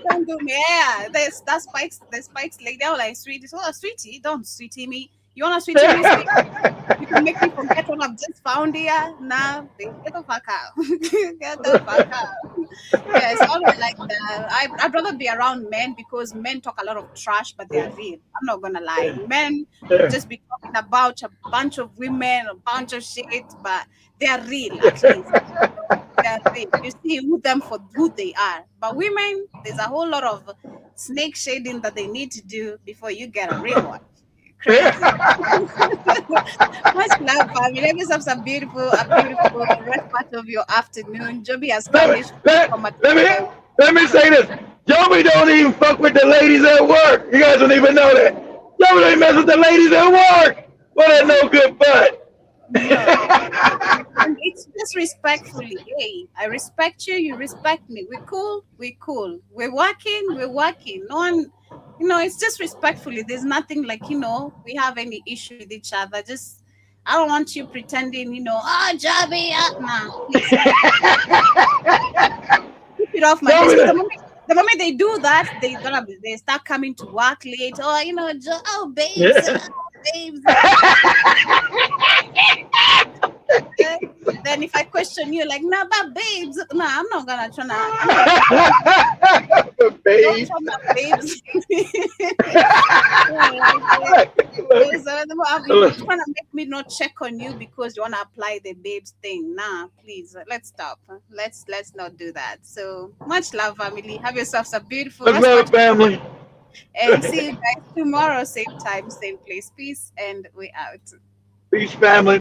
[SPEAKER 2] Don't do me. Yeah, that's Spike's. The Spike's lady. I was like, sweetie. Oh, sweetie, don't sweetie me. You wanna sweetie me? You can make me forget what I've just found here. Nah, get the fuck out. Get the fuck out. Yeah, it's always like that. I'd rather be around men because men talk a lot of trash, but they are real. I'm not gonna lie. Men just be talking about a bunch of women, a bunch of shit, but they are real at least. They are real. You see them for who they are. But women, there's a whole lot of snake shading that they need to do before you get a real one. Crazy. Much love, family. Let me have a beautiful rest part of your afternoon. Joby has finished.
[SPEAKER 3] Let me say this. Joby don't even fuck with the ladies at work. You guys don't even know that. Joby don't mess with the ladies at work. What a no good butt.
[SPEAKER 2] And it's disrespectfully. Hey, I respect you. You respect me. We're cool. We're cool. We're working. We're working. No one. It's just respectfully. There's nothing like, we have any issue with each other. Just, I don't want you pretending, Joby, nah. Keep it off my face. The moment they do that, they start coming to work late. Babes, babes. Then if I question you, like, nah, but babes, nah, I'm not gonna try
[SPEAKER 3] babes.
[SPEAKER 2] Babes. You're trying to make me not check on you because you want to apply the babes thing. Nah, please, let's stop. Let's not do that. So much love, family. Have yourselves a beautiful
[SPEAKER 3] family.
[SPEAKER 2] And see you guys tomorrow, same time, same place. Peace, and we out.
[SPEAKER 3] Peace, family.